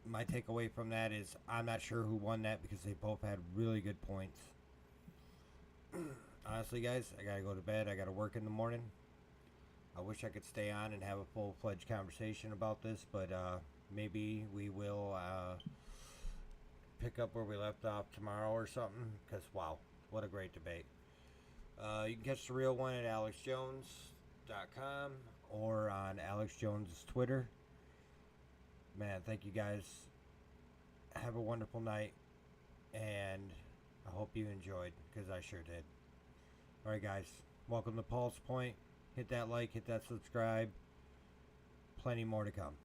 My takeaway from that is I'm not sure who won that because they both had really good points. Honestly, guys, I gotta go to bed. I gotta work in the morning. I wish I could stay on and have a full-fledged conversation about this, but maybe we will pick up where we left off tomorrow or something, because, wow, what a great debate. You can catch the real one at alexjones.com or on Alex Jones' Twitter. Man, thank you guys. Have a wonderful night, and I hope you enjoyed, because I sure did. All right, guys, welcome to Pulse Point. Hit that like, hit that subscribe. Plenty more to come.